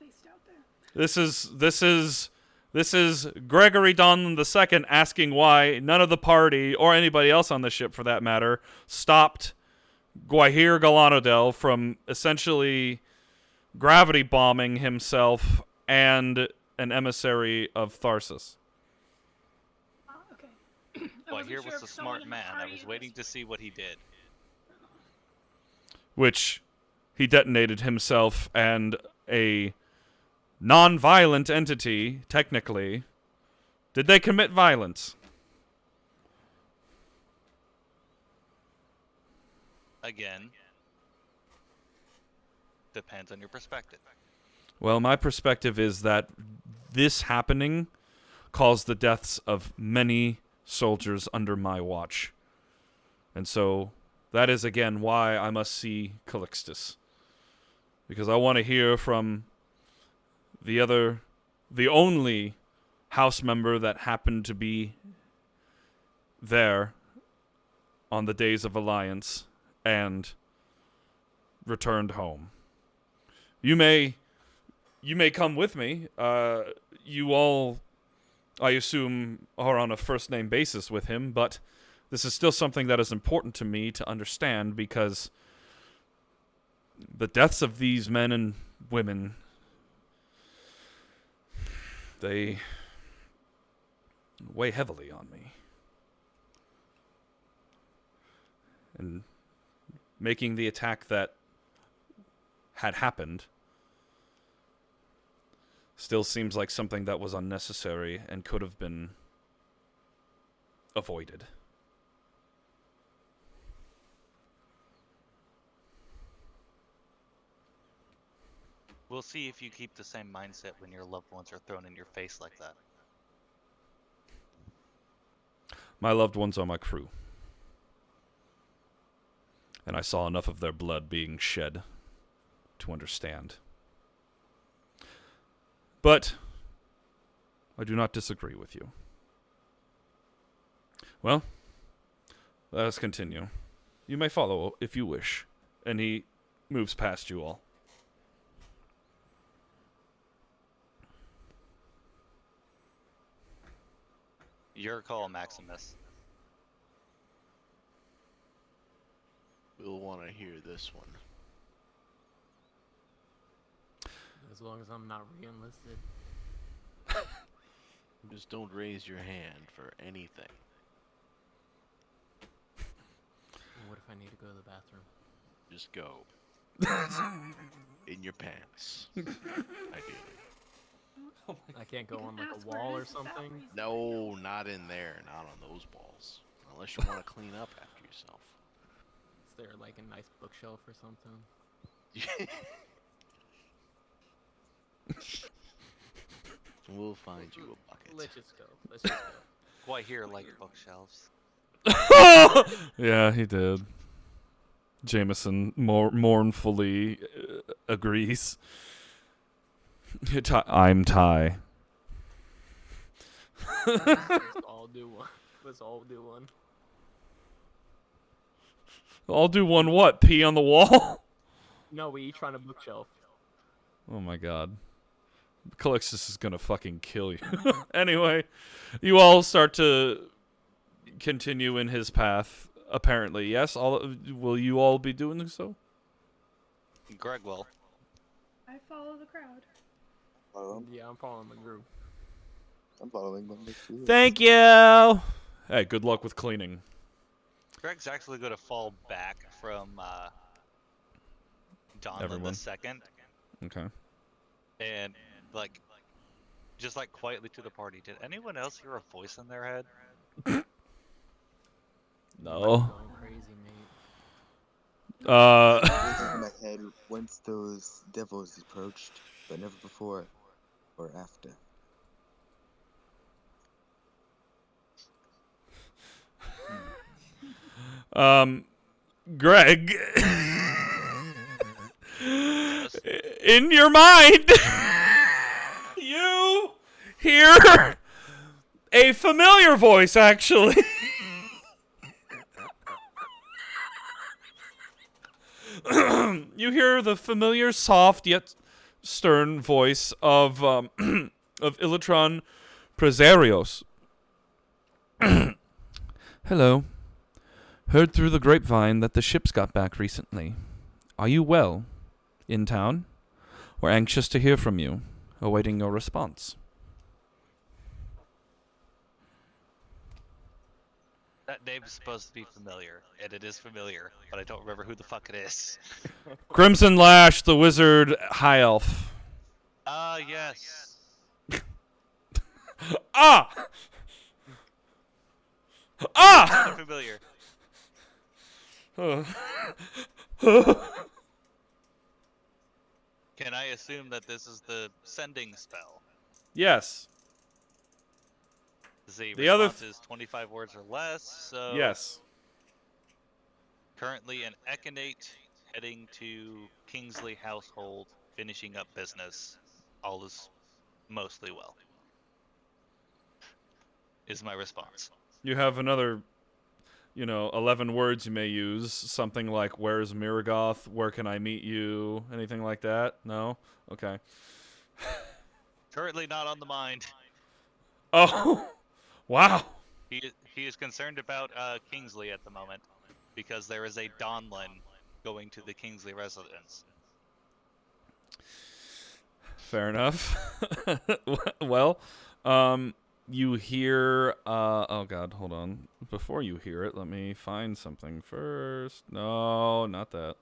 spaced out there. This is Gregory Donlon II asking why none of the party, or anybody else on the ship for that matter, stopped Gwahir Galanodel from essentially gravity bombing himself and an emissary of Tharssis. Okay. Gwahir was a smart man. I was waiting to see what he did. Which he detonated himself and a non-violent entity, technically. Did they commit violence? Again, depends on your perspective. Well, my perspective is that this happening caused the deaths of many soldiers under my watch. And so that is, again, why I must see Callixtus. Because I want to hear from the only house member that happened to be there on the days of Alliance and returned home. You may come with me. You all, I assume, are on a first-name basis with him, but this is still something that is important to me to understand because the deaths of these men and women, they weigh heavily on me. And making the attack that had happened still seems like something that was unnecessary and could have been avoided. We'll see if you keep the same mindset when your loved ones are thrown in your face like that. My loved ones are my crew. And I saw enough of their blood being shed to understand. But I do not disagree with you. Well, let us continue. You may follow if you wish. And he moves past you all. Your call, Maximus. We'll want to hear this one. As long as I'm not re-enlisted. Just don't raise your hand for anything. What if I need to go to the bathroom? Just go. In your pants. Ideally. I can't go on like a wall or something? No, not in there. Not on those walls. Unless you want to clean up after yourself. Is there like a nice bookshelf or something? We'll find you a bucket. Let's just go. Let's just go. Quite here like bookshelves. Yeah, he did. Jameson mournfully agrees. I'm Ty. Let's all do one. Let's all do one. I'll do one what? Pee on the wall? No, we each find a bookshelf. Oh my god. Callixtus is gonna fucking kill you. Anyway, you all start to continue in his path, apparently. Yes? Will you all be doing so? Greg will. I follow the crowd. Yeah, I'm following the group. I'm following them too. Thank you! Hey, good luck with cleaning. Greg's actually going to fall back from Donlon II. Okay. And, just quietly to the party. Did anyone else hear a voice in their head? No. Going crazy, mate. In my head once those devils approached, but never before or after. Greg, in your mind, you hear a familiar voice, actually. You hear the familiar, soft, yet stern voice of of Illatron Presarios. Hello. Heard through the grapevine that the ships got back recently. Are you well? In town? We're anxious to hear from you, awaiting your response. That name's supposed to be familiar, and it is familiar, but I don't remember who the fuck it is. Crimson Lash, the wizard, high elf. Ah, yes. Ah! Ah! Kind of familiar. Can I assume that this is the sending spell? Yes. The other response is 25 words or less, so... Yes. Currently an Ekanait heading to Kingsley household, finishing up business. All is mostly well. Is my response. You have another, 11 words you may use. Something like, where's Miragoth? Where can I meet you? Anything like that? No? Okay. Currently not on the mind. Oh! Wow! He is concerned about Kingsley at the moment, because there is a Donlon going to the Kingsley residence. Fair enough. Well, you hear, oh god, hold on. Before you hear it, let me find something first. No, not that.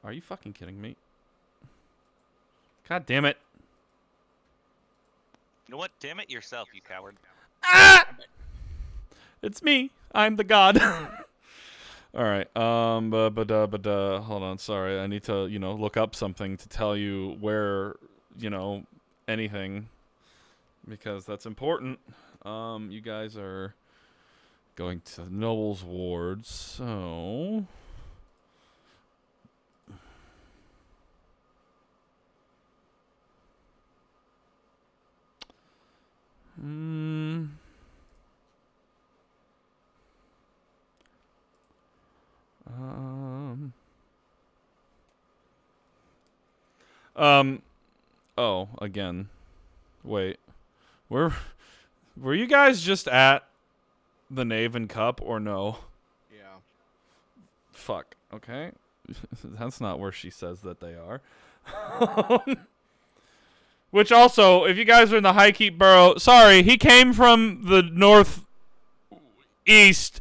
Are you fucking kidding me? God damn it. You know what? Damn it yourself, you coward. Ah! It's me. I'm the god. All right. Hold on. Sorry. I need to, look up something to tell you where, anything, because that's important. You guys are going to the Noble's Ward, so... Oh, again. Wait. Were you guys just at the Knave and Cup or no? Yeah. Fuck. Okay. That's not where she says that they are. Which also, if you guys are in the Highkeep Borough, sorry, he came from the northeast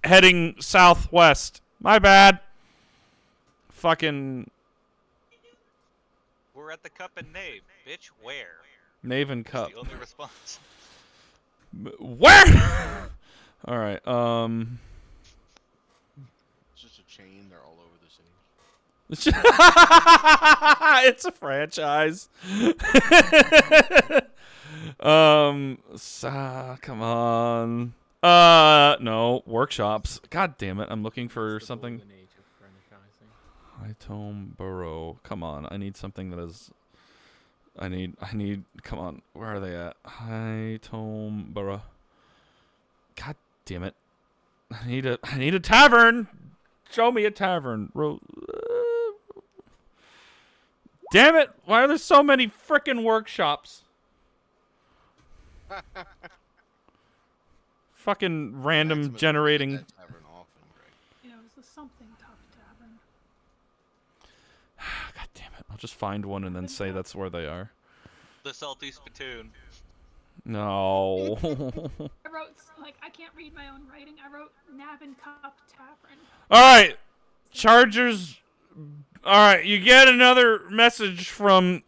heading southwest. My bad. Fucking We're at the Cup and Knave. Bitch, where? Knave and Is Cup. the only response. Where? All right. It's just a chain. They're all over the city. It's a franchise. Come on. No, workshops. God damn it. I'm looking for It's the something. golden age of franchising. High Tome Burrow. Come on. I need something that is. I need. Come on. Where are they at? High Tome Burrow. God damn it. I need a tavern. Show me a tavern. Damn it. Why are there so many frickin' workshops? Fucking random Maximus generating. that tavern often, Greg. Yeah, it was the something top tavern. God damn it. I'll just find one and then say that's where they are. The Salty Spittoon. No. I wrote, I can't read my own writing. I wrote Navin Cup Tavern. Alright. Chargers. Alright, you get another message from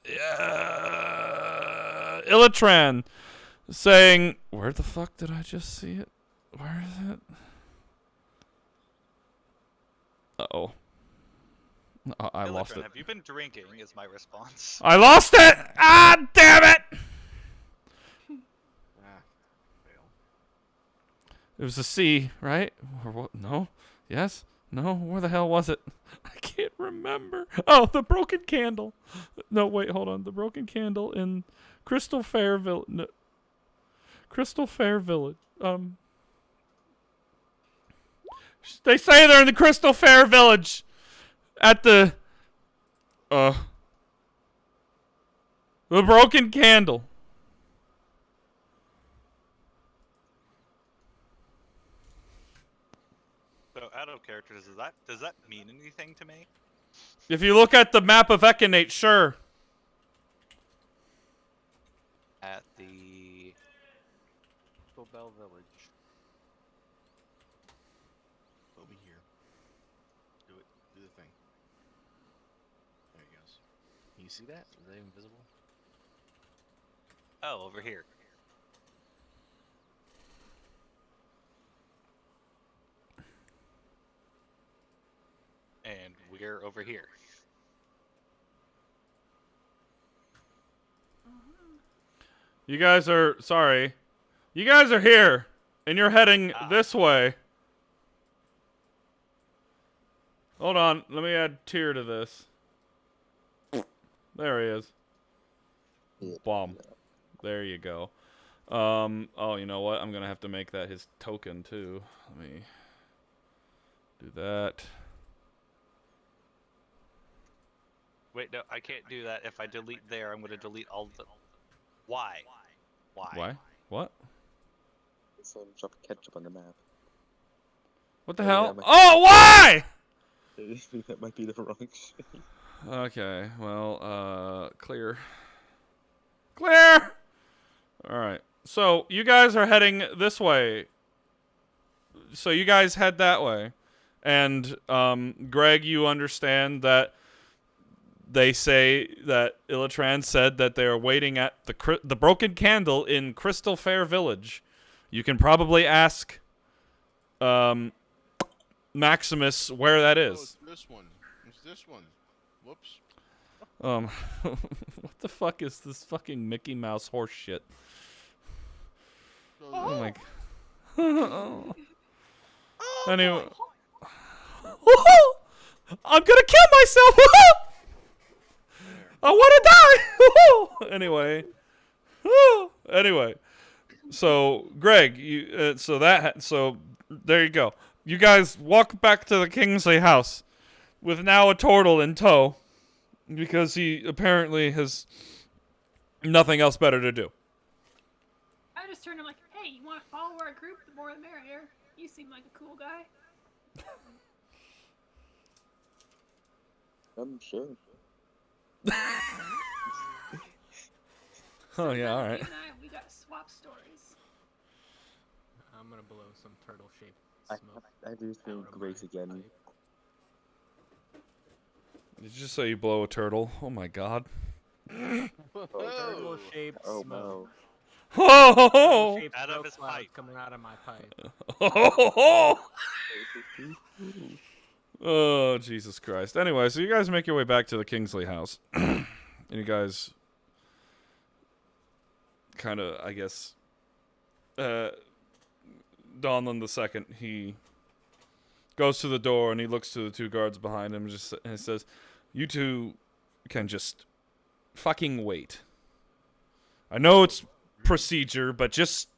Illatran saying, where the fuck did I just see it? Where is it? Uh-oh. I lost it. Have you been drinking? Is my response. I lost it! Ah, damn it! Fail. It was a C, right? Or what? No? Yes? No? Where the hell was it? I can't remember. Oh, the broken candle. No, wait, hold on. The broken candle in Crystal Fair Village. No. Crystal Fair Village. They say they're in the Crystal Fair Village. At the The broken candle. So out of character, does that mean anything to me? If you look at the map of Ekanait, sure. At the Bell Village. Over here. Do it. Do the thing. There he goes. Can you see that? Is that invisible? oh, over here. And we're over here. You guys are sorry. You guys are here, and you're heading this way. Hold on, let me add tier to this. There he is. Yeah. Bomb. There you go. Oh, you know what? I'm gonna have to make that his token too. Let me do that. Wait, no, I can't do that. If I delete there, I'm going to delete all the... Why? Why? What? So drop ketchup on the map. What the Oh, hell? yeah, Oh, why? That might be the wrong shape. Okay, well, clear. Clear! Alright, so you guys are heading this way. So you guys head that way. And, Greg, you understand that they say that Illatran said that they are waiting at the Broken Candle in Crystal Fair Village. You can probably ask, Maximus where that Oh, is. it's this one. It's this one. Whoops. What the fuck is this fucking Mickey Mouse horse shit? Oh my god. Anyway. I'm gonna kill myself! I wanna die! Anyway. Anyway. So, Greg, so there you go. You guys walk back to the Kingsley house with now a turtle in tow because he apparently has nothing else better to do. I just turned him like, hey, you want to follow our group? The more the merrier. You seem like a cool guy. I'm sure. Oh yeah, all right. You and we got swap stories. I'm gonna blow some turtle-shaped I smoke. do feel great again. Did you just say you blow a turtle? Oh my god. Turtle-shaped Oh smoke. no. Oh! Turtle-shaped Out of smoke his cloud pipe. coming out of my pipe. Oh, Jesus Christ. Anyway, so you guys make your way back to the Kingsley house. And you guys kind of, I guess, Donlon II, he goes to the door and he looks to the two guards behind him and he says, you two can just fucking wait. I know it's procedure, but just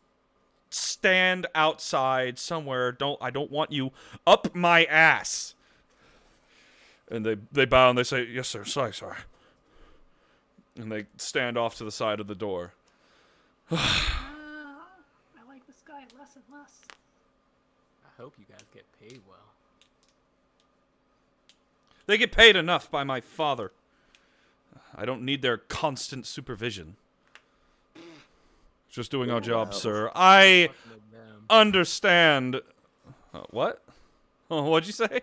stand outside somewhere. I don't want you up my ass. And they bow and they say, yes, sir, sorry. And they stand off to the side of the door. I like this guy less and less. I hope you guys get paid well. They get paid enough by my father. I don't need their constant supervision. Just doing our job, Wow. sir. I Fucking with them. understand. What? Oh, what'd you say?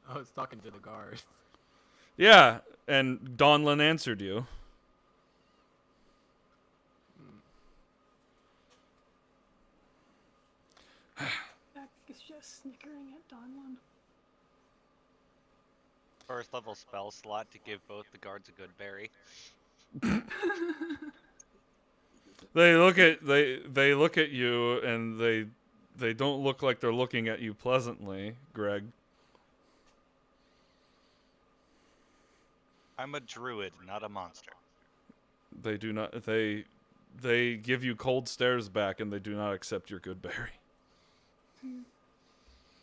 I was talking to the guards. Yeah, and Donlon answered you. Beck is just snickering at Donlon. First level spell slot to give both the guards a good berry. They look at you and they don't look like they're looking at you pleasantly, Greg. I'm a druid, not a monster. They do not they give you cold stares back and they do not accept your good berry.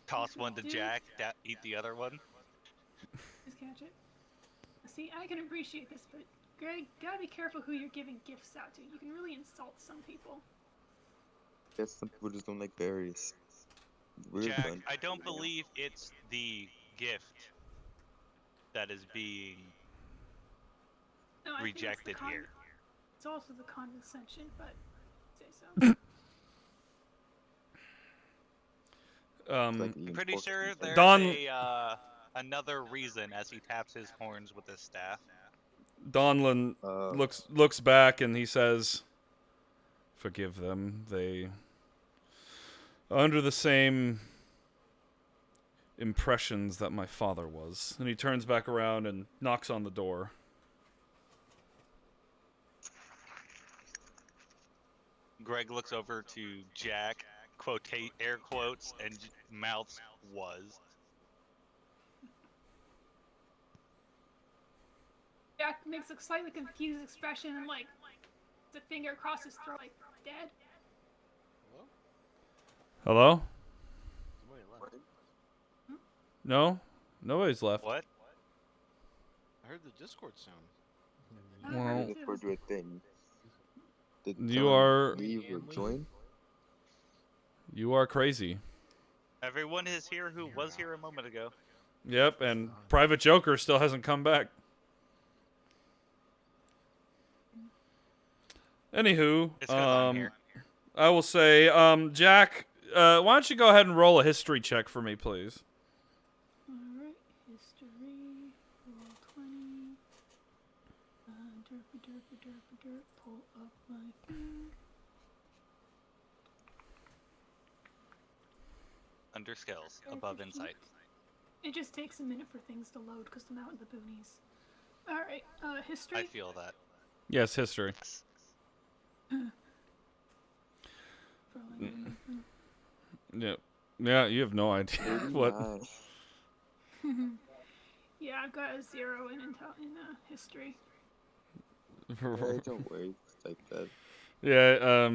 Toss one to Dude. Jack, eat the other one. Just catch it. See, I can appreciate this, but Greg, gotta be careful who you're giving gifts out to. You can really insult some people. Guess some people just don't like berries. Weird Jack, one. I don't believe it's the gift that is being No, I think it's the rejected here. It's also the condescension, but say so. Like I'm eating pretty pork sure and there's Don- another reason as he taps his horns with his staff. Donlon looks back and he says, "Forgive them. They are under the same impressions that my father was." And he turns back around and knocks on the door. Greg looks over to Jack, air quotes, and mouths was. Jack makes a slightly confused expression and like the finger across his throat, like dead. Hello? Somebody left. No? Nobody's left. What? I heard the Discord sound. I Well- heard Look too. forward to a thing. Did You someone are- leave or join? You are crazy. Everyone is here who was here a moment ago. Yep, and Private Joker still hasn't come back. Anywho, It's 'cause I'm here. I will say, Jack, why don't you go ahead and roll a history check for me, please? Alright, history, roll 20. Derp, pull up my thing. Under skills, Okay, above good. insight. It just takes a minute for things to load because I'm out in the boonies. Alright, history. I feel that. Yes, history. Yeah, yeah, you have no idea what. 89. Yeah, I've got a 0 in history. Hey, don't worry. It's like that. Yeah,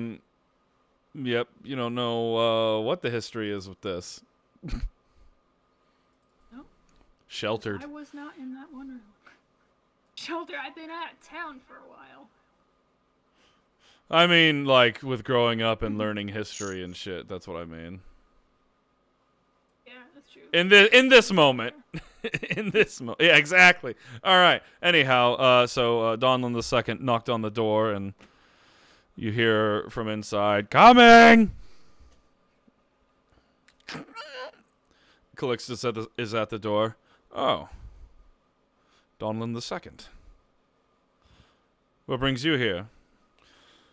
yep. You don't know what the history is with this. Nope. Sheltered. I was not in that one room. Shelter, I've been out of town for a while. I mean, like with growing up and learning history and shit. That's what I mean. Yeah, that's true. In this moment, yeah, exactly. All right. Anyhow, so Donlon II knocked on the door, and you hear from inside, "Coming!" Callixtus is at the door. Oh, Donlon II. What brings you here?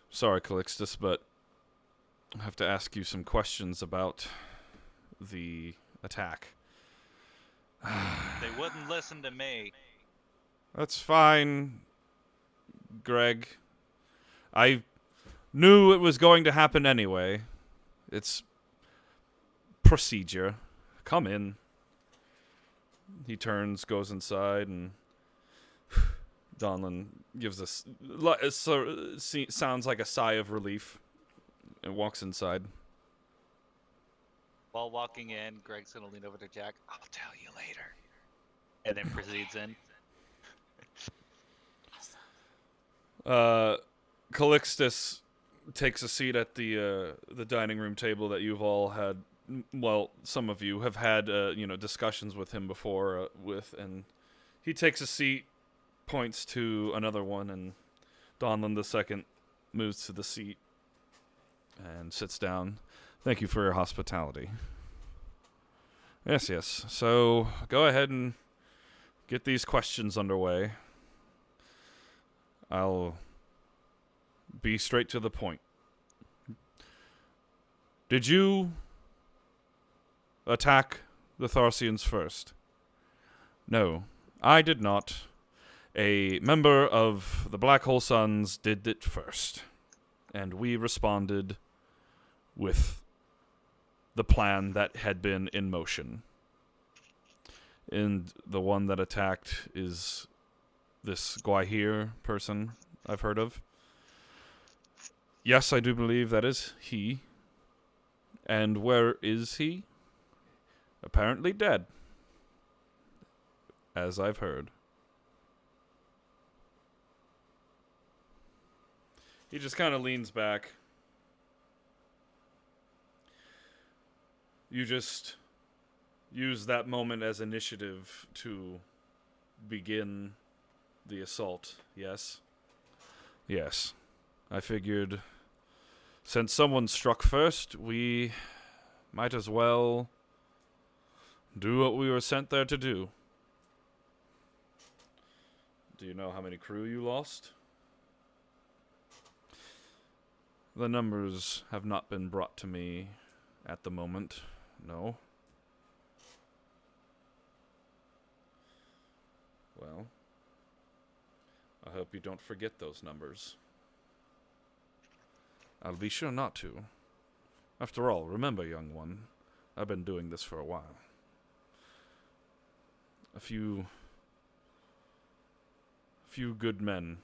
Sorry, Callixtus, but I have to ask you some questions about the attack. They wouldn't listen to me. That's fine, Greg. I knew it was going to happen anyway. It's procedure. Come in. He turns, goes inside, and Donlon gives us sounds like a sigh of relief and walks inside. While walking in, Greg's gonna lean over to Jack. I'll tell you later. And then proceeds in. Callixtus takes a seat at the dining room table that you've all had. Well, some of you have had discussions with him before with, and he takes a seat, points to another one, and Donlon II moves to the seat and sits down. Thank you for your hospitality. Yes. So go ahead and get these questions underway. I'll be straight to the point. Did you attack the Tharsians first? No, I did not. A member of the Black Hole Sons did it first, and we responded with the plan that had been in motion. And the one that attacked is this Guahir person I've heard of. Yes, I do believe that is he. And where is he? Apparently dead, as I've heard. He just kind of leans back. You just use that moment as initiative to begin the assault, yes? Yes. I figured since someone struck first, we might as well do what we were sent there to do. Do you know how many crew you lost? The numbers have not been brought to me at the moment, no. Well, I hope you don't forget those numbers. I'll be sure not to. After all, remember, young one, I've been doing this for a while. A few good men,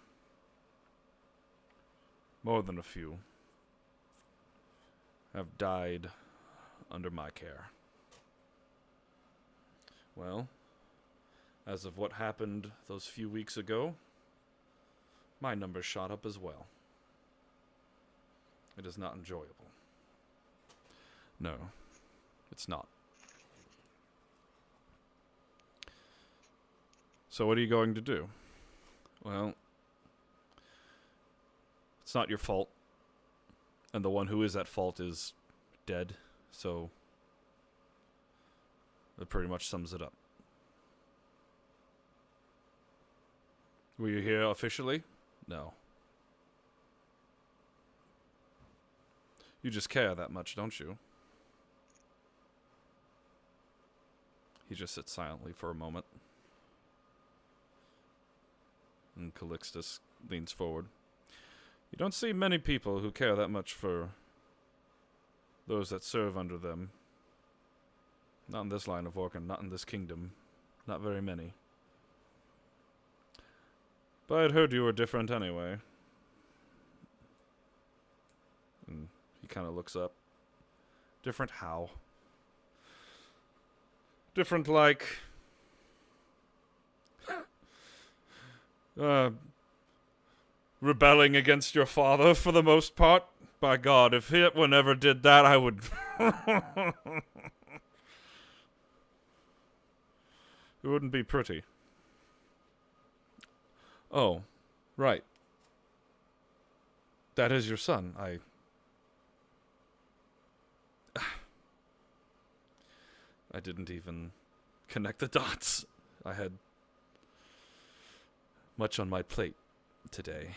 more than a few, have died under my care. Well, as of what happened those few weeks ago, my numbers shot up as well. It is not enjoyable. No, it's not. So what are you going to do? Well, it's not your fault. And the one who is at fault is dead, so that pretty much sums it up. Were you here officially? No. You just care that much, don't you? He just sits silently for a moment. And Callixtus leans forward. You don't see many people who care that much for those that serve under them. Not in this line of work and not in this kingdom. Not very many. But I'd heard you were different anyway. And he kind of looks up. Different how? Different like... rebelling against your father for the most part. By God, if one ever did that, I would... It wouldn't be pretty. Oh, right. That is your son. I didn't even connect the dots. I had much on my plate today,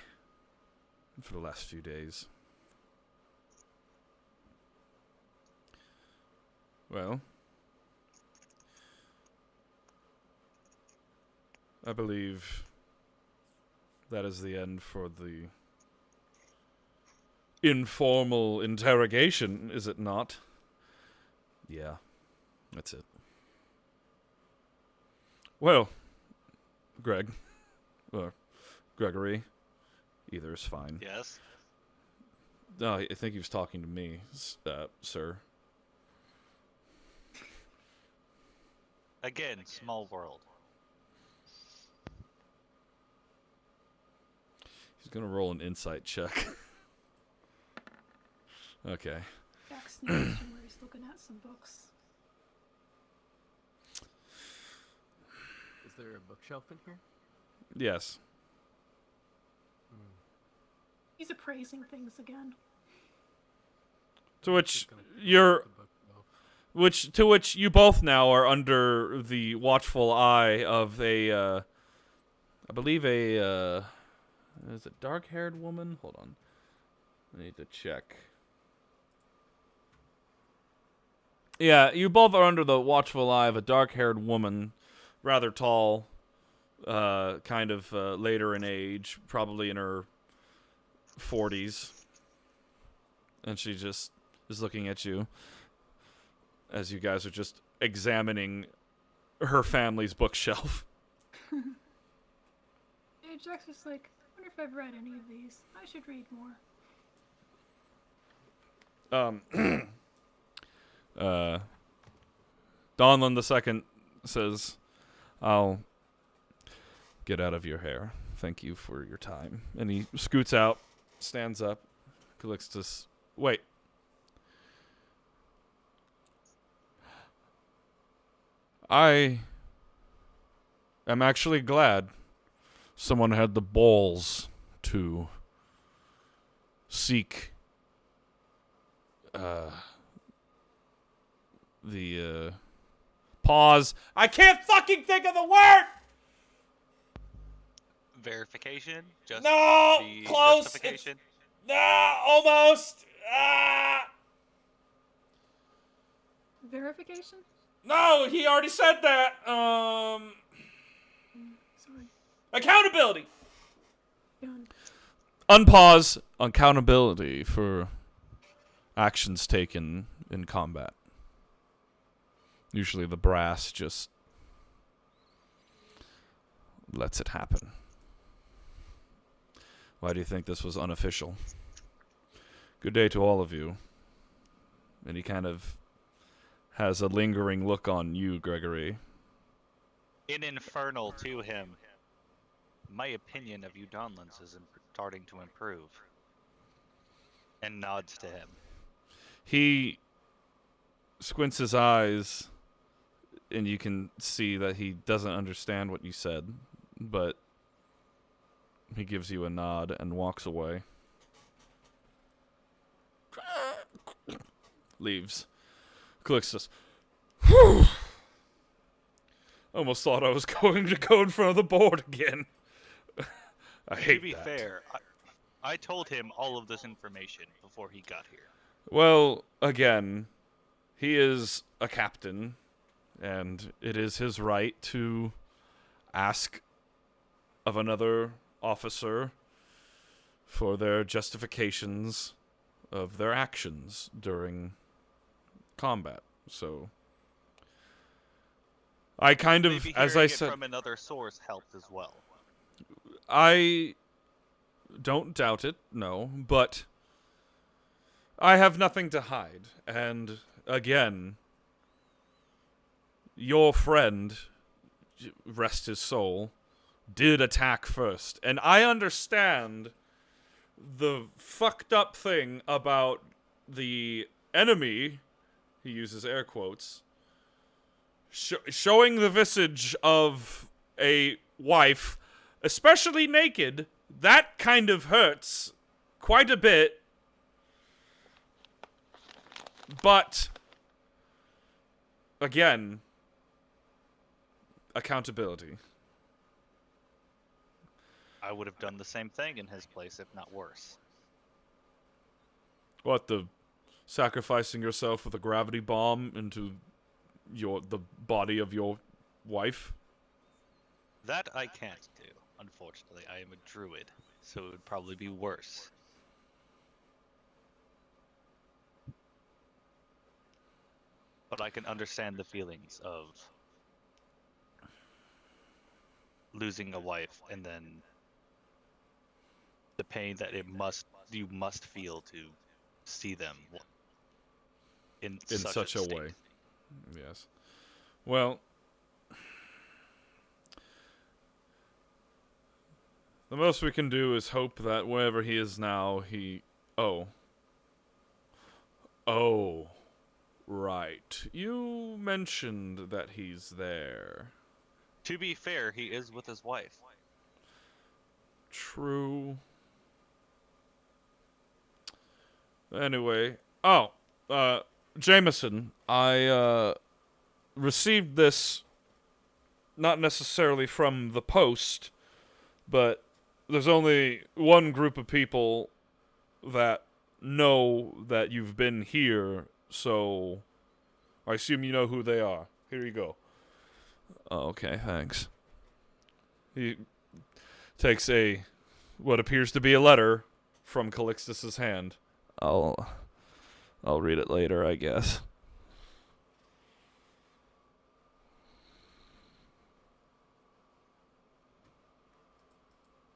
for the last few days. Well, I believe that is the end for the informal interrogation, is it not? Yeah, that's it. Well, Gregory, either is fine. Yes. No, I think he was talking to me, sir. Again, small world. He's gonna roll an insight check. Okay. Jack's next where he's looking at some books. Is there a bookshelf in here? Yes. He's appraising things again. To which you both now are under the watchful eye of I believe is it dark-haired woman? Hold on. I need to check. Yeah, you both are under the watchful eye of a dark-haired woman, rather tall, kind of later in age, probably in her 40s. And she just is looking at you as you guys are just examining her family's bookshelf. Yeah, Jack's just like, I wonder if I've read any of these. I should read more. Donlon II says, I'll get out of your hair. Thank you for your time. And he scoots out stands up. Callixtus, wait. I am actually glad someone had the balls to seek the pause. I can't fucking think of the word. Verification? Just No, the close. justification? Almost. Verification? No, he already said that. Sorry. Accountability. Done. Unpause accountability for actions taken in combat. Usually the brass just lets it happen. Why do you think this was unofficial? Good day to all of you. And he kind of has a lingering look on you, Gregory. In Infernal to him. My opinion of you Donlons is starting to improve. And nods to him. He squints his eyes, and you can see that he doesn't understand what you said, but he gives you a nod and walks away. Leaves. Callixtus. Whew! Almost thought I was going to go in front of the board again. I hate that. To be fair, I told him all of this information before he got here. Well, again, he is a captain, and it is his right to ask of another officer for their justifications of their actions during combat. So I kind of, Maybe as hearing I it said, from another source helped as well. I don't doubt it, no, but I have nothing to hide. And again, your friend, rest his soul, did attack first. And I understand the fucked up thing about the enemy, he uses air quotes, showing the visage of a wife, especially naked. That kind of hurts quite a bit. But again, accountability. I would have done the same thing in his place, if not worse. What, the sacrificing yourself with a gravity bomb into the body of your wife? That I can't do, unfortunately. I am a druid, so it would probably be worse. But I can understand the feelings of losing a wife and then the pain that you must feel to see them in such a way. state. Yes. Well, the most we can do is hope that wherever he is now, Oh, right. You mentioned that he's there. To be fair, he is with his wife. True. Anyway. Jameson, I received this not necessarily from the post, but there's only one group of people that know that you've been here, so I assume you know who they are. Here you go. Oh, okay, thanks. He takes what appears to be a letter from Callixtus's hand. I'll read it later, I guess.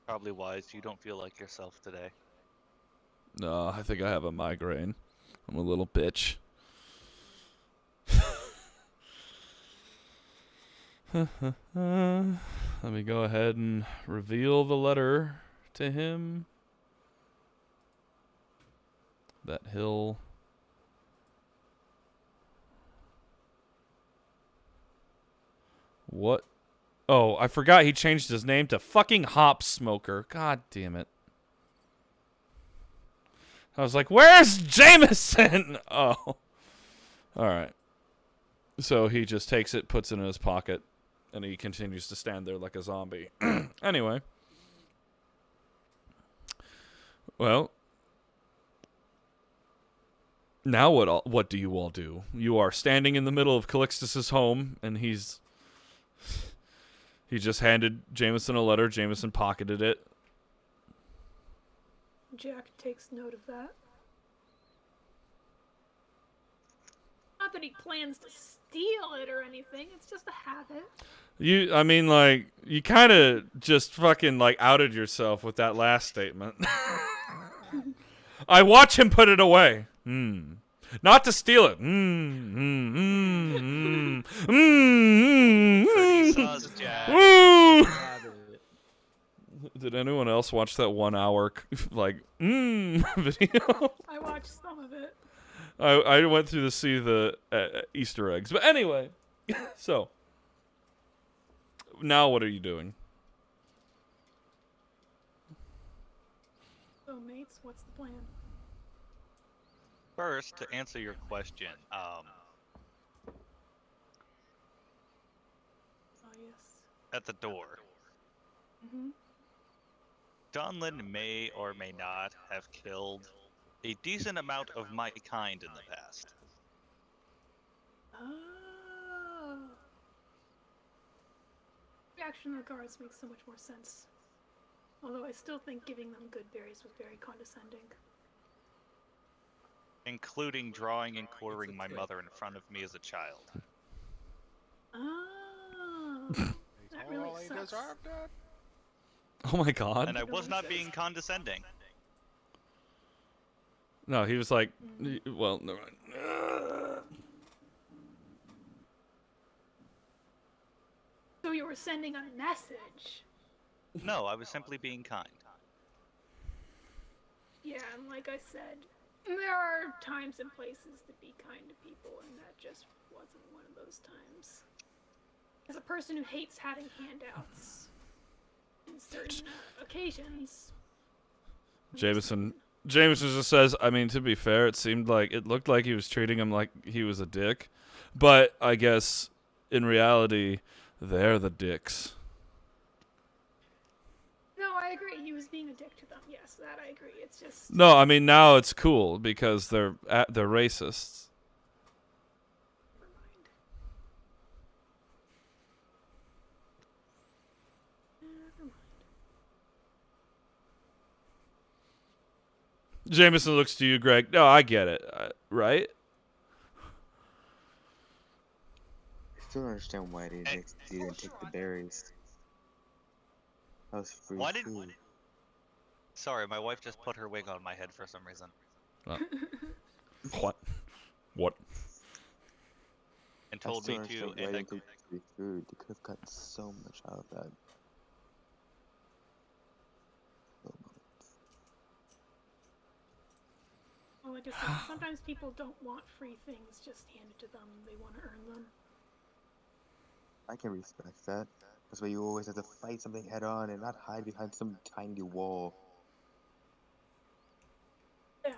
Probably wise. You don't feel like yourself today. No, I think I have a migraine. I'm a little bitch. Let me go ahead and reveal the letter to him. that hill. What? Oh, I forgot he changed his name to fucking Hop Smoker. God damn it. I was like, where's Jameson? Oh. Alright. So he just takes it, puts it in his pocket, and he continues to stand there like a zombie. Anyway. Well. Now what do you all do? You are standing in the middle of Callixtus's home, and he just handed Jameson a letter. Jameson pocketed it. Jack takes note of that. Not that he plans to steal it or anything, it's just a habit. You kind of just fucking, outed yourself with that last statement. I watch him put it away. Not to steal it. Pretty sus, Jack. Did anyone else watch that 1 hour, video? I watched some of it. I went through to see the Easter eggs. But anyway, so, now what are you doing? So, mates, what's the plan? First, to answer your question, Oh, yes. at the door, Mm-hmm. Donlon may or may not have killed a decent amount of my kind in the past. Oh. Reaction of the guards makes so much more sense. Although I still think giving them good berries was very condescending. Including drawing and quartering my mother in front of me as a child. Oh. That really sucks. Oh my god. And I was not being condescending. No, he was like, well, never mind. So you were sending a message? No, I was simply being kind. Yeah, and like I said, there are times and places to be kind to people, and that just wasn't one of those times. As a person who hates having handouts in certain occasions. Jameson just says, I mean, to be fair, it looked like he was treating him like he was a dick. But I guess, in reality, they're the dicks. No, I agree. He was being a dick to them. Yes, that I agree. It's just... No, I mean, now it's cool because they're racists. Never mind. Never mind. Jameson looks to you, Greg. No, I get it. Right? I still don't understand why they didn't take the berries. That was free Why did- food. Sorry, my wife just put her wig on my head for some reason. What? What? And I told still me to, understand why and they I, took free food. They could have gotten so much out of that. Well, like I said, sometimes people don't want free things just handed to them. They want to earn them. I can respect that. That's why you always have to fight something head on and not hide behind some tiny wall. Yeah.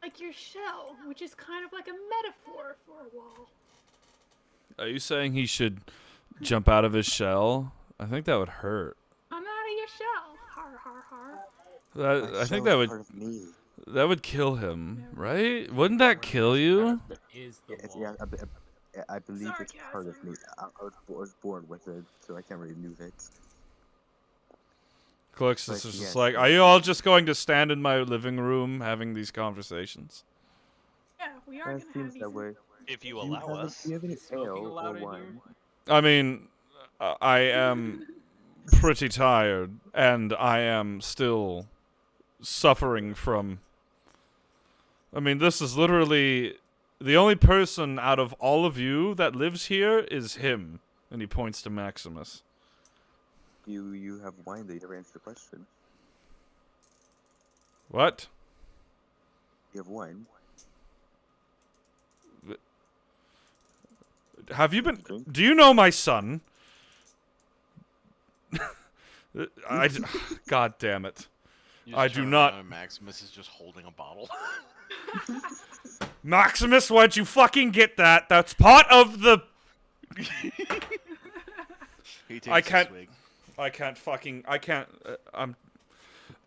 Like your shell, which is kind of like a metaphor for a wall. Are you saying he should jump out of his shell? I think that would hurt. I'm out of your shell. Har har har. My I think shell that is would part of me. kill him, right? Wouldn't that kill you? Is the Yeah, wall. I believe it's part of me. Sarcasm. I was born with it, so I can't really lose it. Callixtus Like, is just yes, like, yes. are you all just going to stand in my living room having these conversations? Yeah, we are That gonna have seems these. that way. if you Do allow have us. do you have any Smoking ale or allowed in wine? here? I mean, I am pretty tired, and I am still suffering from... I mean, this is literally... The only person out of all of you that lives here is him. And he points to Maximus. You have wine, though you never answered the question. What? You have one. Have you been? Drink? Do you know my son? God damn it. You I just do turn not- around and Maximus is just holding a bottle. Maximus, why'd you fucking get that? That's part of the. He takes I can't- a swig. I can't.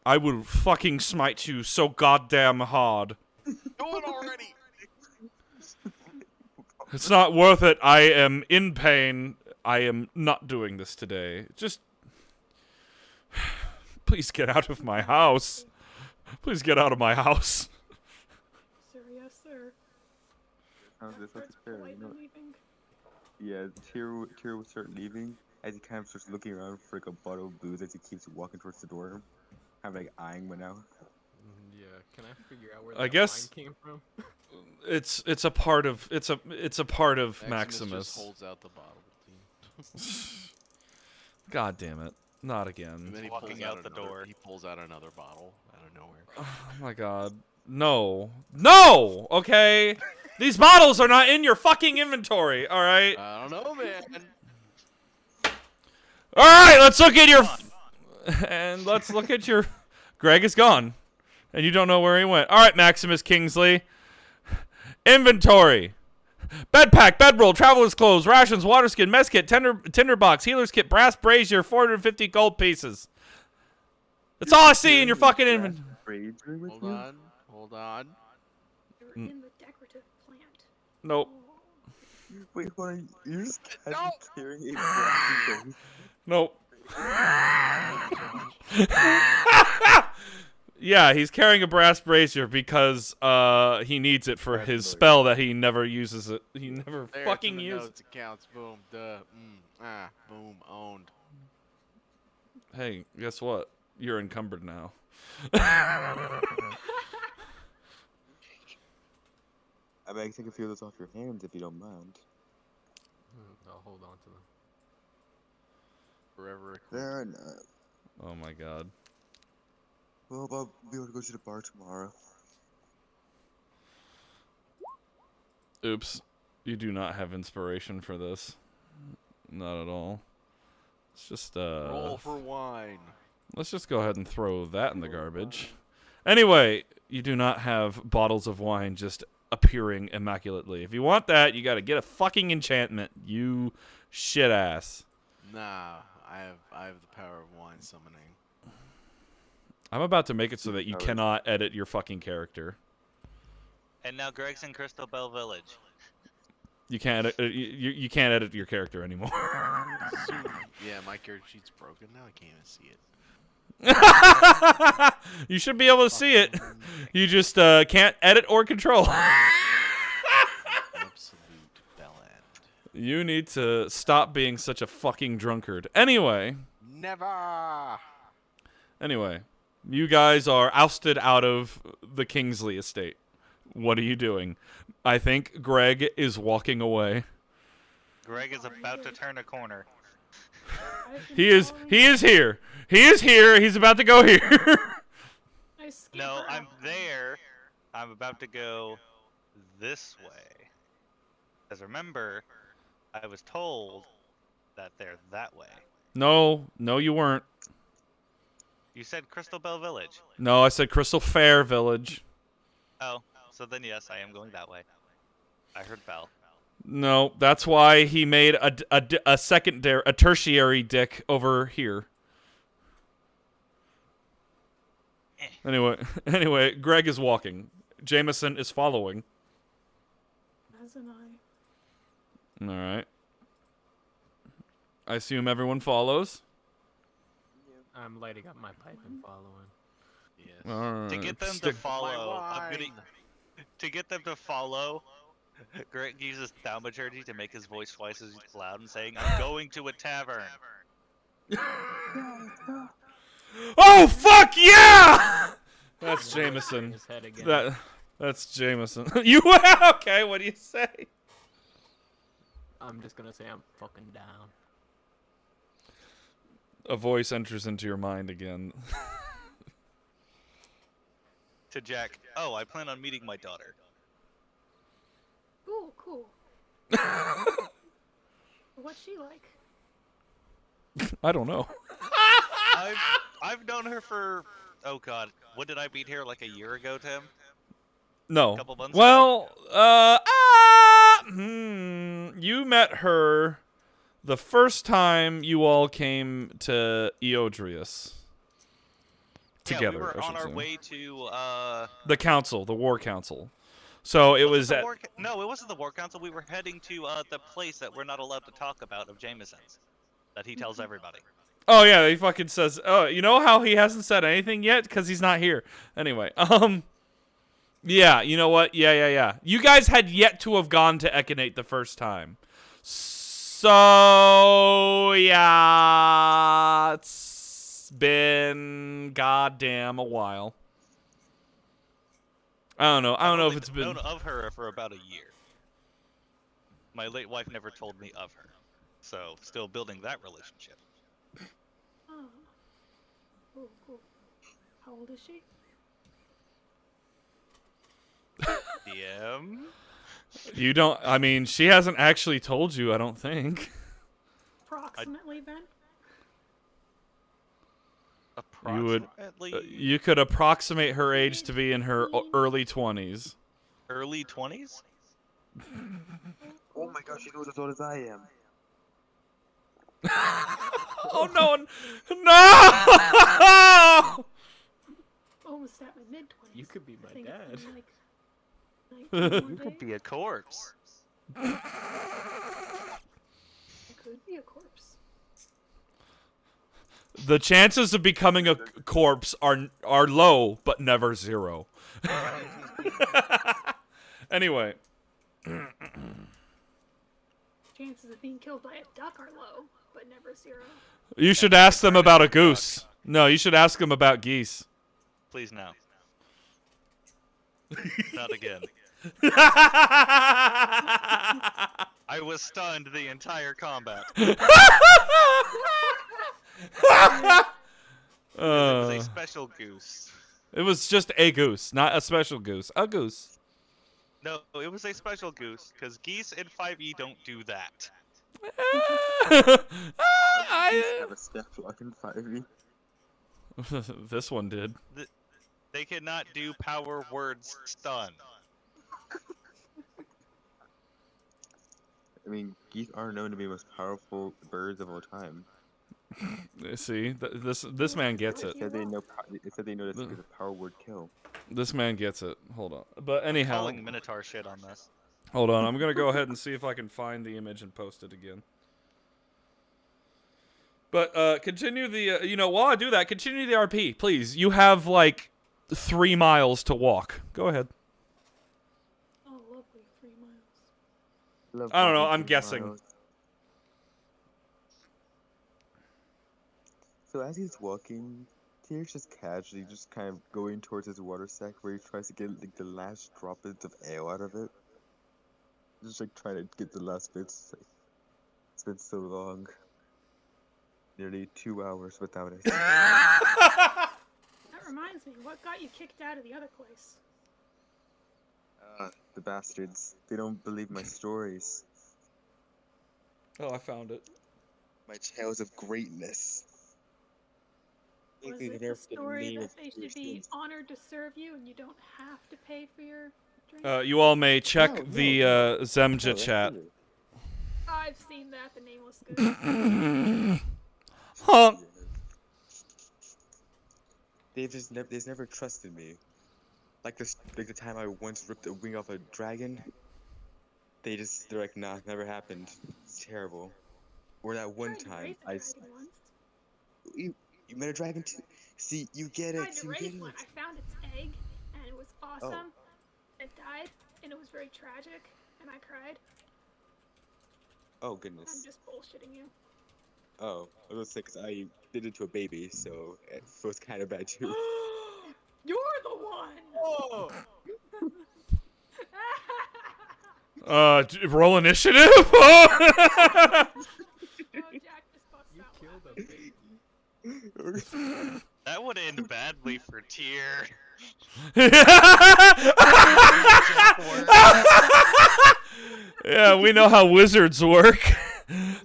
I will fucking smite you so goddamn hard. Do it already! It's not worth it. I am in pain. I am not doing this today. Just. Please get out of my house. Please get out of my house. Sir, yes, sir. This Starts is fair, politely you know. leaving. Yeah, Tyr will start leaving as he kind of starts looking around for like a bottle of booze as he keeps walking towards the door. Kind of like eyeing one out. Yeah, can I figure out where I that guess- wine came from? It's a part of Maximus. just holds out the bottle. God damn it! Not And again. then he Walking pulls out out the another- door. He pulls out another bottle out of nowhere. Oh my god. No. No! Okay? These bottles are not in your fucking inventory, alright? I don't know, man. Alright, let's look at your... And let's look at your... Greg is gone. And you don't know where he went. Alright, Maximus Kingsley. Inventory. Bed pack, bedroll, traveler's clothes, rations, water skin, mess kit, tinder box, healer's kit, brass brazier, 450 gold pieces. That's all I see in your fucking inventory. Hold on. You're Mm. in the decorative plant. Nope. Oh. Wait, hold on. You're just No! carrying a glass of Nope. Yeah, he's carrying a brass brazier because he needs it for his spell that he never uses it. He never There, fucking it's in the uses. notes, it counts. Boom. Duh. Boom. Owned. Hey, guess what? You're encumbered now. I bet I can take a few of those off your hands if you don't mind. I'll hold on to them. Forever. Fair enough. Oh my god. Well, I'll be able to go to the bar tomorrow. Oops. You do not have inspiration for this. Not at all. Let's just Roll for wine. let's just go ahead and throw that in the garbage. Anyway, you do not have bottles of wine just appearing immaculately. If you want that, you got to get a fucking enchantment. You shit ass. Nah, I have the power of wine summoning. I'm about to make it so that you Alright. cannot edit your fucking character. And now Greg's in Crystal Bell Village. You can't edit, you can't edit your character anymore. Yeah, my character sheet's broken now. I can't even see it. You should be able to see it. You just can't edit or control. Absolute bell end. You need to stop being such a fucking drunkard. Anyway, Never. you guys are ousted out of the Kingsley estate. What are you doing? I think Greg is walking away. Greg is about to turn a corner. I've been He is following- here. He is here. He's about to go here. I skip No, around. I'm there. I'm about to go this way. Because remember, I was told that they're that way. No, you weren't. You said Crystal Bell Village. No, I said Crystal Fair Village. Oh, so then yes, I am going that way. I heard Bell. No, that's why he made a secondary, a tertiary dick over here. Anyway, Greg is walking. Jameson is following. As an I. All right. I assume everyone follows. I'm lighting up my pipe and following. Yes. All right. To get them to Stick- follow, I'm gonna. wine. To get them to follow, Greg uses thaumaturgy to make his voice twice as loud and saying, "I'm going to a tavern." Oh fuck yeah! That's Jameson. His head again. That's Jameson. You okay? What do you say? I'm just gonna say I'm fucking down. A voice enters into your mind again. to Jack, oh, I plan on meeting my daughter. Ooh, cool. What's she like? I don't know. I've known her for, oh god, when did I meet her? Like a year ago, Tim? No. Couple months Well, you met her the first time you all came to Eodrias. Together, yeah, we were I on should our say. way to, The council, the war council. So it was at... No, it wasn't the war council. We were heading to, the place that we're not allowed to talk about of Jameson's. That he tells everybody. Oh yeah, he fucking says, oh, you know how he hasn't said anything yet? Because he's not here. Anyway, yeah, you know what? Yeah. You guys had yet to have gone to Ekanait the first time. So, yeah, it's been goddamn a while. I don't know. I don't know if it's been... known of her for about a year. My late wife never told me of her. So, still building that relationship. Oh. Cool. How old is she? DM? You don't... I mean, she hasn't actually told you, I don't think. Approximately, then? Approximately... You could approximate her age to be in her early 20s. Early 20s? Oh my gosh, she knows as old as I am. Oh no! No! Almost at my mid-20s. You could be my I think dad. it's been, like, 19 more You could days. be a corpse. I could be a corpse. The chances of becoming a corpse are low, but never zero. Anyway. Chances of being killed by a duck are low, but never zero. You should ask them about a goose. No, you should ask them about geese. Please no. Not again. I was stunned the entire combat. It was a special goose. It was just a goose, not a special goose. A goose. No, it was a special goose, because geese in 5e don't do that. Have a step lock in 5e. This one did. They cannot do power words stun. I mean, geese are known to be the most powerful birds of all time. See, this man gets it. It said they know that it's a power word kill. This man gets it. Hold on. But anyhow, Calling Minotaur shit on this. hold on. I'm gonna go ahead and see if I can find the image and post it again. But continue the. While I do that, continue the RP, please. You have like 3 miles to walk. Go ahead. Oh, lovely, 3 miles. I don't know, I'm 3 guessing. miles. So as he's walking, Tyr's just casually just kind of going towards his water sack where he tries to get like the last droplets of ale out of it. Just like trying to get the last bits. It's been so long. Nearly 2 hours without it. That reminds me, what got you kicked out of the other place? The bastards. They don't believe my stories. Oh, I found it. My tales of greatness. Was Basically, it they're the story name that of they should be Christians. honored to serve you and you don't have to pay for your drink? You all may check No, the no. Zemja Oh, that's chat. true. I've seen that, the nameless goose. Huh. They've never trusted me. Like the time I once ripped a wing off a dragon. They're like, nah, never happened. It's terrible. Or that one Tried to time raise a dragon once. you met a dragon too. See, you get Tried it. to You raise get one. it. I found its egg, and it was awesome. It died, and it was very tragic, and I cried. Oh I'm goodness. just bullshitting you. Oh, I was gonna say 'cause I did it to a baby, so it feels kind of bad too. You're the one! Oh! Roll initiative? Oh, Jack just busts You out killed laughing. a baby. That would end badly for Tyr. Yeah, we know how wizards work.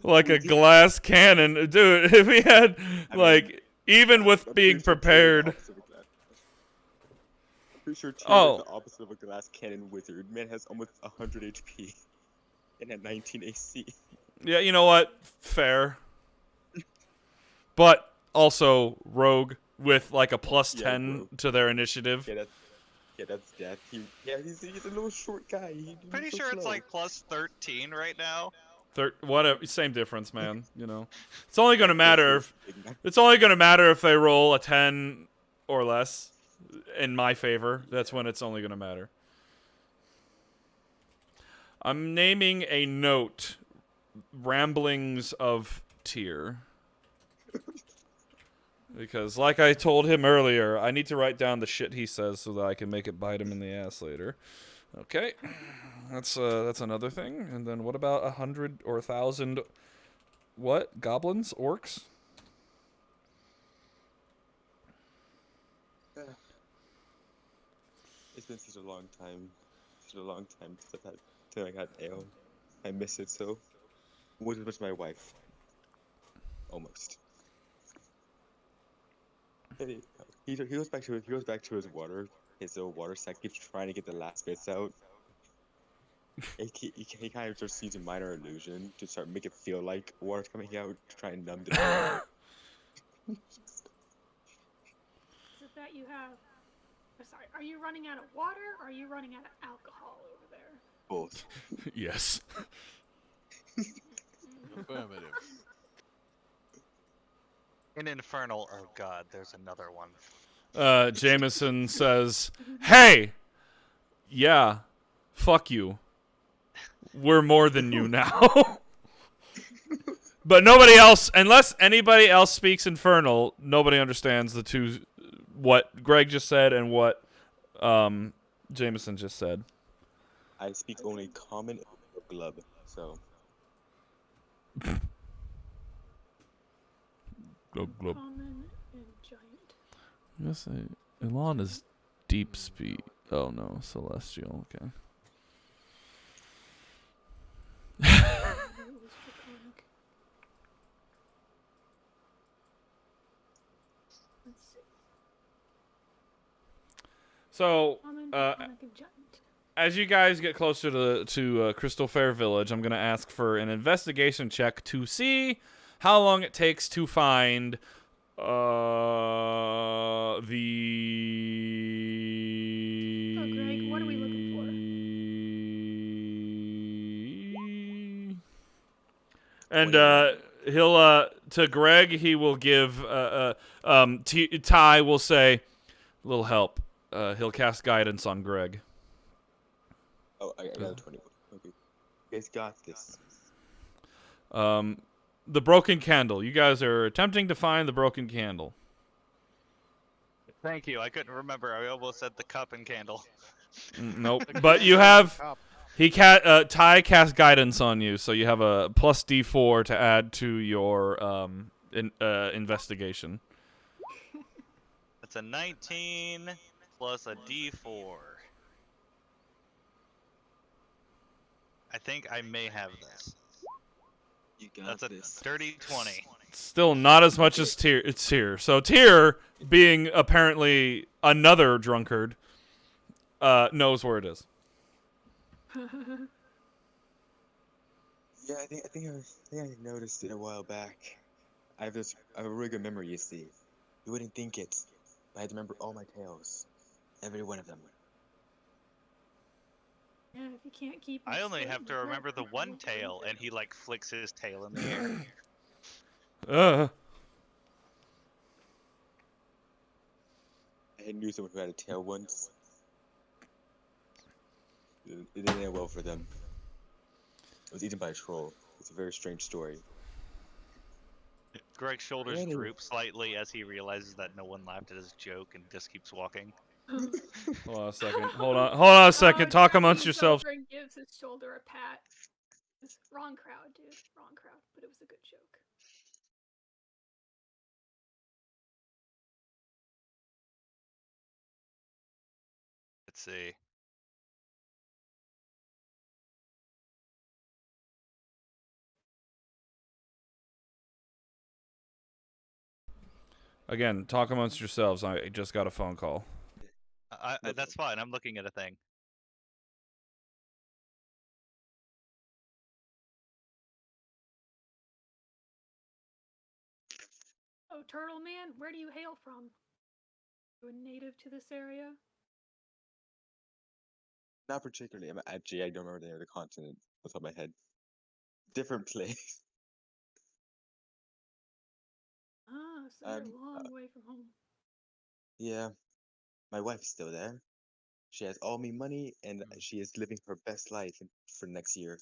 Like a glass cannon. Dude, if we had, like, even with I'm being pretty sure Tyr is the prepared. opposite of a glass- I'm pretty sure Tyr Oh. is the opposite of a glass cannon wizard. Man has almost 100 HP and at 19 AC. Yeah, you know what? Fair. But also rogue with like a plus Yeah, 10 rogue. to their initiative. That's death. He's a little short guy. He moves Pretty so sure it's slow. like plus 13 right now. Whatever, same difference, man. You know, it's only gonna matter if Big man. it's only gonna matter if they roll a 10 or less in my favor. That's when it's only gonna matter. I'm naming a note: Ramblings of Tyr. Because, like I told him earlier, I need to write down the shit he says so that I can make it bite him in the ass later. Okay, that's another thing. And then what about 100 or 1,000? What, goblins, orcs? It's been such a long time. Such a long time since I had ale. I miss it so. Was as much as my wife. Almost. And he goes back to his water. His little water sack keeps trying to get the last bits out. He kind of just using minor illusion to start make it feel like water's coming out to try and numb the pain. Is it that you have? Oh, sorry, are you running out of water or are you running out of alcohol over there? Both. Yes. Affirmative. In Infernal, oh god, there's another one. Jameson says, "Hey, yeah, fuck you. We're more than you now." But nobody else, unless anybody else speaks Infernal, nobody understands the two, what Greg just said and what Jameson just said. I speak only common and glub, so. Common and giant. Yes, Elon is deep speed. Oh no, celestial. Okay. It was draconic. Let's see. So, Common, draconic, and giant. as you guys get closer to Crystal Fair Village, I'm gonna ask for an investigation check to see how long it takes to find the. Oh, Greg, what are we looking for? And he'll to Greg he will give Ty will say, "Little help." He'll cast guidance on Greg. Oh, I got a 20. Okay. You guys got this. The broken candle. You guys are attempting to find the broken candle. Thank you, I couldn't remember. I almost said the cup and candle. Nope. But you have Ty cast guidance on you, so you have a plus D4 to add to your investigation. That's a 19 plus a D4. I think I may have this. You got That's a this. dirty 20. Still not as much as Tyr. It's Tyr. So Tyr, being apparently another drunkard, knows where it is. Yeah, I think I noticed it a while back. I have a really good memory, you see. You wouldn't think it, but I had to remember all my tales. Every one of them. Yeah, if you can't keep. I them only straight have in to your head, remember the you one won't tail, remember. and he like flicks his tail in the air. I knew someone who had a tail once. It didn't end well for them. It was eaten by a troll. It's a very strange story. Greg's shoulders Anyway. droop slightly as he realizes that no one laughed at his joke and just keeps walking. Hold on a second. Hold on a second. Talk Jack amongst leans yourselves. over and gives his shoulder a pat. Wrong crowd, dude. Wrong crowd, but it was a good joke. Let's see. Again, talk amongst yourselves. I just got a phone call. That's fine. I'm looking at a thing. Oh, Turtle Man, where do you hail from? You a native to this area? Not particularly. Actually, I don't remember the name of the continent off the top of my head. Different place. Ah, so you're a long way from home. Yeah, my wife's still there. She has all me money, and she is living her best life for next year.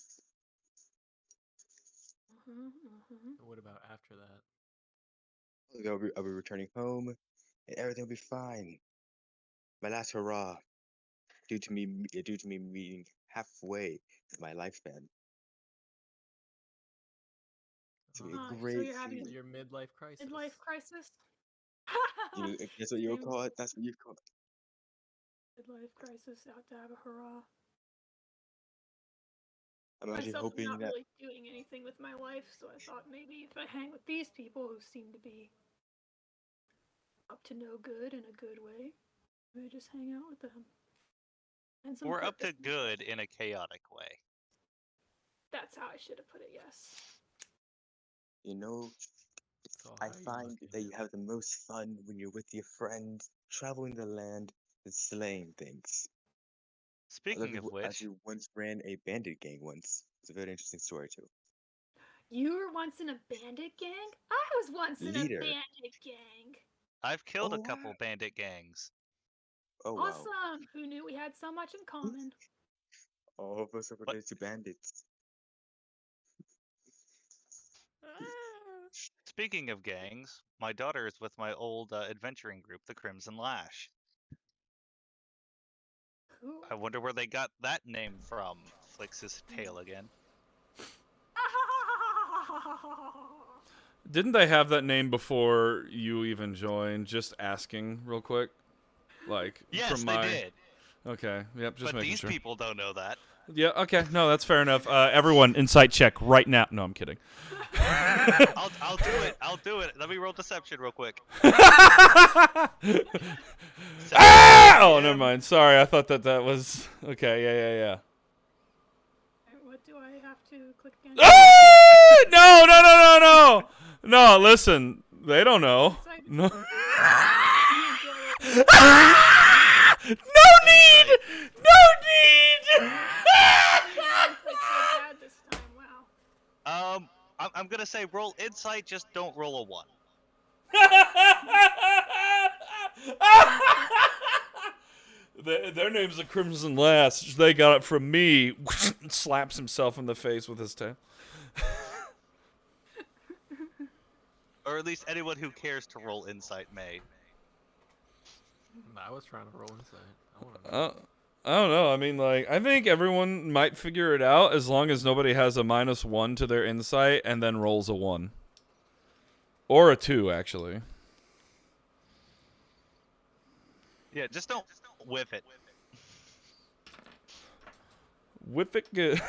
What about after that? I'll be returning home, and everything will be fine. My last hurrah, due to me meeting halfway to my lifespan. It's gonna be a So great you're having feeling. Your midlife crisis. midlife crisis? That's what you would Same. call it. That's what you call it. Midlife crisis, out to have a hurrah. I'm actually Myself, I'm hoping not that really doing anything with my life, so I thought maybe if I hang with these people who seem to be up to no good in a good way, maybe just hang out with them. And some We're up to purpose in good life. in a chaotic way. That's how I should have put it, yes. So I how are you find looking that you at have the most fun when you're with your friends, traveling the land, and slaying things. Speaking of which, Actually once ran a bandit gang once. It's a very interesting story too. You were once in a bandit gang? I was once in a Leader. bandit gang. I've killed Oh, a couple wow. bandit gangs. Oh wow. Awesome! Who knew we had so much in common? All of us are related to bandits. Speaking of gangs, my daughter is with my old adventuring group, the Crimson Lash. Cool. I wonder where they got that name from. Flicks his tail again. Didn't they have that name before you even joined? Just asking real quick. Like, Yes, from my... they did. Okay, yep, just But making these sure. people don't know that. Yeah, okay, no, that's fair enough. Everyone, insight check right now. No, I'm kidding. I'll do it. I'll do it. Let me roll deception real quick. Ah! Oh, never mind. Sorry, I thought that was... Okay, yeah. What do I have to click again? Ah! No! No, listen. They don't know. No. No need! This time. Wow. I'm gonna say roll insight. Just don't roll a 1. Their name's the Crimson Lash. They got it from me. Slaps himself in the face with his tail. Or at least anyone who cares to roll insight may. I was trying to roll insight. I want to know. I don't know. I mean, like, I think everyone might figure it out as long as nobody has a -1 to their insight and then rolls a 1. Or a 2, actually. Yeah, just don't whiff it. Whip it good.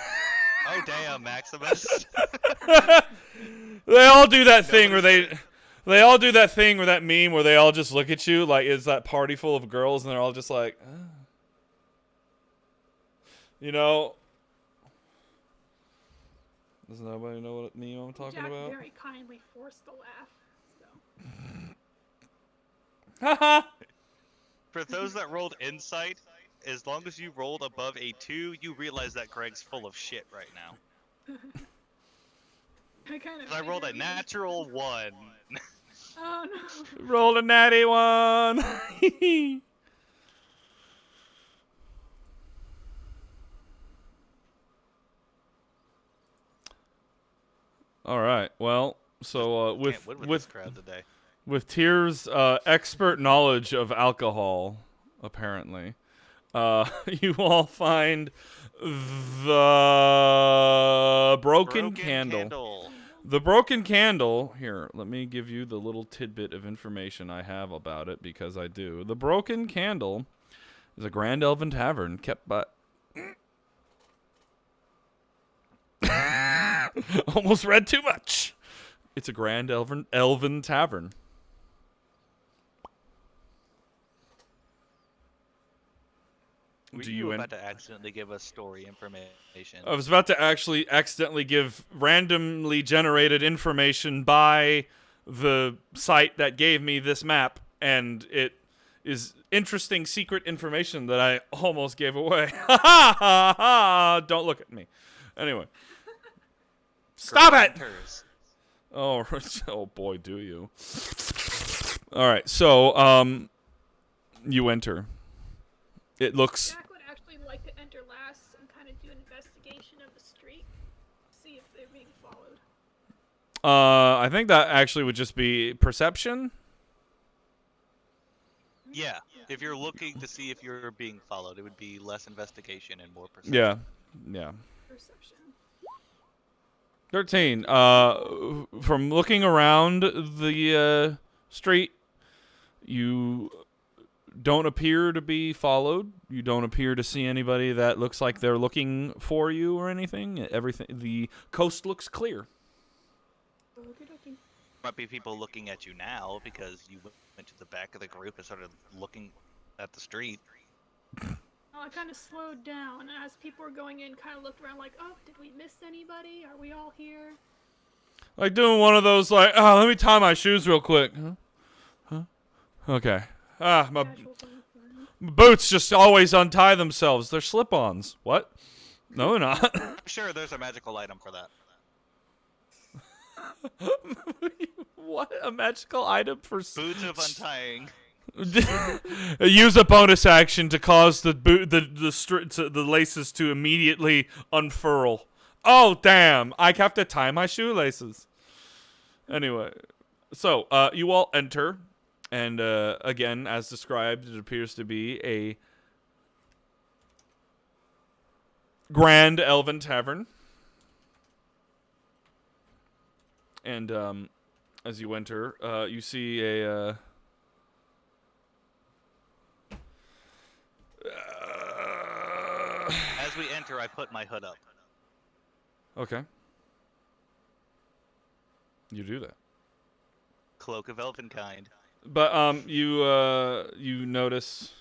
Oh damn, Maximus. They all do that thing where they all do that thing where that meme where they all just look at you like it's that party full of girls and they're all just like, oh. You know, does nobody know what meme I'm talking Jack about? very kindly forced the laugh. So. Haha. For those that rolled insight, as long as you rolled above a 2, you realize that Greg's full of shit right now. I rolled a natural 1. Oh no. Rolled a natty 1. All right. Well, so Can't win with this crowd today. with Tyr's expert knowledge of alcohol, apparently, you all find the broken candle. The broken candle. Here, let me give you the little tidbit of information I have about it because I do. The broken candle is a Grand Elven Tavern kept by... Almost read too much. It's a Grand Elven Tavern. Were Do you you about to accidentally give us story information? I was about to actually accidentally give randomly generated information by the site that gave me this map, and it is interesting secret information that I almost gave away. Ha ha ha ha! Don't look at me. Anyway. Stop it! Enters. Oh, oh boy, do you. All right, so, you enter. It looks... Jack would actually like to enter last and kind of do an investigation of the street, see if they're being followed. I think that actually would just be perception. Yeah, if you're looking to see if you're being followed, it would be less investigation and more perception. Yeah, yeah. Perception. 13. From looking around the street, you don't appear to be followed. You don't appear to see anybody that looks like they're looking for you or anything. The coast looks clear. Okey-dokey. Might be people looking at you now because you went to the back of the group and started looking at the street. Well, I kind of slowed down, and as people were going in, kind of looked around like, oh, did we miss anybody? Are we all here? Like doing one of those, like, oh, let me tie my shoes real quick. Huh? Okay. Ah, my Casual thing. boots just always untie themselves. They're slip-ons. What? No, they're not. I'm sure there's a magical item for that. What? A magical item for... Boots of untying. Use a bonus action to cause the laces to immediately unfurl. Oh, damn. I have to tie my shoelaces. Anyway. So, you all enter. And, again, as described, it appears to be a Grand Elven Tavern. And, as you enter, you see a, As we enter, I put my hood up. Okay. You do that. Cloak of Elvenkind. But you notice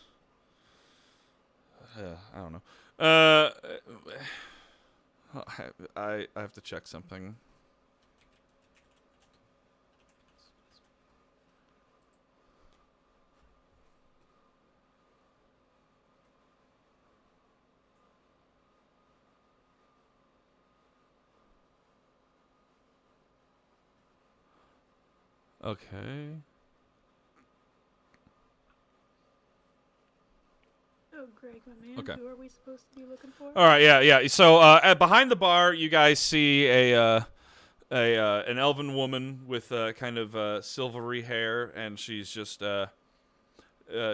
I don't know. I have to check something. Okay. Oh, Greg, my man. Okay. Who are we supposed to be looking for? All right, yeah. So behind the bar, you guys see an elven woman with kind of silvery hair, and she's just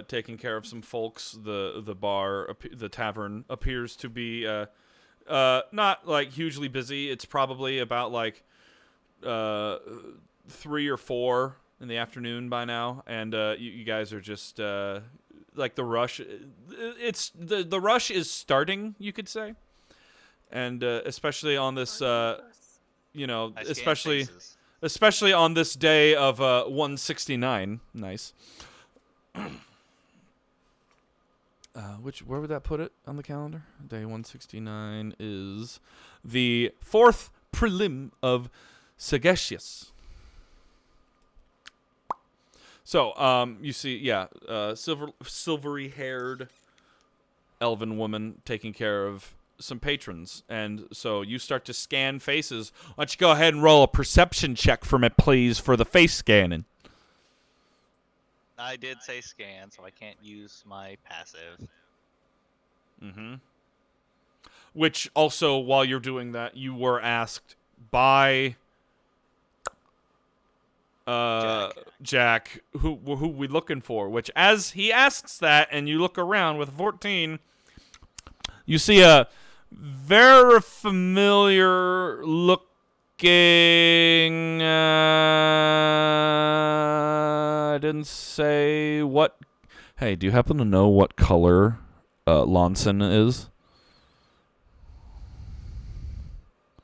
taking care of some folks. The bar, the tavern, appears to be not like hugely busy. It's probably about like 3 or 4 in the afternoon by now, and you guys are just like the rush. It's the rush is starting, you could say, and especially on this, you know, I scan especially faces. especially on this day of 169. Nice. Where would that put it on the calendar? Day 169 is the 4th prelim of Sagestius. So, you see, silvery-haired elven woman taking care of some patrons. And so you start to scan faces. Why don't you go ahead and roll a perception check for me, please, for the face scanning. I did say scan, so I can't use my passive. Mm-hmm. Which also, while you're doing that, you were asked by Jack, who we looking for? Which, as he asks that, and you look around with 14, you see a very familiar looking. I didn't say what. Hey, do you happen to know what color Lonson is.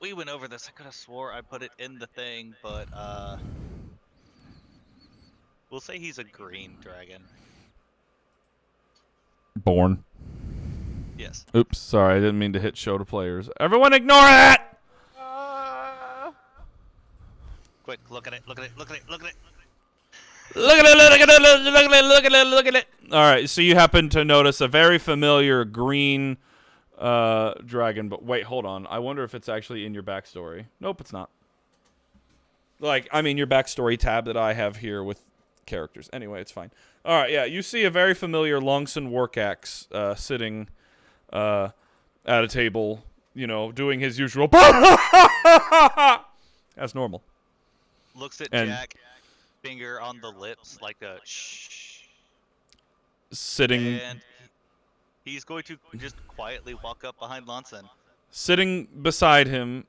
We went over this. I could have swore I put it in the thing, but we'll say he's a green dragon. Born. Yes. Oops, sorry, I didn't mean to hit show to players. Everyone ignore that! Quick, look at it. Look at it. Look at it. Look at it. Look at it, look at it, look at it, look at it, look at it. Alright, so you happen to notice a very familiar green dragon, but wait, hold on. I wonder if it's actually in your backstory. Nope, it's not. Like, I mean, your backstory tab that I have here with characters. Anyway, it's fine. Alright, yeah, you see a very familiar Longson Workaxe sitting at a table, you know, doing his usual as normal. Looks at And- Jack, finger on the lips, like a shh. Sitting And he's going to just quietly walk up behind Lonson. sitting beside him.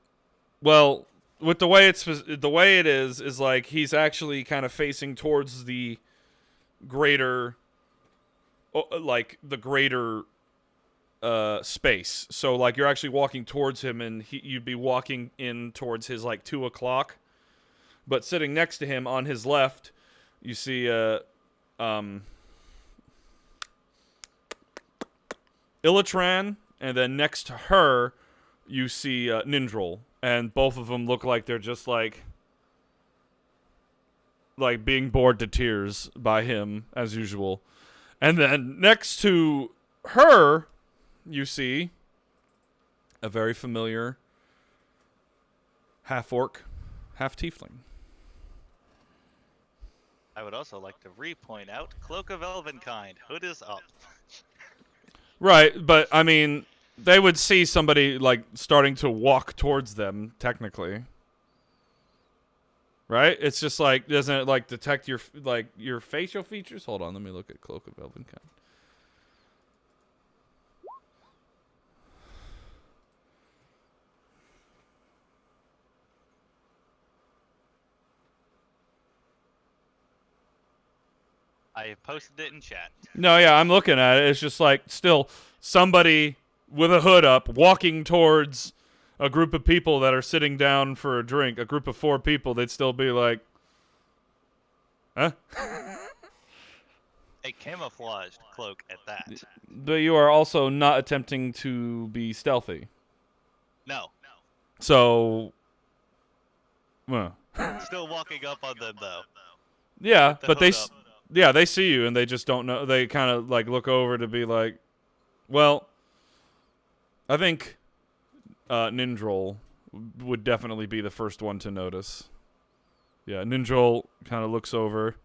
Well, with the way it is like he's actually kind of facing towards the greater space. So like you're actually walking towards him, and you'd be walking in towards his like 2 o'clock. But sitting next to him on his left, you see Illatran, and then next to her, you see Nindrol, and both of them look like they're just like being bored to tears by him as usual. And then next to her, you see a very familiar half-orc, half-tiefling. I would also like to re-point out Cloak of Elvenkind. Hood is up. Right, but I mean, they would see somebody like starting to walk towards them, technically. Right? It's just like, doesn't it like detect your facial features? Hold on, let me look at Cloak of Elvenkind. I have posted it in chat. No, yeah, I'm looking at it. It's just like still somebody with a hood up walking towards a group of people that are sitting down for a drink. A group of 4 people, they'd still be like, huh? A camouflaged cloak at that. But you are also not attempting to be stealthy. No. So, Still walking up on them, though. yeah, The but hood up. yeah, they see you and they just don't know. They kind of like look over to be like, well, I think Nindrol would definitely be the first one to notice. Yeah, Nindrol kind of looks over,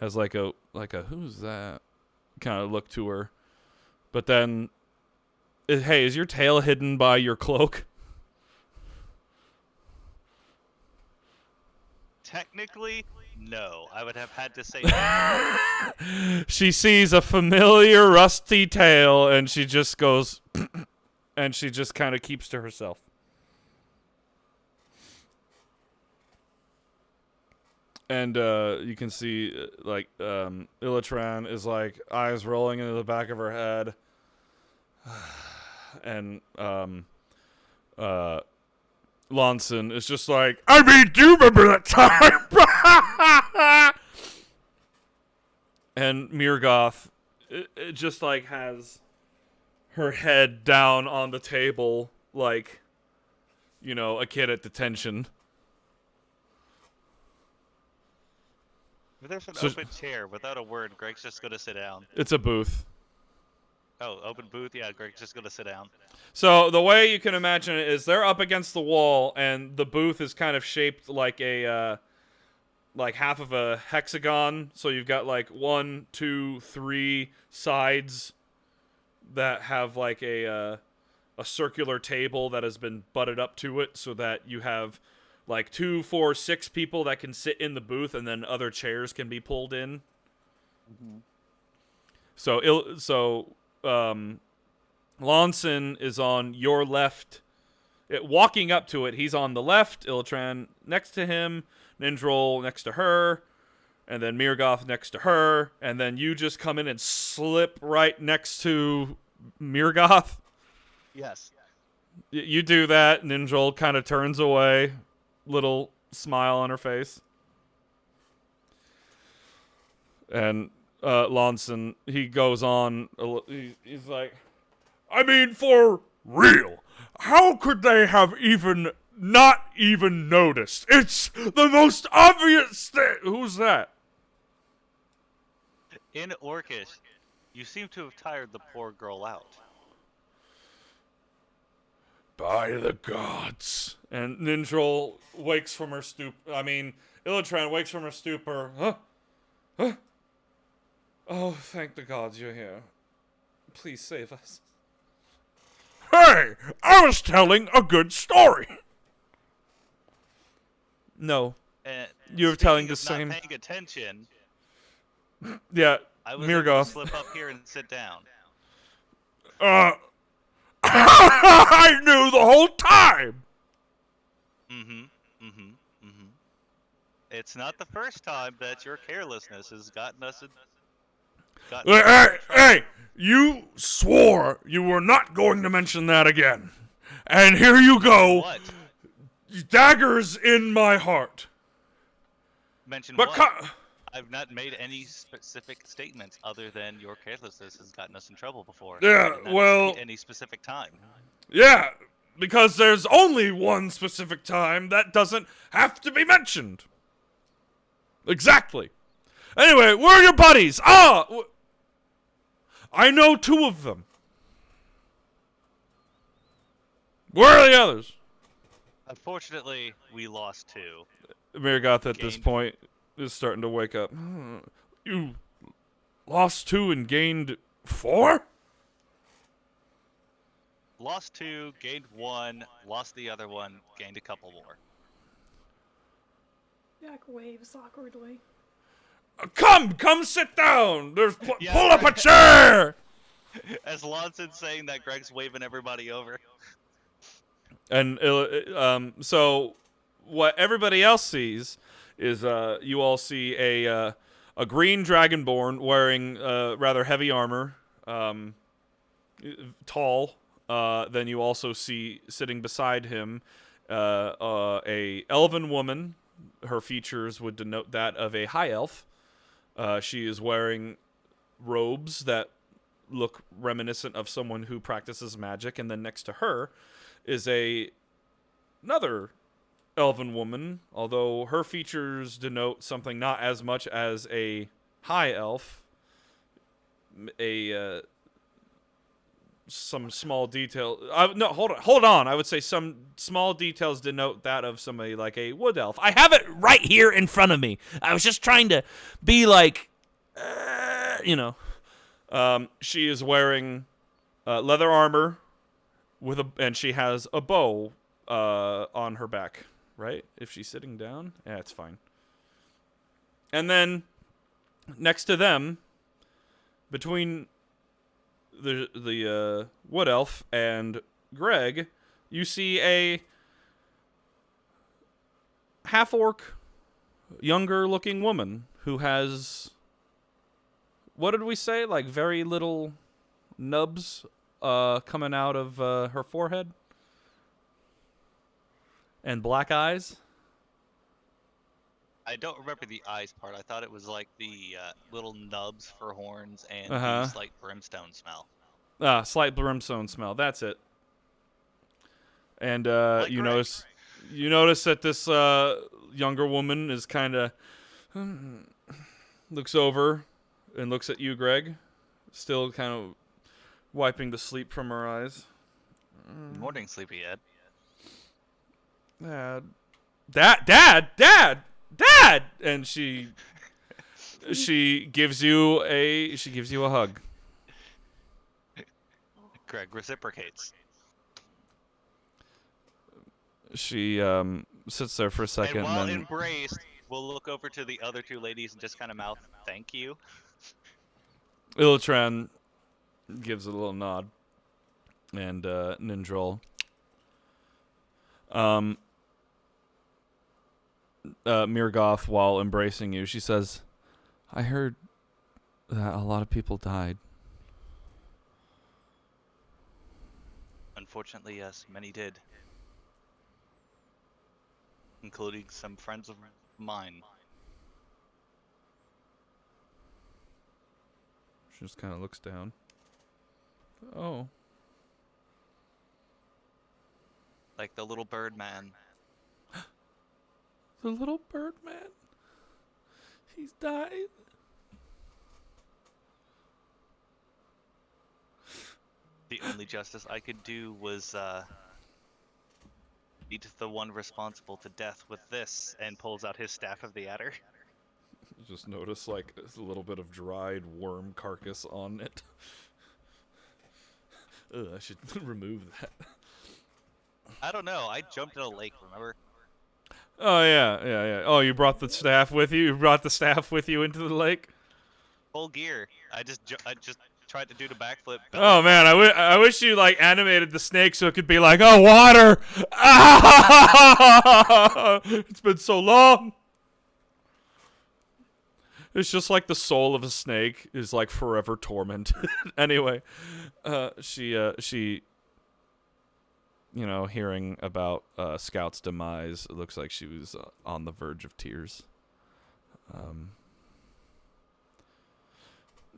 has like a who's that kind of look to her, but then, hey, is your tail hidden by your cloak? Technically, no. I would have had to say no. She sees a familiar rusty tail, and she just goes, and she just kind of keeps to herself. And you can see, Illatran is like eyes rolling into the back of her head, and Lonson is just like, I mean, do you remember that time? And Mirgoth, it just like has her head down on the table, like, you know, a kid at detention. If there's an So- open chair without a word, Greg's just gonna sit down. It's a booth. Oh, open booth? Yeah, Greg's just gonna sit down. So the way you can imagine it is they're up against the wall, and the booth is kind of shaped like a like half of a hexagon. So you've got like 1, 2, 3 sides that have like a circular table that has been butted up to it, so that you have like 2, 4, 6 people that can sit in the booth, and then other chairs can be pulled in. Mm-hmm. So Lonson is on your left. Walking up to it, he's on the left. Illatran next to him. Nindrol next to her. and then Mirgoth next to her, and then you just come in and slip right next to Mirgoth. Yes. You do that, and Ninjol kind of turns away, little smile on her face. And Lonson, he goes on, he's like, I mean, for real, how could they have not even noticed? It's the most obvious thing. Who's that? In Orcish, you seem to have tired the poor girl out. By the gods. And Ninjol wakes from her Illatran wakes from her stupor. Huh? Oh, thank the gods you're here. Please save us. Hey, I was telling a good story. No, you were telling the same. Not paying attention. Yeah, I was able to Mirgoth. slip up here and sit down. I knew the whole time. It's not the first time that your carelessness has gotten us. Hey, you swore you were not going to mention that again. And here you go. What? Daggers in my heart. Mention But what? I've not made any specific statements other than your carelessness has gotten us in trouble before. Yeah, I did not well- say any specific time. Yeah, because there's only one specific time that doesn't have to be mentioned. Exactly. Anyway, where are your buddies? I know two of them. Where are the others? Unfortunately, we lost two. Mirgoth at this Gained. point is starting to wake up. You lost 2 and gained 4? Lost 2, gained 1, lost the other one, gained a couple more. Jack waves awkwardly. Come sit down. Yeah, pull up a right. chair. As Lonson's saying that, Greg's waving everybody over. And so what everybody else sees is you all see a green dragonborn wearing rather heavy armor, tall. Then you also see sitting beside him a elven woman. Her features would denote that of a high elf. She is wearing robes that look reminiscent of someone who practices magic, and then next to her is another elven woman, although her features denote something not as much as a high elf. Some small detail. No, hold on. I would say some small details denote that of somebody like a wood elf. I have it right here in front of me. I was just trying to be like, she is wearing leather armor and she has a bow on her back. Right? If she's sitting down, yeah, it's fine. And then next to them, between the wood elf and Greg, you see a half-orc, younger-looking woman who has, what did we say, like very little nubs coming out of her forehead? And black eyes? I don't remember the eyes part. I thought it was like the little nubs for horns and Uh-huh. the slight brimstone smell. Slight brimstone smell. That's it. And Like you Greg. notice that this younger woman is kind of looks over and looks at you, Greg, still kind of wiping the sleep from her eyes. Morning, sleepyhead. Dad, and she gives you a hug. Greg reciprocates. She sits there for a second And while and then embraced, we'll look over to the other two ladies and just kind of mouth, "Thank you." Illatran gives a little nod, and Nindrol. Mirgoth, while embracing you, she says, I heard that a lot of people died. Unfortunately, yes, many did. Including some friends of mine. She just kind of looks down. Oh. Like the little bird man. The little bird man. He's died. The only justice I could do was meet the one responsible to death with this, and pulls out his staff of the adder. You just notice like a little bit of dried worm carcass on it. Ugh, I should remove that. I don't know. I jumped in a lake. Remember? Oh yeah. Oh, you brought the staff with you. You brought the staff with you into the lake. Full gear. I just tried to do the backflip. Oh man, I wish you like animated the snake so it could be like, oh, water. Ah! It's been so long. It's just like the soul of a snake is like forever tormented. Anyway, she you know, hearing about Scout's demise, it looks like she was on the verge of tears.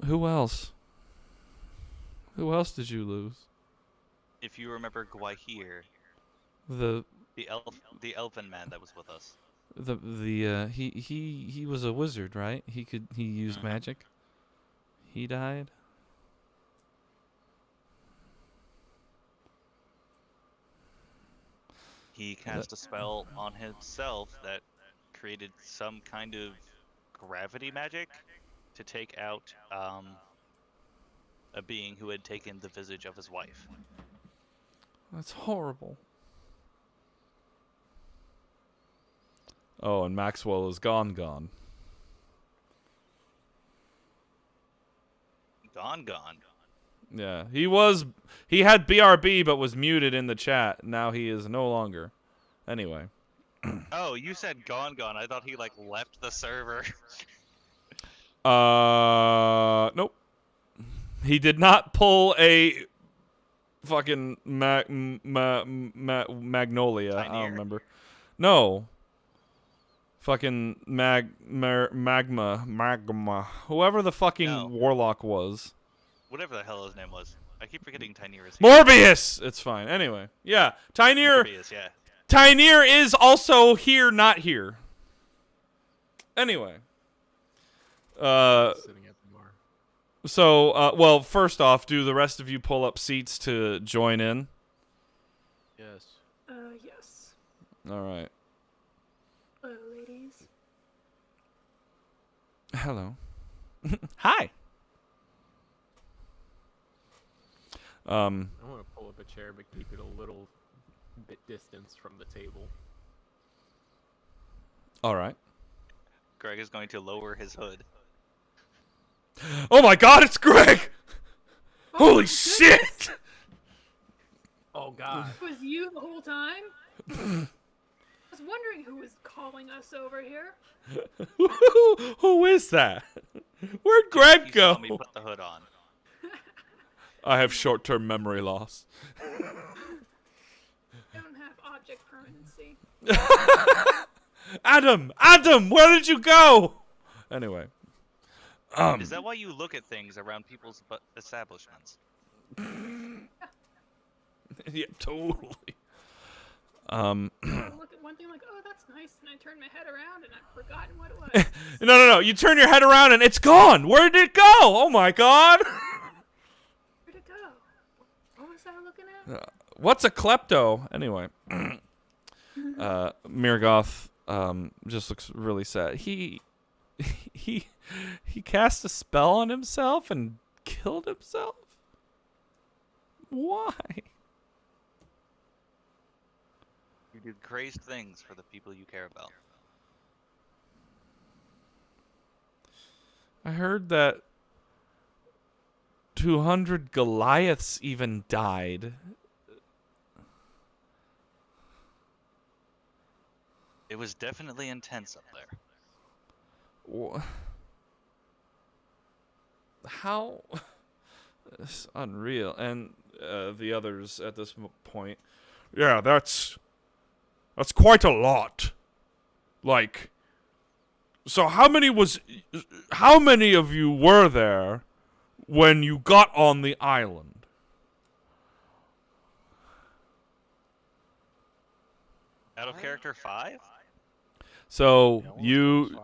Who else? Who else did you lose? If you remember Gwahir, The the elven man that was with us. he was a wizard, right? He used magic. He died. He cast a spell on himself that created some kind of gravity magic to take out a being who had taken the visage of his wife. That's horrible. Oh, and Maxwell is gone. Gone. Yeah, he had BRB but was muted in the chat. Now he is no longer. Anyway. Oh, you said gone. I thought he like left the server. Nope. He did not pull a fucking magnolia. I don't remember. No. Fucking magma. Whoever the fucking warlock was. Whatever the hell his name was. I keep forgetting Tyneer is here. Morbius! It's fine. Anyway. Yeah. Tyneer. Morbius, yeah. Tyneer is also here, not here. Anyway. Sitting at the bar. So, well, first off, do the rest of you pull up seats to join in? Yes. Yes. All right. Hello, ladies. Hello. Hi. I want to pull up a chair, but keep it a little bit distance from the table. All right. Greg is going to lower his hood. Oh my God, it's Greg! Holy shit! Oh God. It was you the whole time? I was wondering who was calling us over here. Who is that? Where'd Greg He go? saw me put the hood on. I have short-term memory loss. I don't have object permanency. Adam, where did you go? Anyway. Is that why you look at things around people's establishments? Yeah, totally. I look at one thing like, oh, that's nice, and I turn my head around and I've forgotten what it was. No. You turn your head around and it's gone. Where did it go? Oh my God. Where'd it go? What was I looking at? What's a klepto? Anyway. Mirgoth just looks really sad. He cast a spell on himself and killed himself? Why? You do crazed things for the people you care about. I heard that 200 Goliaths even died. It was definitely intense up there. how? It's unreal. And the others at this point, yeah, that's quite a lot. Like, so how many of you were there when you got on the island? Out of character 5? So Yeah, almost you,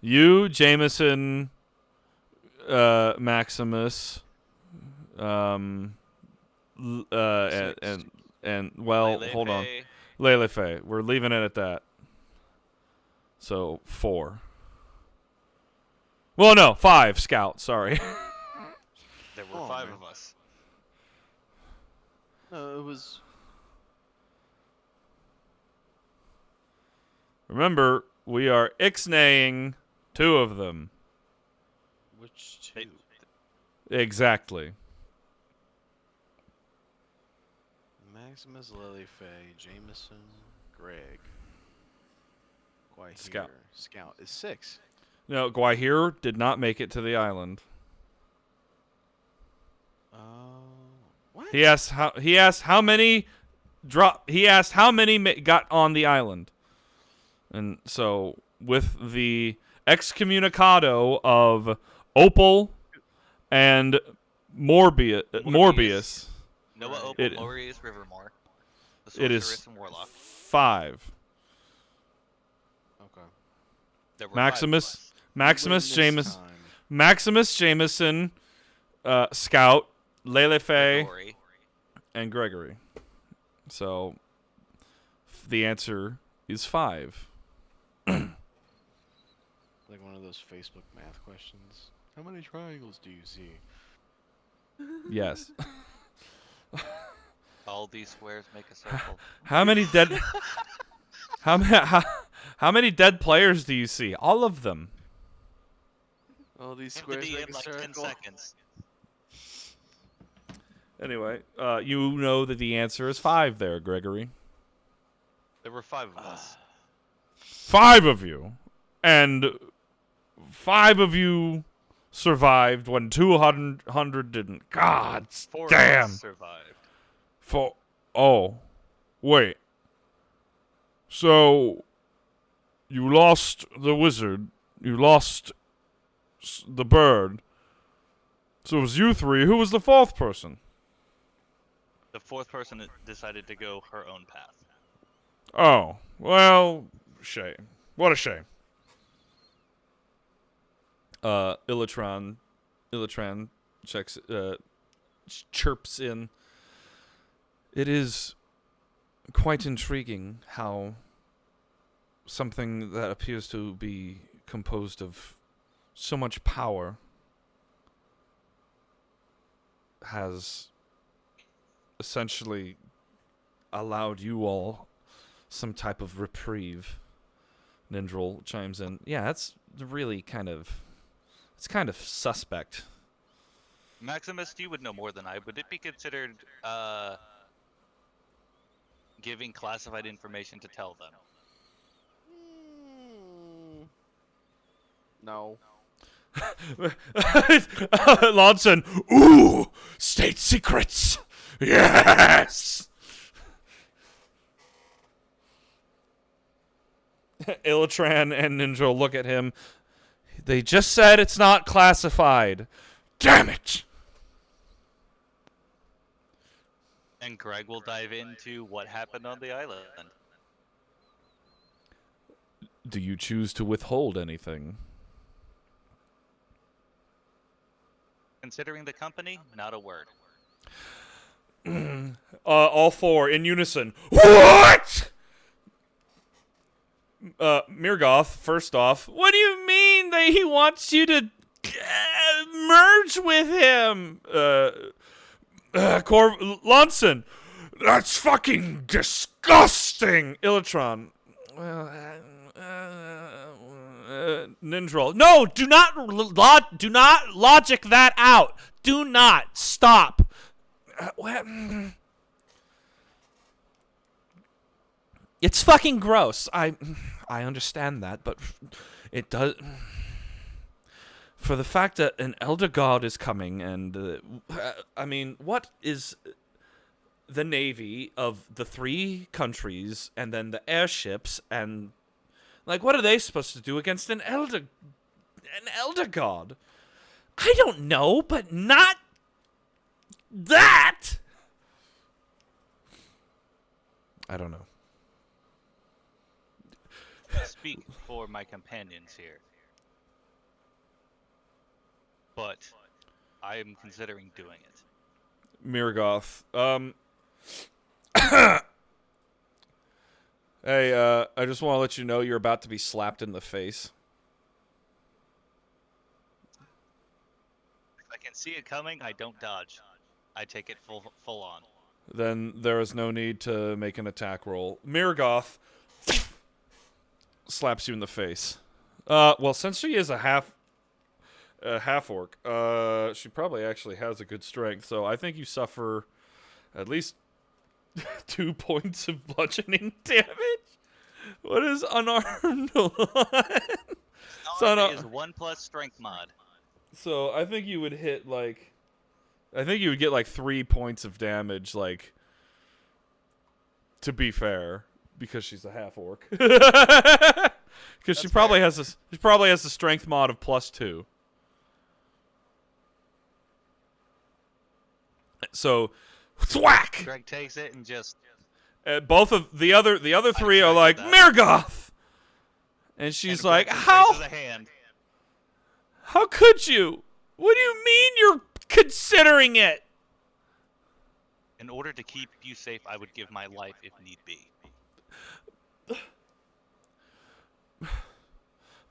5. Jameson, Maximus, and well, hold on, Lelefe. We're leaving it at that. So 4. Well, no, 5. Scout. Sorry. There were Oh, 5 man. of us. No, it was. Remember, we are ixnaying 2 of them. Which 2? Exactly. Maximus, Lelefe, Jameson, Greg. Guahir. Scout. is 6. No, Guahir did not make it to the island. What? He asked how many got on the island. And so with the excommunicado of Opal and Morbius, Noah, Opal, It- Morbius, Rivermore. The it is Sorceress and Warlock. 5. Okay. There were Maximus, 5 of us. Maximus, You win this James, time. Maximus, Jameson, Scout, Lelefe, Gregory. and Gregory. So the answer is 5. Like one of those Facebook math questions. How many triangles do you see? Yes. All these squares make a circle. How many dead? How many dead players do you see? All of them. All these Seemed to squares be make in a like 10 circle. seconds. Anyway, you know that the answer is 5 there, Gregory. There were 5 of us. 5 of you. And 5 of you survived when 200 didn't. God 4 of damn. us survived. Oh, wait. So, you lost the wizard. You lost the bird. So it was you 3. Who was the 4th person? The 4th person decided to go her own path. Oh, well, shame. What a shame. Illitron checks, chirps in. It is quite intriguing how something that appears to be composed of so much power has essentially allowed you all some type of reprieve. Nindral chimes in. Yeah, that's really it's kind of suspect. Maximus, you would know more than I. Would it be considered giving classified information to tell them? No. Lawson, ooh, state secrets. Yes. Illitran and Ninja look at him. They just said it's not classified. Damn it. And Greg will dive into what happened on the island. Do you choose to withhold anything? Considering the company, not a word. All 4 in unison. What? Mirgoth, first off, what do you mean that he wants you to merge with him? Lonson, that's fucking disgusting. Illitron, well, Nindral, no, do not logic that out. Do not stop. What? It's fucking gross. I understand that, but it does. for the fact that an elder god is coming, and I mean, what is the navy of the 3 countries, and then the airships, and like, what are they supposed to do against an elder god? I don't know, but not that. I don't know. Speak for my companions here, but I am considering doing it. Mirgoth. Hey, I just want to let you know you're about to be slapped in the face. If I can see it coming, I don't dodge. I take it full on. Then there is no need to make an attack roll. Mirgoth slaps you in the face. Well, since she is a half orc, she probably actually has a good strength, so I think you suffer at least 2 points of bludgeoning damage. What is unarmed? So is 1 plus strength mod. So I think you would hit like, I think you would get like 3 points of damage, like, to be fair, because she's a half orc. Because she probably has a strength mod of +2. So, thwack! Greg takes it and just. Both of the other 3 are like, Mirgoth! And she's like, how could you? What do you mean you're considering it? In order to keep you safe, I would give my life if need be.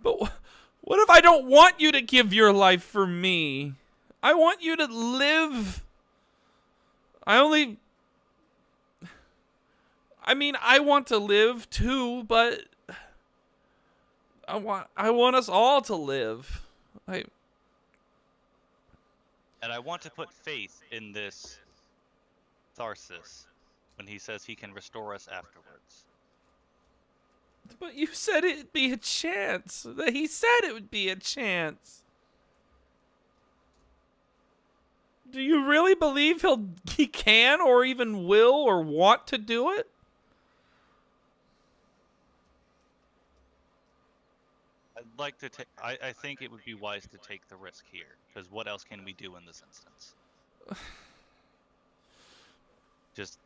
But what if I don't want you to give your life for me? I want you to live. I want to live too, but I want us all to live. And I want to put faith in this Tharssis when he says he can restore us afterwards. But you said it'd be a chance. He said it would be a chance. Do you really believe he can or even will or want to do it? I'd like to take. I think it would be wise to take the risk here, because what else can we do in this instance? Just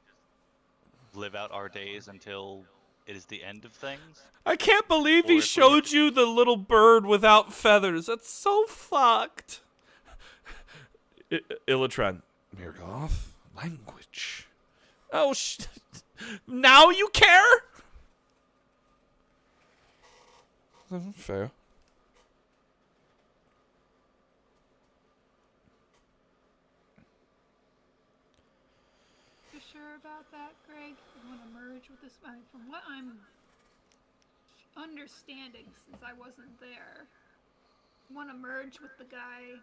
live out our days until it is the end of things? I can't believe he showed you the little bird without feathers. That's so fucked. Illitran. Mirgoth? Language. Oh, now you care? Fair. You sure about that, Greg? You want to merge with this? From what I'm understanding, since I wasn't there, you want to merge with the guy,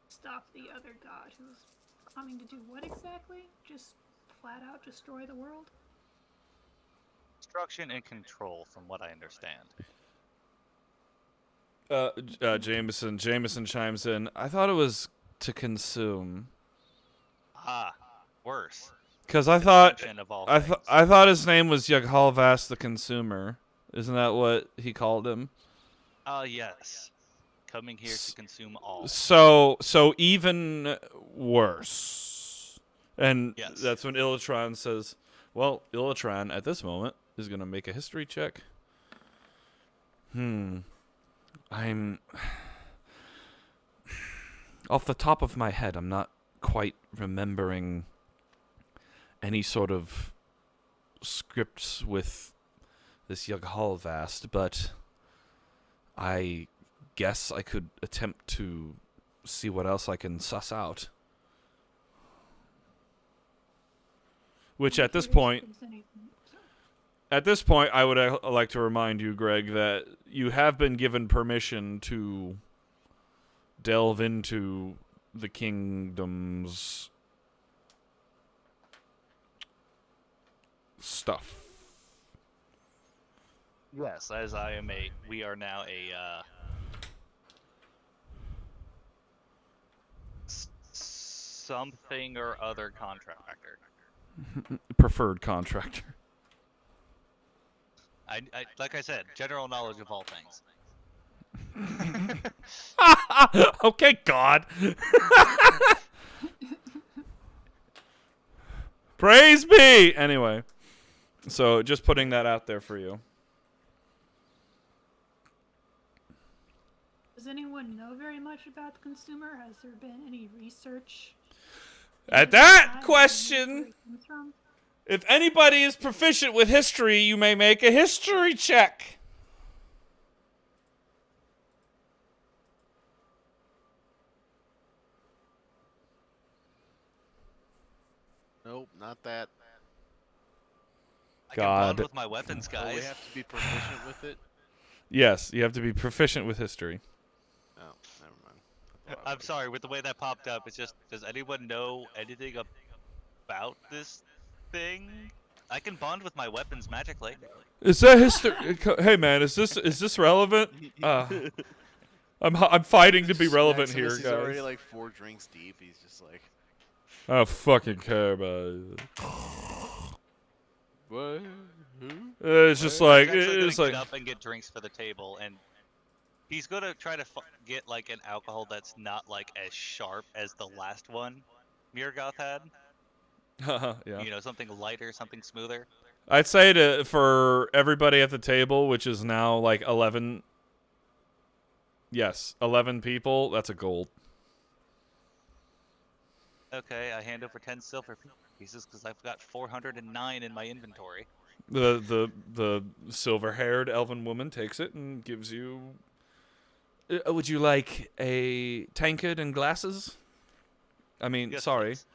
stop the other god who's coming to do what exactly? Just flat out destroy the world? Destruction and control, from what I understand. Jameson chimes in. I thought it was to consume. Ah, worse. Because I thought his name was Yaghalvas the Consumer. Isn't that what he called him? Yes. Coming here to consume all. So even worse. And yes. That's when Illitran says, well, Illitran at this moment is going to make a history check. I'm off the top of my head, I'm not quite remembering any sort of scripts with this Yaghalvast, but I guess I could attempt to see what else I can suss out. Which at this point, I would like to remind you, Greg, that you have been given permission to delve into the kingdom's stuff. Yes, as we are now a something or other contractor. Preferred contractor. Like I said, general knowledge of all things. Okay, God. Praise be. Anyway, so just putting that out there for you. Does anyone know very much about the consumer? Has there been any research? At that question, if anybody is proficient with history, you may make a history check. Nope, not that. I can God. bond with my weapons, Oh, we guys. have to be proficient with it. Yes, you have to be proficient with history. Oh, never mind. I thought I I'm was. sorry, with the way that popped up, it's just, does anyone know anything about this thing? I can bond with my weapons magically. Is that history? Hey, man, is this relevant? I'm fighting to be relevant here, Maximus, he's already guys. like 4 drinks deep. He's just like, I don't fucking care about it. what? Who? It's just like He's actually it's gonna like. get up and get drinks for the table, and he's gonna try to get like an alcohol that's not like as sharp as the last one Mirgoth had. Yeah. You know, something lighter, something smoother. I'd say for everybody at the table, which is now like 11. Yes, 11 people. That's a gold. Okay, I hand over 10 silver pieces because I've got 409 in my inventory. The silver-haired elven woman takes it and gives you. Would you like a tankard and glasses? I mean, Yes, sorry. please.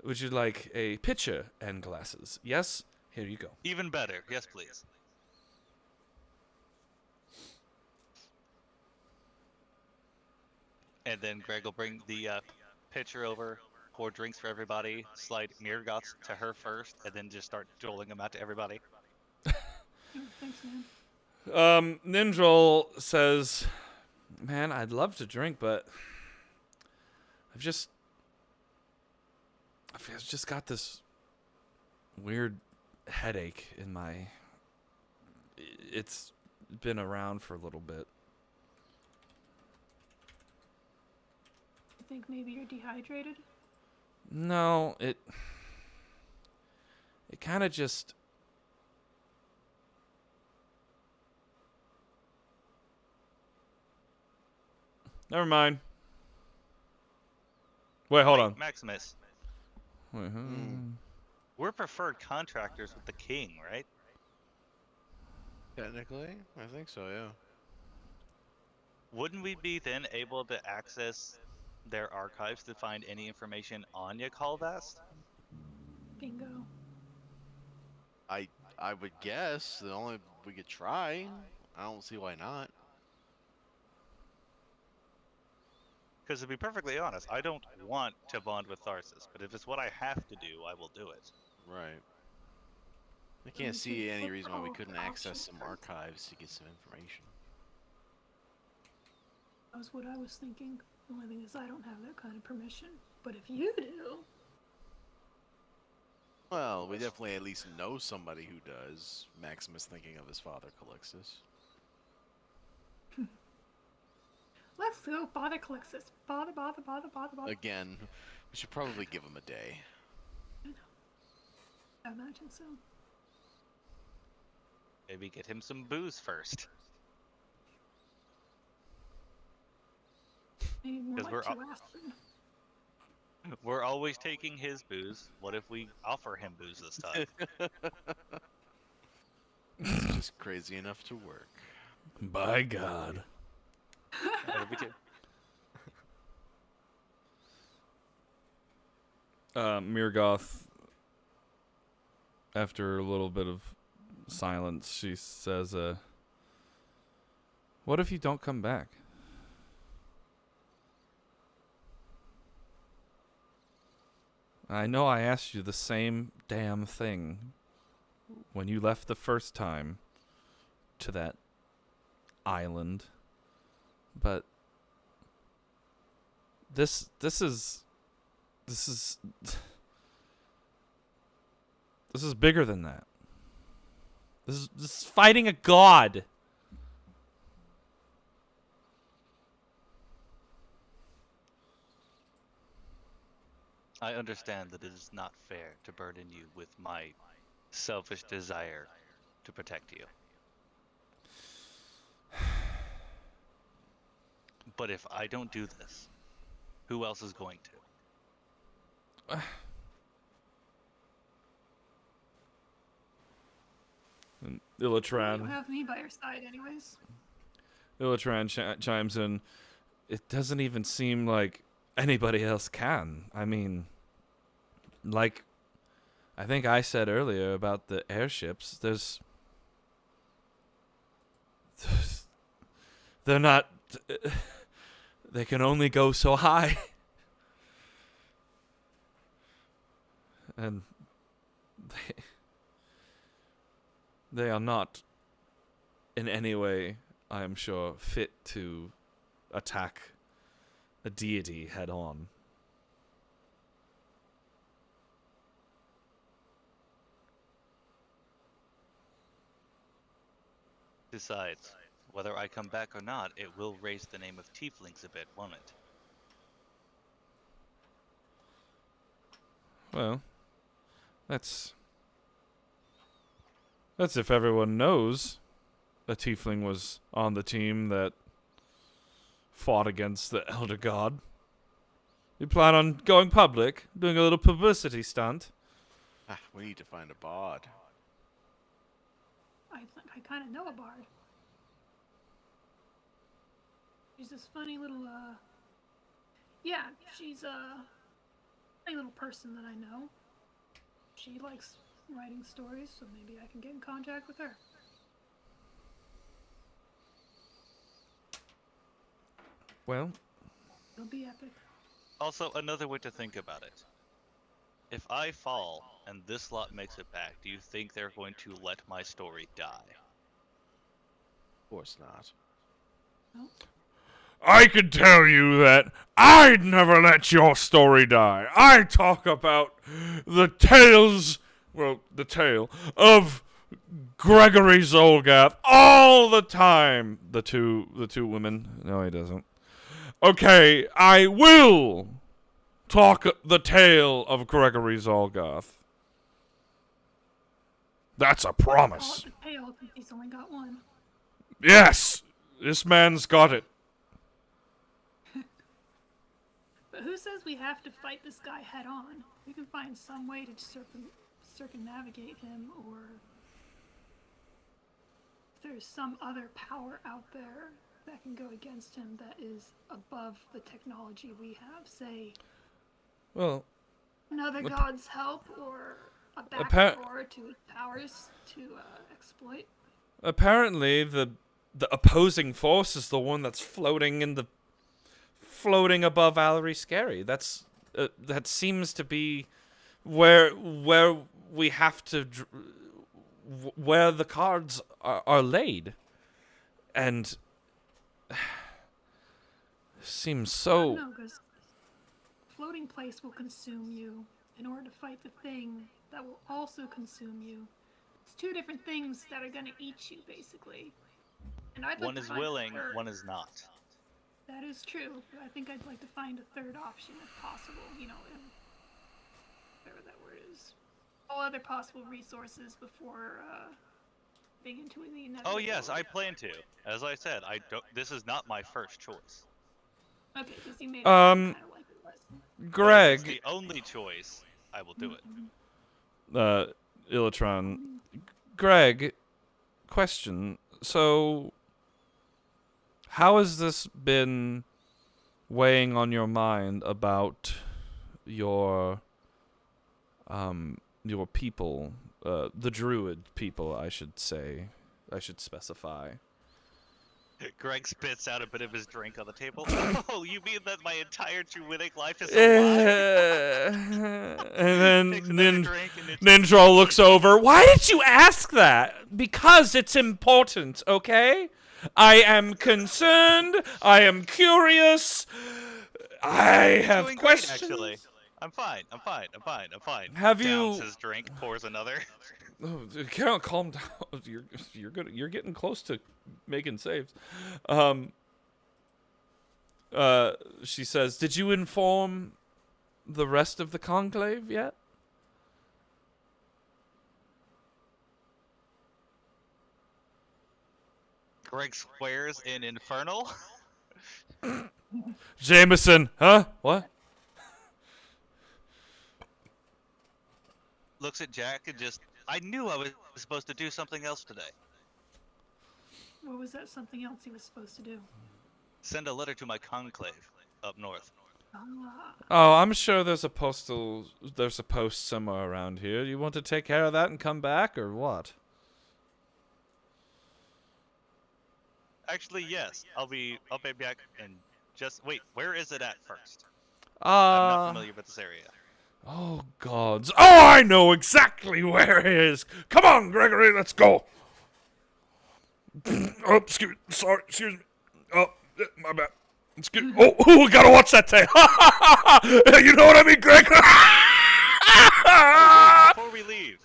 Would you like a pitcher and glasses? Yes. Here you go. Even better. Yes, please. And then Greg will bring the pitcher over, pour drinks for everybody, slide Mirgoth's to her first, and then just start doling them out to everybody. Thanks, man. Nindrel says, "Man, I'd love to drink, but I've just got this weird headache in my. It's been around for a little bit." You think maybe you're dehydrated? No, it kind of just. Never mind. Wait, hold on. Maximus, Wait, we're preferred contractors with the king, right? Technically, I think so. Yeah. Wouldn't we be then able to access their archives to find any information on Callixtus? Bingo. I would guess the only we could try. I don't see why not. Because to be perfectly honest, I don't want to bond with Tharssis, but if it's what I have to do, I will do it. Right. I can't see any reason why we couldn't access some archives to get some information. That was what I was thinking. The only thing is I don't have that kind of permission. But if you do... Well, we definitely at least know somebody who does. Maximus thinking of his father, Callixtus. Let's go, bother Callixtus. Bother. Again, we should probably give him a day. I know. I imagine so. Maybe get him some booze first. Maybe more 'Cause like we're 2 up- aspirin. We're always taking his booze. What if we offer him booze this time? It's just crazy enough to work. By God. That'll be good. Mirgoth, after a little bit of silence, she says, "What if you don't come back?" I know I asked you the same damn thing when you left the first time to that island, but this is This is bigger than that. This is fighting a god. I understand that it is not fair to burden you with my selfish desire to protect you. But if I don't do this, who else is going to? And You Illatran don't have me by your side, anyways. chimes in. It doesn't even seem like anybody else can. I mean, like I think I said earlier about the airships, they're not, they can only go so high. And they are not in any way, I am sure, fit to attack a deity head on. Besides, whether I come back or not, it will raise the name of tieflings a bit, won't it? Well, that's if everyone knows a tiefling was on the team that fought against the Elder God. You plan on going public, doing a little publicity stunt? We need to find a bard. I kind of know a bard. She's this funny little, yeah, she's a funny little person that I know. She likes writing stories, so maybe I can get in contact with her. Well, It'll be epic. Also, another way to think about it. If I fall and this lot makes it back, do you think they're going to let my story die? Of course not. No? I can tell you that I'd never let your story die. I talk about the tales, well, the tale of Gregory Zolgath all the time. The two women. No, he doesn't. Okay, I will talk the tale of Gregory Zolgath. That's a promise. Call it the tail, since he's only got one. Yes, this man's got it. But who says we have to fight this guy head on? We can find some way to circumnavigate him, or if there's some other power out there that can go against him that is above the technology we have, say Well, another god's help or a backdoor to his powers to exploit. apparently the opposing force is the one that's floating above Valerie Scary. That seems to be where we have to where the cards are laid, and seems so. No, because floating place will consume you in order to fight the thing that will also consume you. It's two different things that are going to eat you, basically. And I'd like One to is find a willing, third. one is not. That is true, but I think I'd like to find a third option if possible. You know, whatever that word is. All other possible resources before being into the nether. Oh yes, I plan to. As I said, I don't. This is not my first choice. Okay, because you made it kind of like it was. Greg, If it's the only choice, I will do it. Illatron. Greg, question. So, how has this been weighing on your mind about your people, the druid people, I should say. I should specify. Greg spits out a bit of his drink on the table. Oh, you mean that my entire druidic life is a lie? And Takes then another drink and it's- Ninja looks over. Why did you ask that? Because it's important, okay? I am concerned. I am curious. I have Doing great, questions. actually. I'm fine. I'm fine. I'm fine. I'm fine. Have Downs you- his drink, pours another. Oh, calm down. You're good. You're getting close to making saves. She says, "Did you inform the rest of the conclave yet?" Greg swears in Infernal. Jameson, huh? What? Looks at Jack and just, I knew I was supposed to do something else today. What was that something else he was supposed to do? Send a letter to my conclave up north. Ah, Oh, I'm sure there's a post somewhere around here. You want to take care of that and come back, or what? Actually, yes. I'll be back and just wait. Where is it at first? I'm not familiar with this area. Oh, gods. Oh, I know exactly where it is. Come on, Gregory, let's go. Oh, excuse me. Oh, my bad. Excuse me. Oh, we gotta watch that tail. You know what I mean, Greg? Before we leave,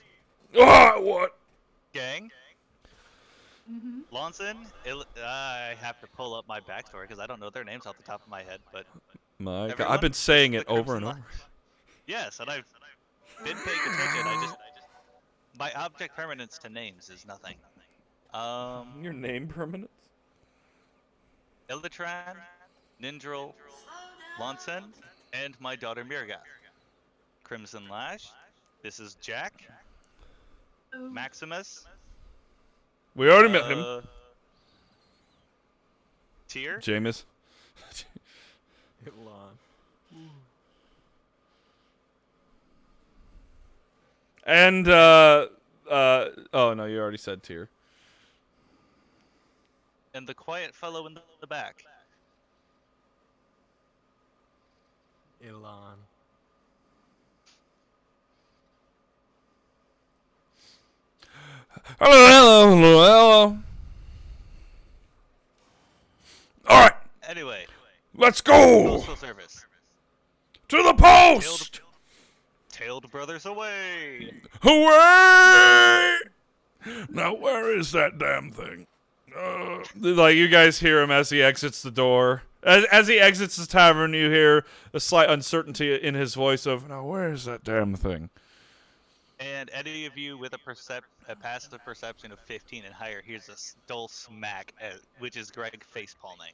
What? gang, Lonson, I have to pull up my backstory because I don't know their names off the top of my head, but My God, everyone, I've been saying this it is the over and Crimson over. Line. Yes, and I've been paying attention. My object permanence to names is nothing. Your name permanence? Ilitran, Nindril, Lonson, and my daughter Mirgath. Crimson Lash. This is Jack, oh, Maximus. We already met him. Tyr. Jameis. Elon. And, oh, no, you already said Tyr. And the quiet fellow in the back. Elon. Hello. All right, Anyway, let's go postal service. to the post. Tailed brothers away. Away! Now, where is that damn thing? Like, you guys hear him as he exits the door. As he exits the tavern, you hear a slight uncertainty in his voice of, now, where is that damn thing? And any of you with a passive perception of 15 and higher hears a dull smack, which is Greg facepalming.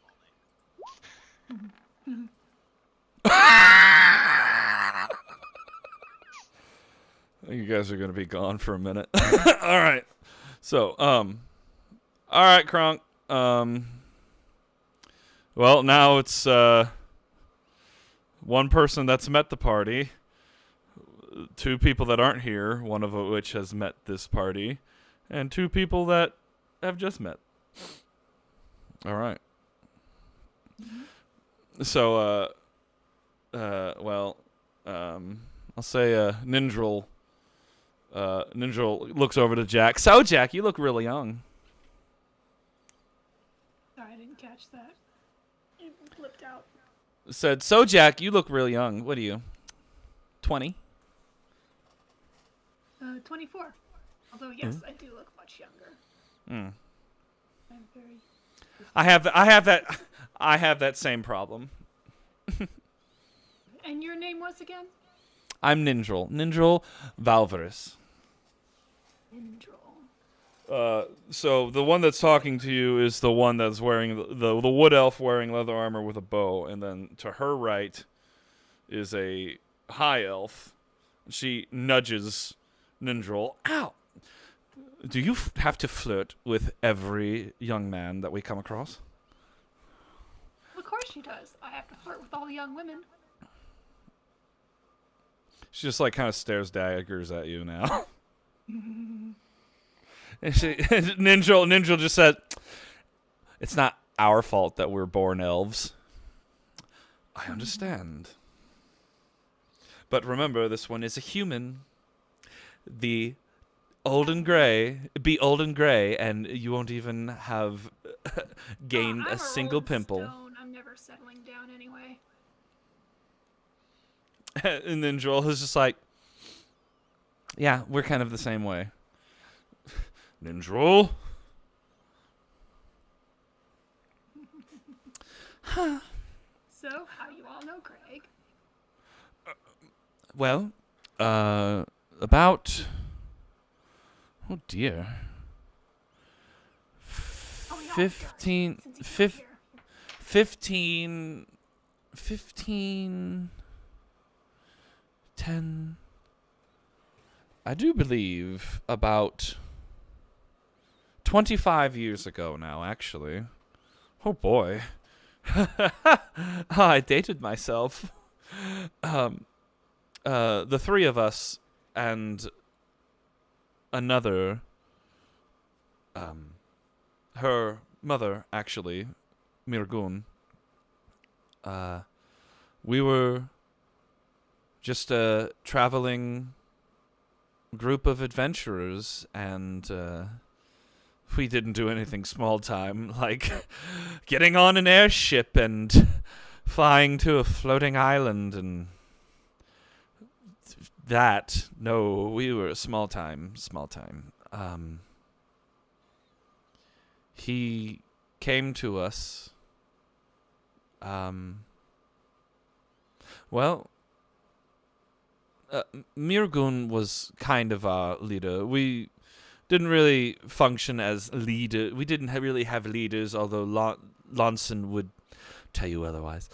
You guys are gonna be gone for a minute. All right. So, all right, Kronk. Well, now it's one person that's met the party, two people that aren't here, one of which has met this party, and two people that have just met. All right. So, well, I'll say Nindril. Nindril looks over to Jack. So, Jack, you look really young. sorry, I didn't catch that. It flipped out. Said, so, Jack, you look really young. What are you? 20? 24. Although, yes, I do look much younger. Mm. I'm very... I have that same problem. And your name was again? I'm Nindril. Nindril Valvaris. Indril. So the one that's talking to you is the one that's wearing the wood elf wearing leather armor with a bow, and then to her right is a high elf. She nudges Nindril. Ow! Do you have to flirt with every young man that we come across? Of course she does. I have to flirt with all the young women. She just like kind of stares daggers at you now. And Nindril just said, "It's not our fault that we're born elves." I understand. But remember, this one is a human. Be old and gray, and you won't even have gained I'm a single rolling pimple. stone. I'm never settling down anyway. And then Joel is just like, yeah, we're kind of the same way. And Joel? So, how you all know Craig? Well, about... Oh, dear. Oh, yeah, 15... since he's not fif- here. 15... 10... I do believe about 25 years ago now, actually. Oh, boy. I dated myself. The three of us and another, her mother, actually, Mirgun, we were just a traveling group of adventurers, and we didn't do anything small time, like getting on an airship and flying to a floating island and that. No, we were small time. He came to us. Mirgun was kind of our leader. We didn't really function as leader. We didn't really have leaders, although Lonson would tell you otherwise.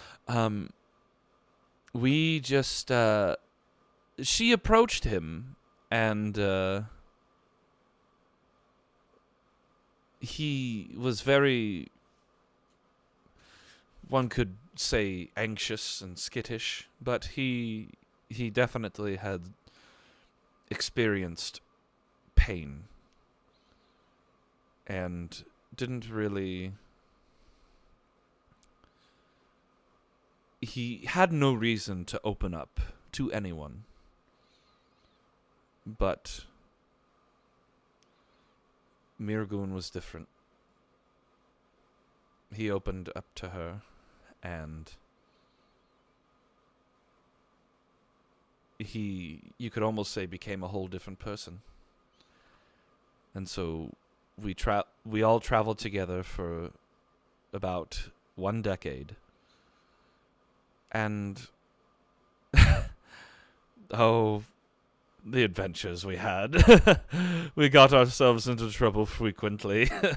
We just... she approached him, and he was very... One could say anxious and skittish, but he definitely had experienced pain and didn't really... He had no reason to open up to anyone. But Mirgun was different. He opened up to her, and you could almost say, became a whole different person. And so we all traveled together for about 1 decade. And oh, the adventures we had. We got ourselves into trouble frequently. I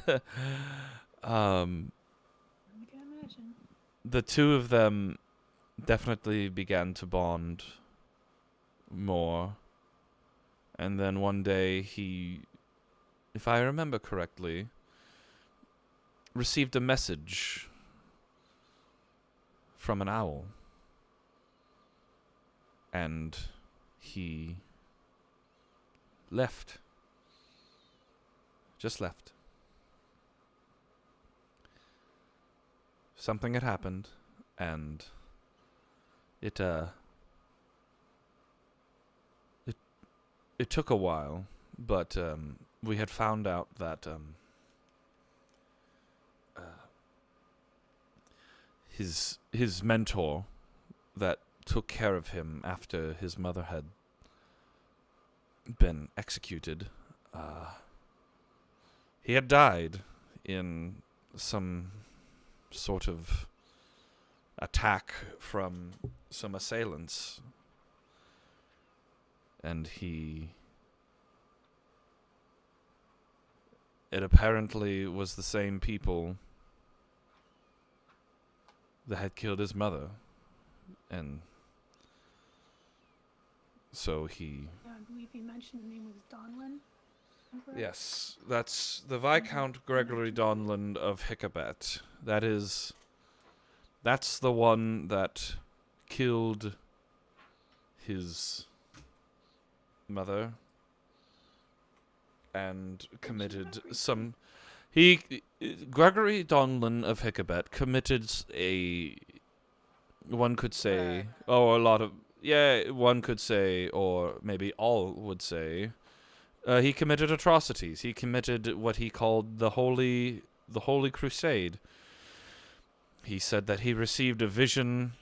can imagine. The two of them definitely began to bond more. And then one day he, if I remember correctly, received a message from an owl. And he left. Just left. Something had happened, and it took a while, but we had found out that his mentor that took care of him after his mother had been executed, he had died in some sort of attack from some assailants, and it apparently was the same people that had killed his mother, and so he... Yeah, I believe you mentioned the name was Donlon. Correct? Yes, that's the Viscount Gregory Donlon of Hickabet. That's the one that killed his mother and committed some... Gregory Donlon of Hickabet committed one could say, one could say, or maybe all would say, he committed atrocities. He committed what he called the Holy Crusade. He said that he received a vision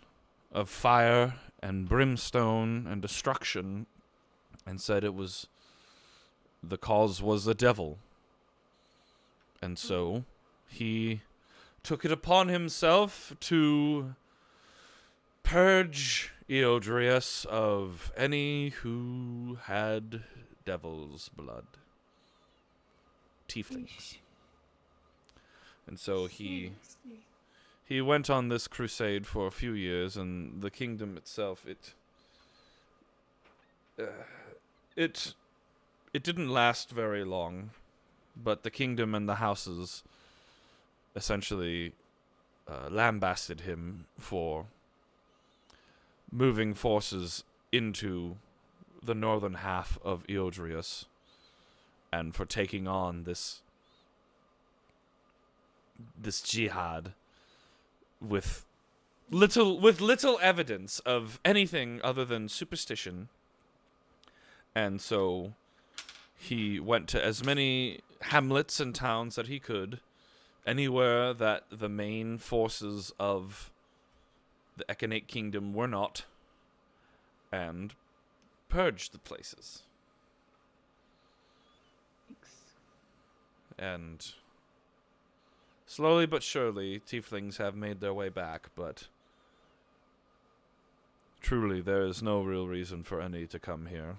of fire and brimstone and destruction, and said the cause was the devil. And so he took it upon himself to purge Eodrias of any who had devil's blood. Tieflings. And so he went on this crusade for a few years, and the kingdom itself, it didn't last very long, but the kingdom and the houses essentially lambasted him for moving forces into the northern half of Eodrias and for taking on this jihad with little evidence of anything other than superstition. And so he went to as many hamlets and towns that he could, anywhere that the main forces of the Ekanait kingdom were not, and purged the places. And slowly but surely, tieflings have made their way back, but truly there is no real reason for any to come here.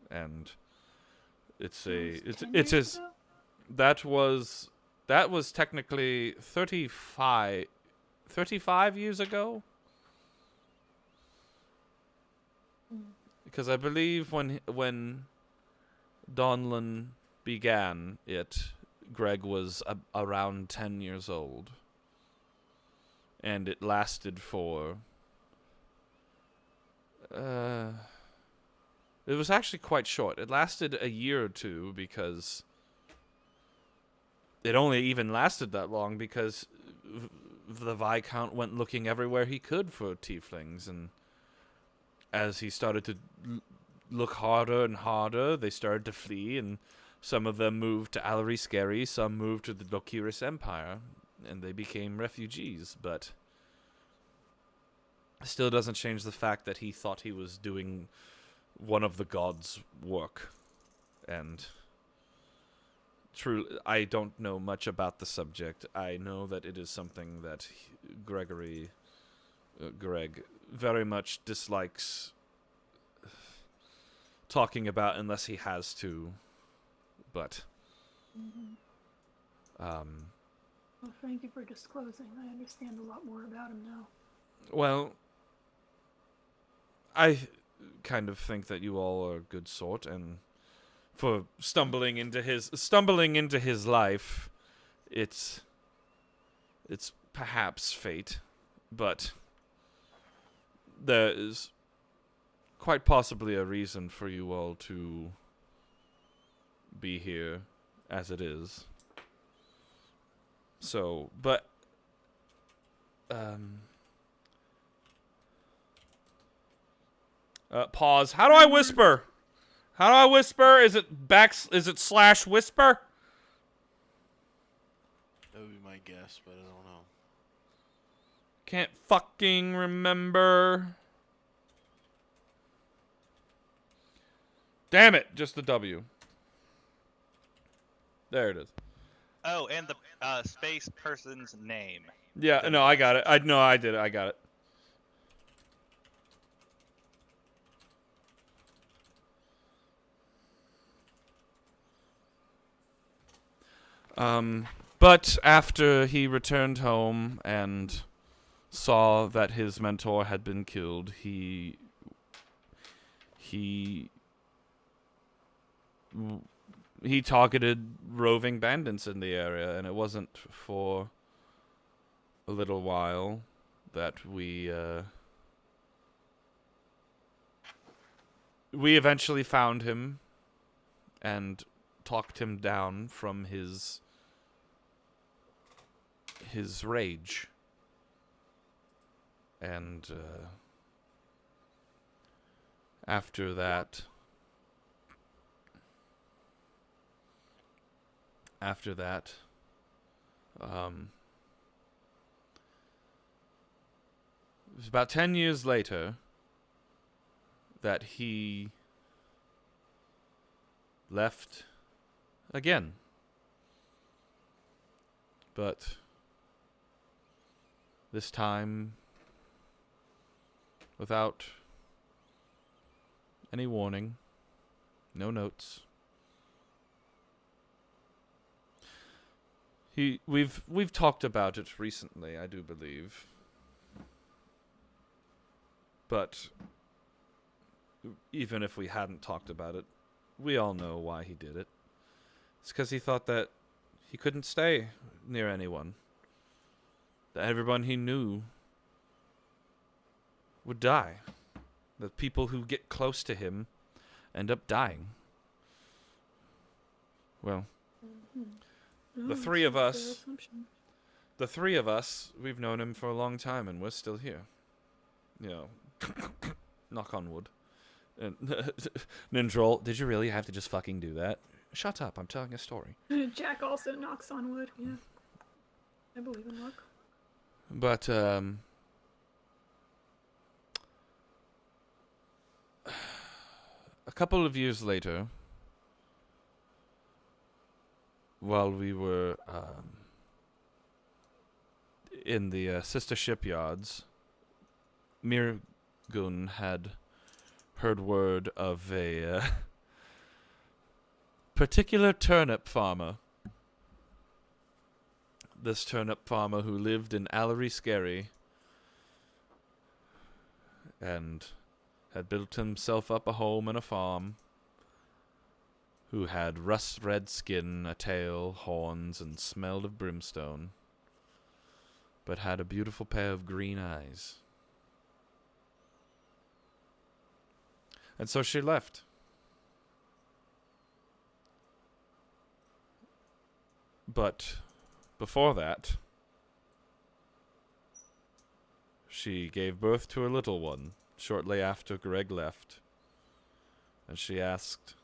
And that was technically 35 years ago. Because I believe when Donlon began it, Greg was around 10 years old. And it lasted for it was actually quite short. It lasted a year or two, because it only even lasted that long because the Viscount went looking everywhere he could for tieflings, and as he started to look harder and harder, they started to flee, and some of them moved to Alariscary, some moved to the Dokiris Empire, and they became refugees, but still doesn't change the fact that he thought he was doing one of the gods' work. And truly, I don't know much about the subject. I know that it is something that Greg very much dislikes talking about unless he has to. But well, thank you for disclosing. I understand a lot more about him now. Well, I kind of think that you all are a good sort, and for stumbling into his life, it's perhaps fate, but there is quite possibly a reason for you all to be here as it is. So, but pause. How do I whisper? How do I whisper? Is it / whisper? That would be my guess, but I don't know. Can't fucking remember. Damn it, just the W. There it is. Oh, and the space person's name. Yeah, no, I got it. I did it. I got it. But after he returned home and saw that his mentor had been killed, he targeted roving bandits in the area, and it wasn't for a little while that we eventually found him and talked him down from his rage. And after that, it was about 10 years later that he left again. But this time without any warning, no notes. We've talked about it recently, I do believe. But even if we hadn't talked about it, we all know why he did it. It's because he thought that he couldn't stay near anyone. That everyone he knew would die. That people who get close to him end up dying. Well, the three of us, we've known him for a long time, and we're still here. You know, knock on wood. And Ninjol, did you really have to just fucking do that? Shut up, I'm telling a story. Jack also knocks on wood, yeah. I believe in luck. But, a couple of years later, while we were in the sister shipyards, Mirgun had heard word of a particular turnip farmer. This turnip farmer who lived in Allery Scary and had built himself up a home and a farm, who had rust-red skin, a tail, horns, and smelled of brimstone, but had a beautiful pair of green eyes. And so she left. But before that, she gave birth to a little one shortly after Greg left. And she asked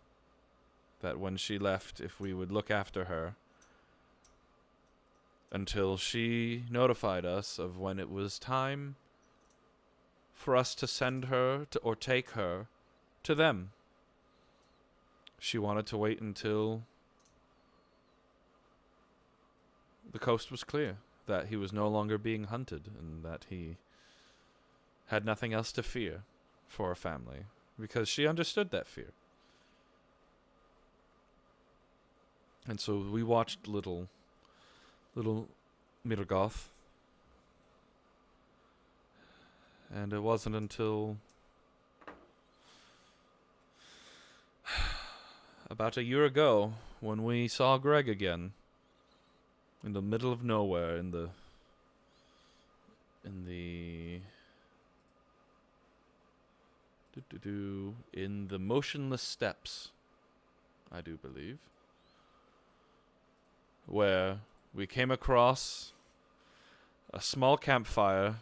that when she left, if we would look after her until she notified us of when it was time for us to send her to, or take her to them. She wanted to wait until the coast was clear, that he was no longer being hunted, and that he had nothing else to fear for a family, because she understood that fear. And so we watched little Mirgoth, and it wasn't until about a year ago when we saw Greg again in the middle of nowhere in the motionless steppes, I do believe, where we came across a small campfire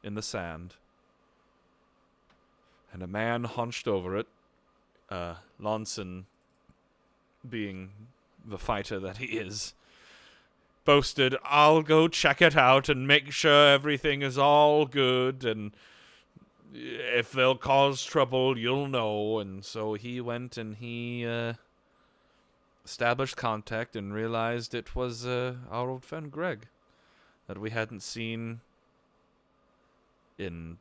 in the sand and a man hunched over it, Lonson, being the fighter that he is, boasted, "I'll go check it out and make sure everything is all good, and if they'll cause trouble, you'll know." And so he went and he established contact and realized it was our old friend Greg that we hadn't seen in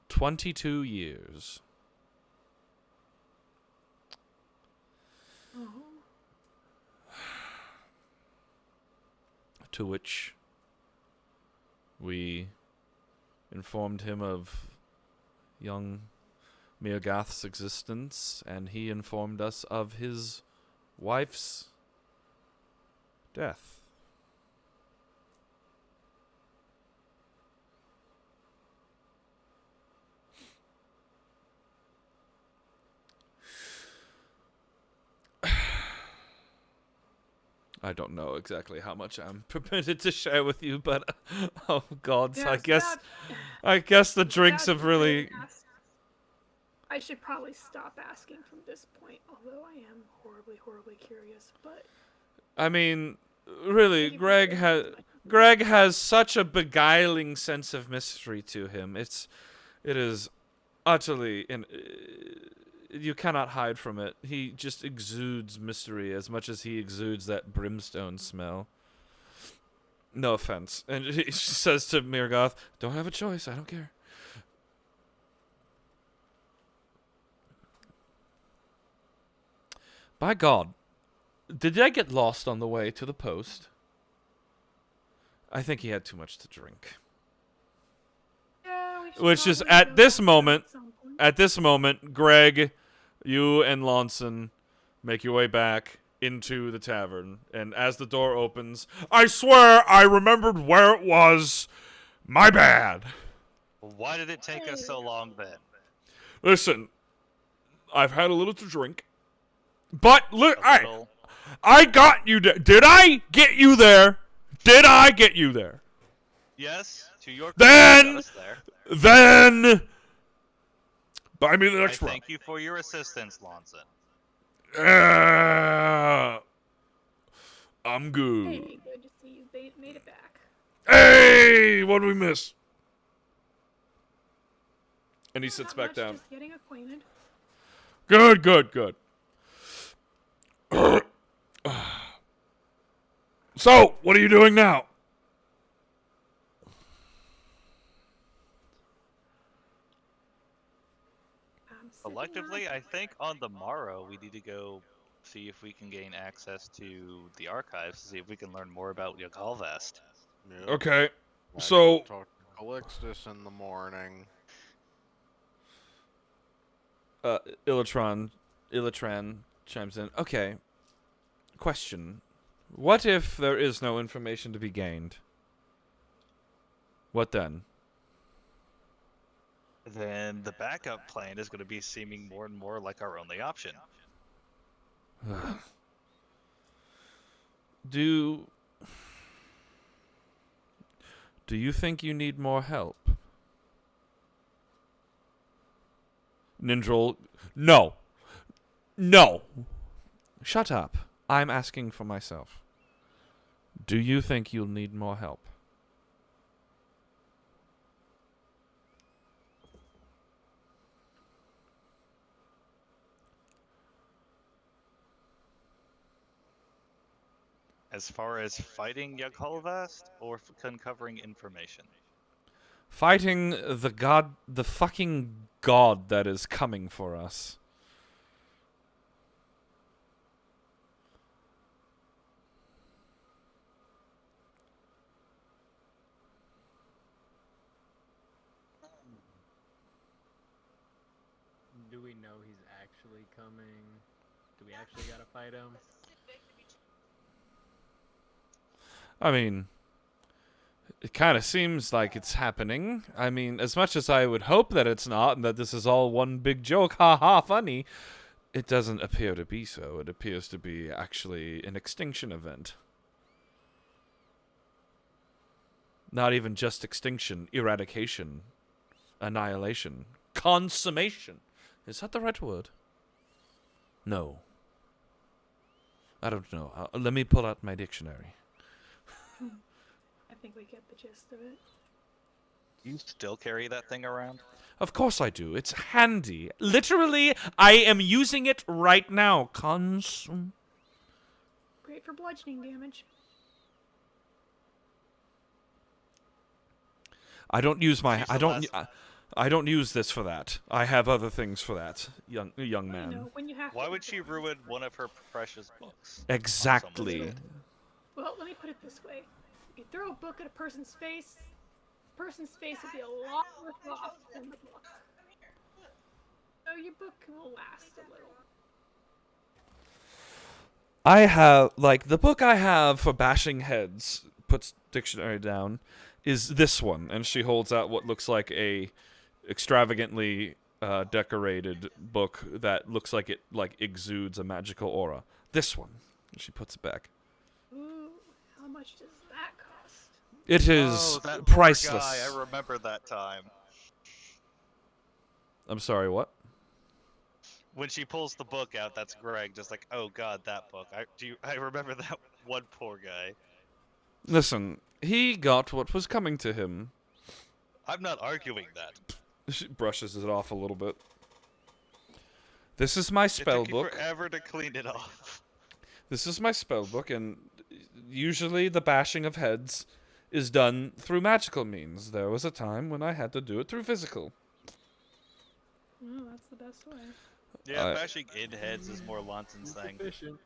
22 years. Oh. To which we informed him of young Mirgath's existence, and he informed us of his wife's death. I don't know exactly how much I'm permitted to share with you, but oh god, Yeah, I guess the drinks have really. I should probably stop asking from this point, although I am horribly, horribly curious. But I mean, really, Greg has such a beguiling sense of mystery to him. It is utterly you cannot hide from it. He just exudes mystery as much as he exudes that brimstone smell. No offense. And she says to Mirgoth, don't have a choice, I don't care. By God, did I get lost on the way to the post? I think he had too much to drink. Yeah, we should Which is probably at go this back moment, at some point. At this moment, Greg, you and Lonson make your way back into the tavern. And as the door opens, I swear I remembered where it was. My bad. Why did it take us so long then? Listen, I've had a little to drink. But look, A little. I got you there. Did I get you there? Did I get you there? Yes, to your Then- got us there. Then buy me the next I round. thank you for your assistance, Lonson. I'm good. Hey, good to see you made it back. Hey, what did we miss? And he sits Not back much, down. Just getting acquainted. Good, good, good. So, what are you doing now? I'm sitting Collectively, on a I think on the morrow we need to go see if we can gain access to the archives to see if we can learn more about Yagalvest. Yep. Okay, I so- talk to Callixtus in the morning. Illatran chimes in. Okay, question. What if there is no information to be gained? What then? Then the backup plan is going to be seeming more and more like our only option. Do you think you need more help? Nindrel, no. No. Shut up. I'm asking for myself. Do you think you'll need more help? As far as fighting Yagalvest or uncovering information? Fighting the fucking god that is coming for us. Do we know he's actually coming? Do we actually gotta fight him? I mean, it kind of seems like it's happening. I mean, as much as I would hope that it's not and that this is all one big joke, ha ha, funny, it doesn't appear to be so. It appears to be actually an extinction event. Not even just extinction, eradication, annihilation, consummation. Is that the right word? No. I don't know. Let me pull out my dictionary. I think we get the gist of it. You still carry that thing around? Of course I do. It's handy. Literally, I am using it right now. Great for bludgeoning damage. I don't use my. She's I the don't. last- I don't use this for that. I have other things for that, young You man. know, when you have Why to would she ruin one of her precious books? Exactly. Well, let me put it this way. If you throw a book at a person's face will be a lot worse off than the book. So your book will last a little. I have the book I have for bashing heads. Puts dictionary down. Is this one, and she holds out what looks like a extravagantly decorated book that looks like it exudes a magical aura. This one. And she puts it back. Ooh, how much does that cost? It is Oh, that poor priceless. guy, I remember that time. I'm sorry, what? When she pulls the book out, that's Greg, just like, oh god, that book. I remember that one poor guy. Listen, he got what was coming to him. I'm not arguing that. She brushes it off a little bit. This is my spell It took you book. forever to clean it off. This is my spell book, and usually the bashing of heads is done through magical means. There was a time when I had to do it through physical. Oh, that's the best way. Yeah, bashing in heads is more Lonson's thing. Efficient.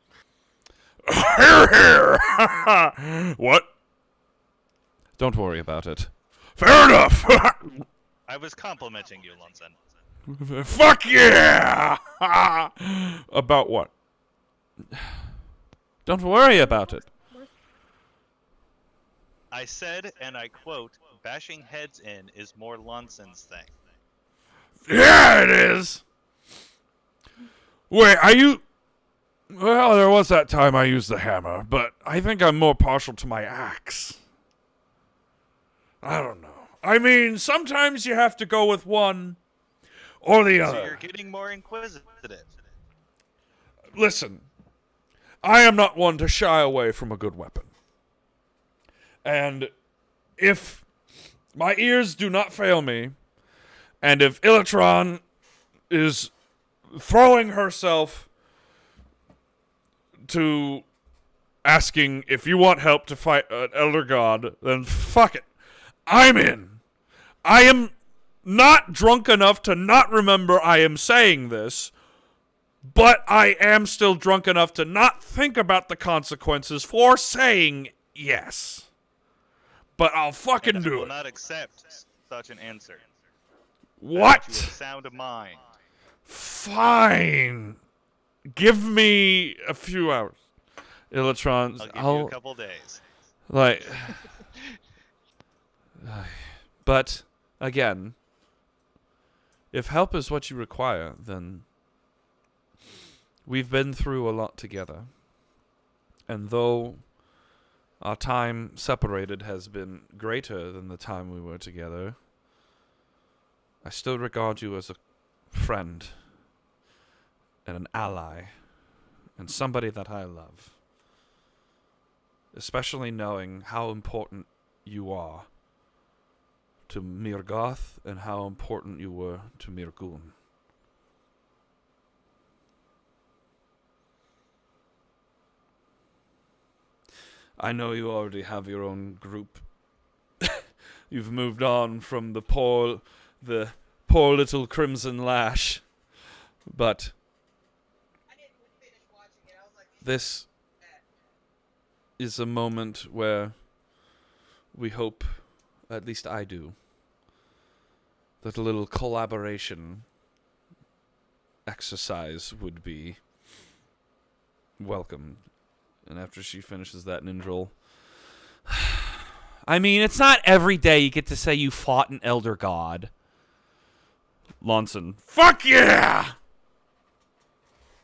Here, here! What? Don't worry about it. Fair enough! I was complimenting you, Lonson. Fuck yeah! About what? Don't worry about it. I said, and I quote, bashing heads in is more Lonson's thing. Yeah, it is! Wait, are you... Well, there was that time I used the hammer, but I think I'm more partial to my axe. I don't know. I mean, sometimes you have to go with one or the So other. you're getting more inquisitive. Listen, I am not one to shy away from a good weapon. And if my ears do not fail me, and if Illatron is throwing herself to asking if you want help to fight an elder god, then fuck it. I'm in. I am not drunk enough to not remember I am saying this, but I am still drunk enough to not think about the consequences for saying yes. But I'll fucking And I do will it. not accept such an answer. What? You have sound mind. Fine. Give me a few hours. Illatron, I'll give you a couple days. like... But, again, if help is what you require, then we've been through a lot together. And though our time separated has been greater than the time we were together, I still regard you as a friend and an ally and somebody that I love. Especially knowing how important you are to Mirgoth and how important you were to Mirgun. I know you already have your own group. You've moved on from the poor little Crimson Lash. But this is a moment where we hope, at least I do, that a little collaboration exercise would be welcomed. And after she finishes that Nindril, I mean, it's not every day you get to say you fought an Elder God. Lonson, fuck yeah!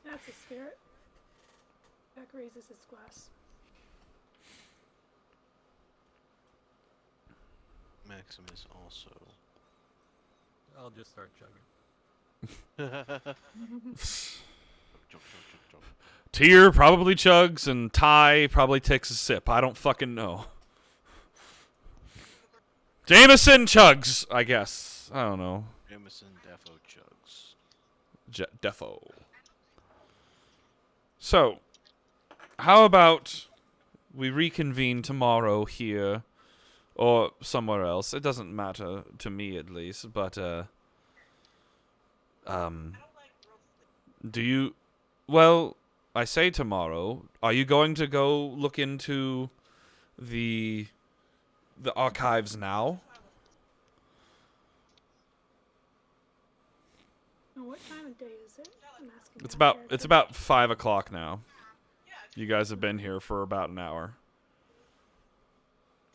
That's the spirit. Jack raises his glass. Maximus also. I'll just start chugging. Chug. Tyr probably chugs, and Ty probably takes a sip. I don't fucking know. Jameson chugs, I guess. I don't know. Jameson defo chugs. Defo. So, how about we reconvene tomorrow here, or somewhere else? It doesn't matter to me, at least. But do you? Well, I say tomorrow. Are you going to go look into the archives now? Oh, what time of day is it? I'm asking It's that about character. 5 o'clock now. You guys have been here for about an hour.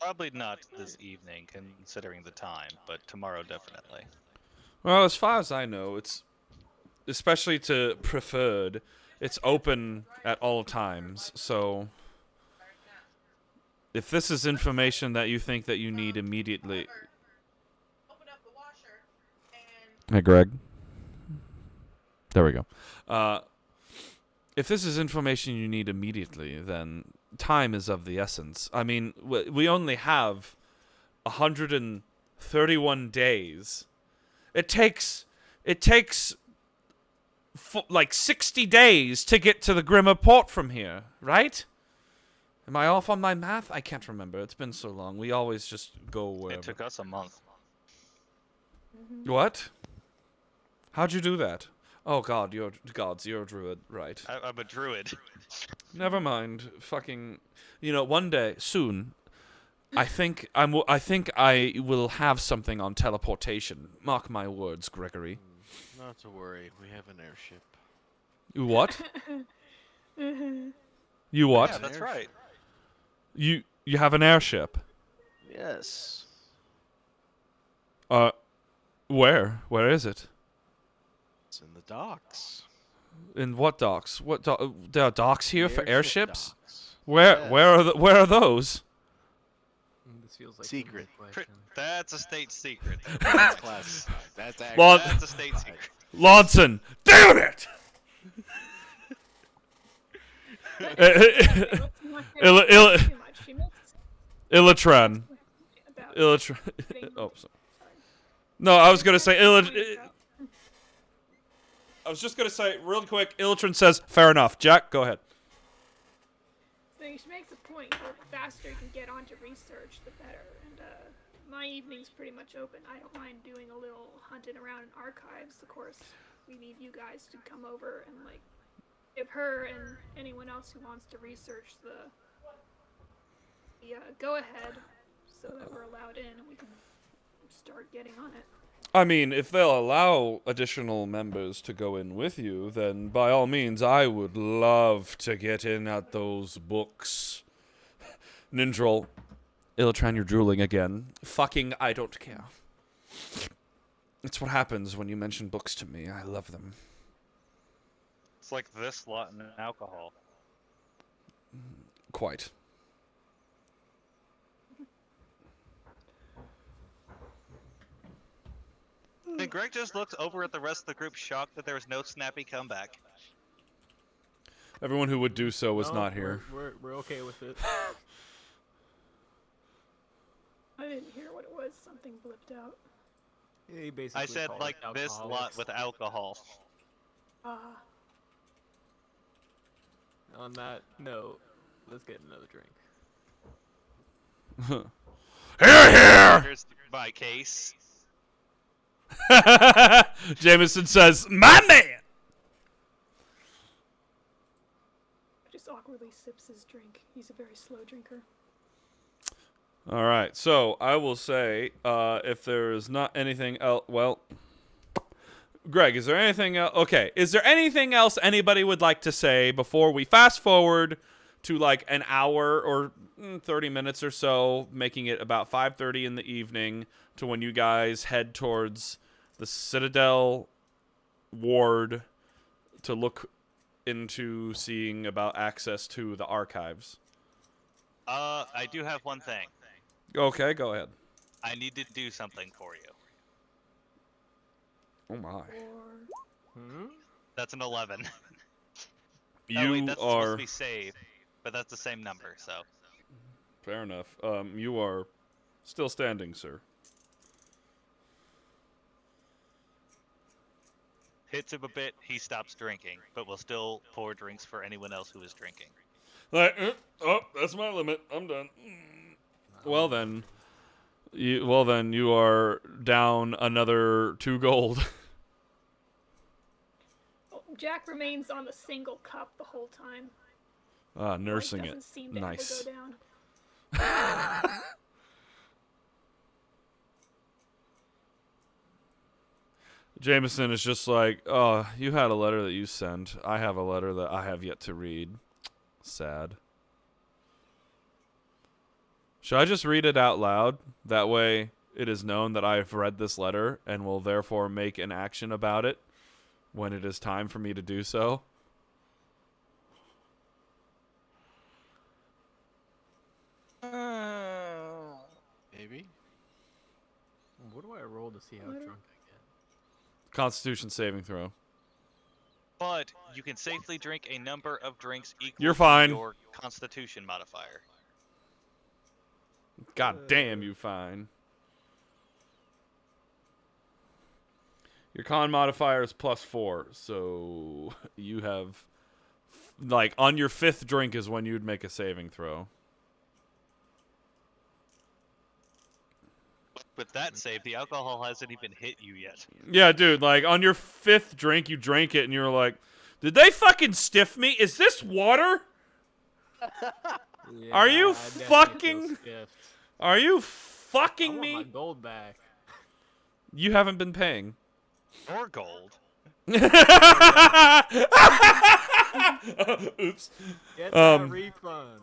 Probably not this evening, considering the time, but tomorrow definitely. Well, as far as I know, it's especially to preferred. It's open at all times. So, if this is information that you think that you need immediately, hey, Greg. There we go. If this is information you need immediately, then time is of the essence. I mean, we only have 131 days, It takes like 60 days to get to the Grimmer Port from here, right? Am I off on my math? I can't remember. It's been so long. We always just go wherever. It took us a month. What? How'd you do that? Oh God, you're a druid, right? I'm a druid. Never mind. Fucking, one day soon, I think I will have something on teleportation. Mark my words, Gregory. Not to worry, we have an airship. You what? You what? Yeah, that's right. You have an airship? Yes. Where? Where is it? It's in the docks. In what docks? There are docks here The for airship airships? docks. Where Yes. where are those? This feels like Secret. a good question. That's a state secret. That's classified. That's actually Well, That's a state secret. Lawson, damn it! Illatran. Illatran. Oh, sorry. No, I was gonna say I was just gonna say real quick. Illatran says, "Fair enough." Jack, go ahead. So she makes a point. The faster you can get onto research, the better. And my evening's pretty much open. I don't mind doing a little hunting around in archives. Of course, we need you guys to come over and give her and anyone else who wants to research the go ahead, so that we're allowed in and we can start getting on it. I mean, if they'll allow additional members to go in with you, then by all means, I would love to get in at those books. Nindril. Illatran, you're drooling again. Fucking, I don't care. It's what happens when you mention books to me. I love them. It's like this lot in alcohol. Quite. And Greg just looks over at the rest of the group, shocked that there was no snappy comeback. Everyone who would do so was No, not here. We're okay with it. I didn't hear what it was. Something blipped out. He basically I said called like it this lot alcoholics. with alcohol. On that note, let's get another drink. Hear, hear! Here's my case. Jameson says, "My man!" Just awkwardly sips his drink. He's a very slow drinker. All right, so I will say, if there is not anything else, well, Greg, is there anything else? Okay, is there anything else anybody would like to say before we fast forward to like an hour or 30 minutes or so, making it about 5:30 in the evening to when you guys head towards the Citadel ward to look into seeing about access to the archives? I do have one thing. Okay, go ahead. I need to do something for you. Oh my. That's an 11. You oh, wait, that's supposed are to be saved, but that's the same number, so. fair enough. You are still standing, sir. Hits him a bit, he stops drinking, but will still pour drinks for anyone else who is drinking. Like, that's my limit. I'm done. Well then, you are down another 2 gold. Well, Jack remains on the single cup the whole time. Nursing Doesn't it. seem to Nice. ever go down. Jameson is just like, oh, you had a letter that you sent. I have a letter that I have yet to read. Sad. Should I just read it out loud? That way it is known that I have read this letter and will therefore make an action about it when it is time for me to do so. Maybe. What do I roll to see how drunk I get? Constitution saving throw. But you can safely drink a number of drinks equal You're fine. to your Constitution modifier. God damn, you fine. Your con modifier is +4, so you have, like, on your 5th drink is when you'd make a saving throw. With that save, the alcohol hasn't even hit you yet. Yeah, dude, like, on your 5th drink, you drank it, and you're like, did they fucking stiff me? Is this water? Yeah, Are you I definitely feel fucking- stiffed. Are you I fucking want my me? gold back. You haven't been paying. Or gold. Oops. Get that Um, refund.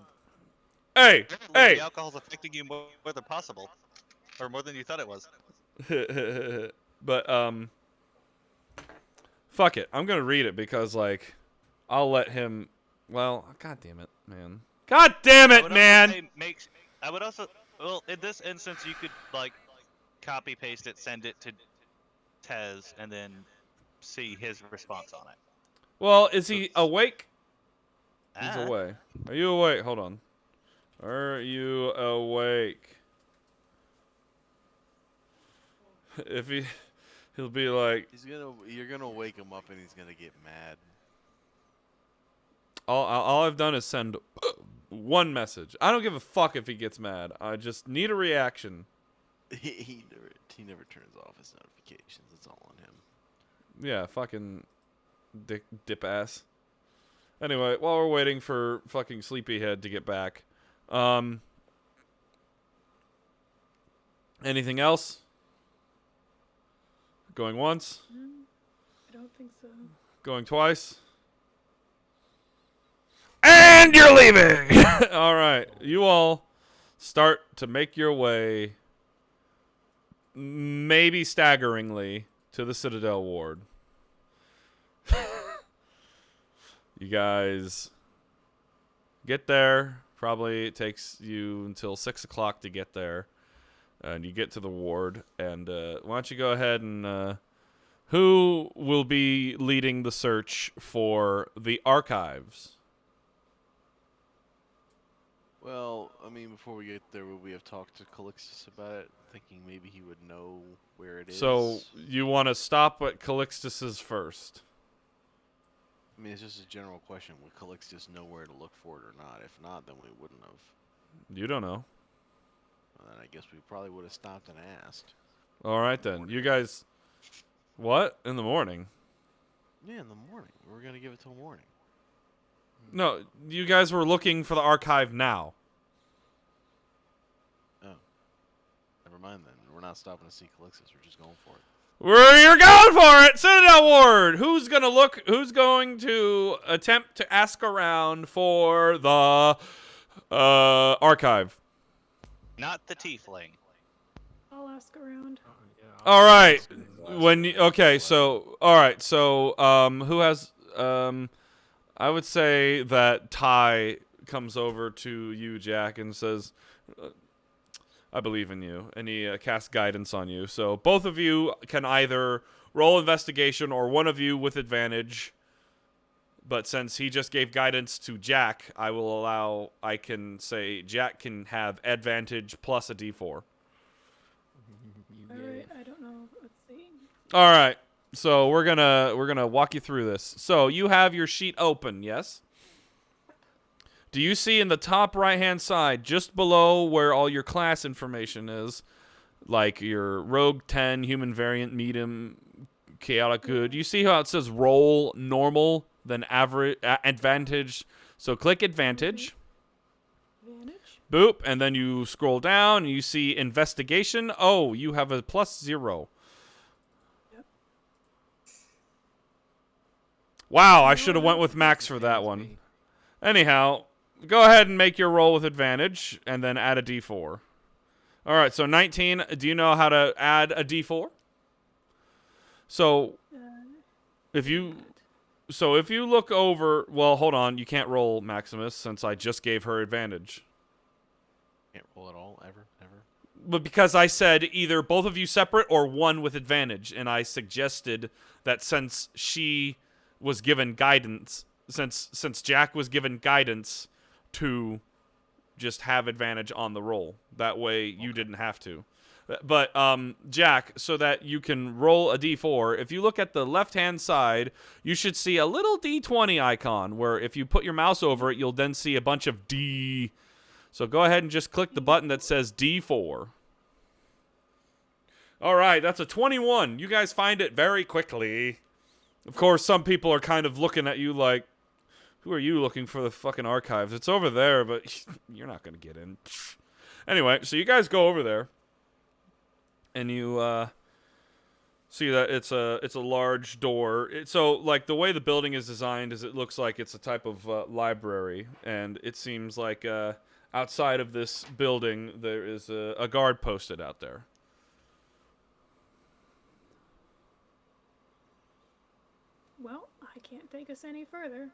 Hey, Apparently, hey. The alcohol's affecting you more than possible. Or more than you thought it was. But, fuck it. I'm gonna read it because, like, I'll let him, well, god damn it, man. God damn I it, would man! also say I would also, well, in this instance, you could, like, copy paste it, send it to Tez, and then see his response on it. Well, is he awake? He's Ah. away. Are you awake? Hold on. Are you awake? If he'll be like, You're gonna wake him up and he's gonna get mad. all I've done is send one message. I don't give a fuck if he gets mad. I just need a reaction. He never turns off his notifications. It's all on him. Yeah, fucking dip ass. Anyway, while we're waiting for fucking Sleepyhead to get back, anything else? Going once? I don't think so. Going twice? And you're leaving! All right, you all start to make your way, maybe staggeringly, to the Citadel ward. You guys get there. Probably it takes you until 6 o'clock to get there. And you get to the ward. And why don't you go ahead and... who will be leading the search for the archives? Well, I mean, before we get there, would we have talked to Callixtus about it, thinking maybe he would know where it is? So you want to stop at Callixtus's first? I mean, it's just a general question. Would Callixtus know where to look for it or not? If not, then we wouldn't have. You don't know. Well, then I guess we probably would have stopped and asked. All right then. You guys... What? In the morning? Yeah, in the morning. We were gonna give it till morning. No, you guys were looking for the archive now. Oh. Never mind then. We're not stopping to see Callixtus. We're just going for it. You're going for it! Citadel Ward! Who's going to attempt to ask around for the archive? Not the tiefling. I'll ask around. Oh, yeah, All right. Who has I would say that Ty comes over to you, Jack, and says, I believe in you, and he casts guidance on you. So both of you can either roll investigation or one of you with advantage. But since he just gave guidance to Jack, I can say Jack can have advantage plus a d4. You Alright, get I don't know. Let's see. All right. So we're gonna walk you through this. So you have your sheet open, yes? Do you see in the top right-hand side, just below where all your class information is, like your Rogue 10, Human Variant, Medium, Chaotic Good, you see how it says Roll, Normal, then Average, Advantage? So click Advantage. Advantage? Boop, and then you scroll down, and you see Investigation. Oh, you have a +0. Yep. Wow, I should have went with Max for that one. Anyhow, go ahead and make your roll with advantage, and then add a d4. All right, so 19. Do you know how to add a d4? So if you look over, well, hold on, you can't roll Maximus since I just gave her advantage. Can't roll at all, ever. But because I said either both of you separate or one with advantage, and I suggested that since she was given guidance, since Jack was given guidance to just have advantage on the roll. That way you didn't have to. But Jack, so that you can roll a d4, if you look at the left-hand side, you should see a little d20 icon where if you put your mouse over it, you'll then see a bunch of D. So go ahead and just click the button that says D4. All right, that's a 21. You guys find it very quickly. Of course, some people are kind of looking at you like, who are you looking for the fucking archives? It's over there, but you're not going to get in. Anyway, so you guys go over there. And you see that it's a large door. So like the way the building is designed is it looks like it's a type of library, and it seems like outside of this building there is a guard posted out there. Well, I can't take us any further.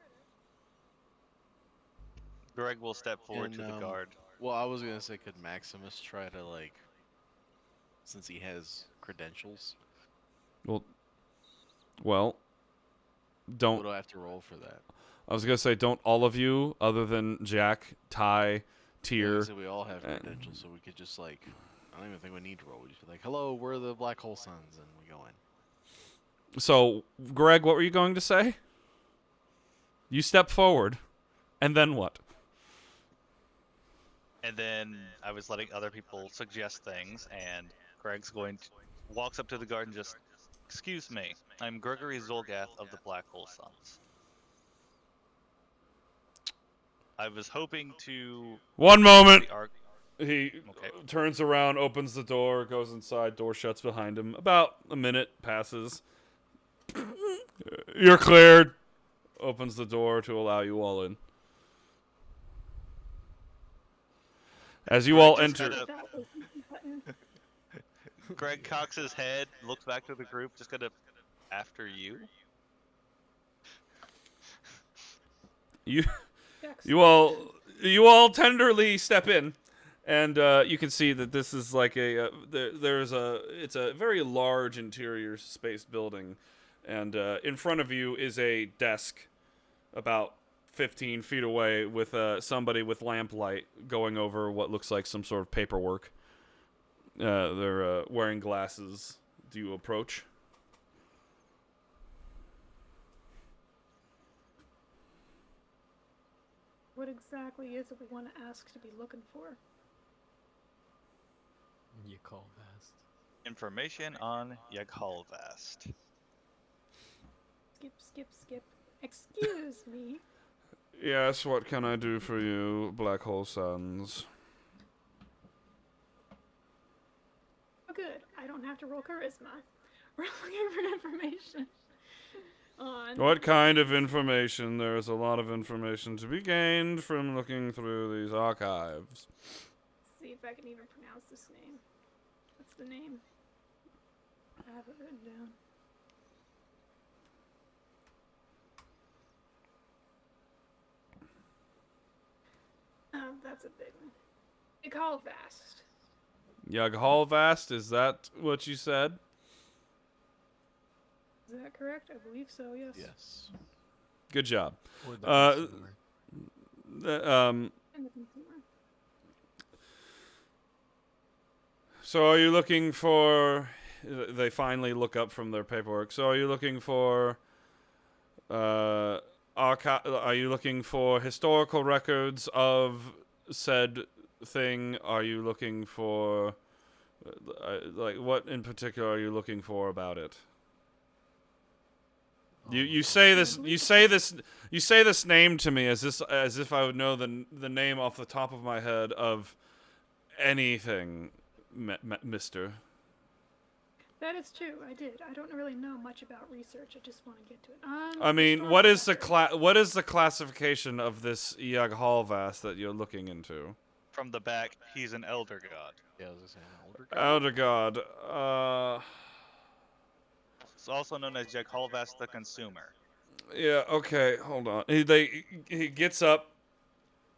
Greg will step forward to the guard. Well, I was gonna say, could Maximus try to, like, since he has credentials, Well, don't. what do I have to roll for that? I was gonna say, don't all of you, other than Jack, Ty, Tyr. So we all have credentials, so we could just, like, I don't even think we need to roll. We just be like, hello, we're the Black Hole Sons, and we go in. So, Greg, what were you going to say? You step forward, and then what? And then I was letting other people suggest things, and Greg's walks up to the guard and just, excuse me, I'm Gregory Zolgath of the Black Hole Sons. I was hoping to... One moment! the He Okay. turns around, opens the door, goes inside, door shuts behind him. About a minute passes. You're cleared. Opens the door to allow you all in. As you all enter... Greg cocks his head, looks back to the group, just kind of after you. You all tenderly step in, and you can see that this is like it's a very large interior space building, and in front of you is a desk about 15 feet away with somebody with lamplight going over what looks like some sort of paperwork. They're wearing glasses. Do you approach? What exactly is it we want to ask to be looking for? You call Vast. Information on Yaghalvast. Skip. Excuse me. Yes, what can I do for you, Black Hole Sons? Oh, good. I don't have to roll charisma. We're looking for information on... What kind of information? There is a lot of information to be gained from looking through these archives. Let's see if I can even pronounce this name. What's the name? I have it written down. That's a big one. Yaghalvast. Yaghalvast, is that what you said? Is that correct? I believe so, yes. Yes. Good job. Or the consumer. And the consumer. So are you looking for... They finally look up from their paperwork. So are you looking for... are you looking for historical records of said thing? Are you looking for... like, what in particular are you looking for about it? You say this name to me as if I would know the name off the top of my head of anything, Mister. That is true. I did. I don't really know much about research. I just want to get to it. I mean, what is the classification of this Yaghalvast that you're looking into? From the back, he's an elder god. Yeah, I was gonna say an older guy. Elder God. It's also known as Yaghalvast the Consumer. Yeah, okay, hold on. He gets up,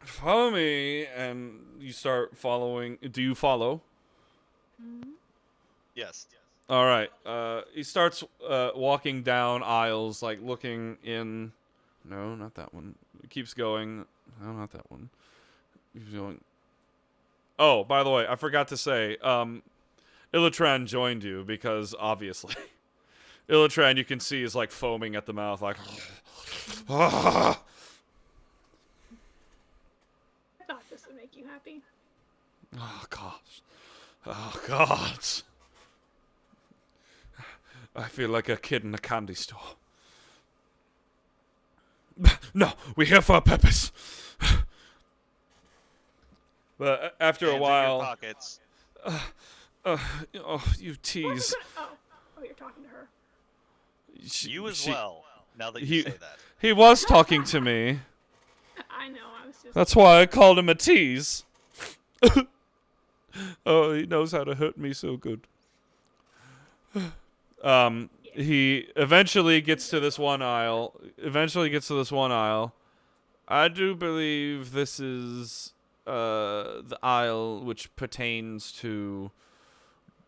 follow me, and you start following. Do you follow? Mm-hmm. Yes. All right. He starts walking down aisles, like looking in. No, not that one. He keeps going. No, not that one. He's going. Oh, by the way, I forgot to say. Illatran joined you because obviously. Illatran, you can see, is like foaming at the mouth, like. I thought this would make you happy. Oh gosh. Oh God. I feel like a kid in a candy store. No, we're here for a purpose. But after a Hands in your while, pockets. you tease. Oh, you're talking to her. You as well. Now that you he- say that. He was talking to me. I know. I was just. That's why I called him a tease. Oh, he knows how to hurt me so good. He eventually gets to this one aisle. I do believe this is the aisle which pertains to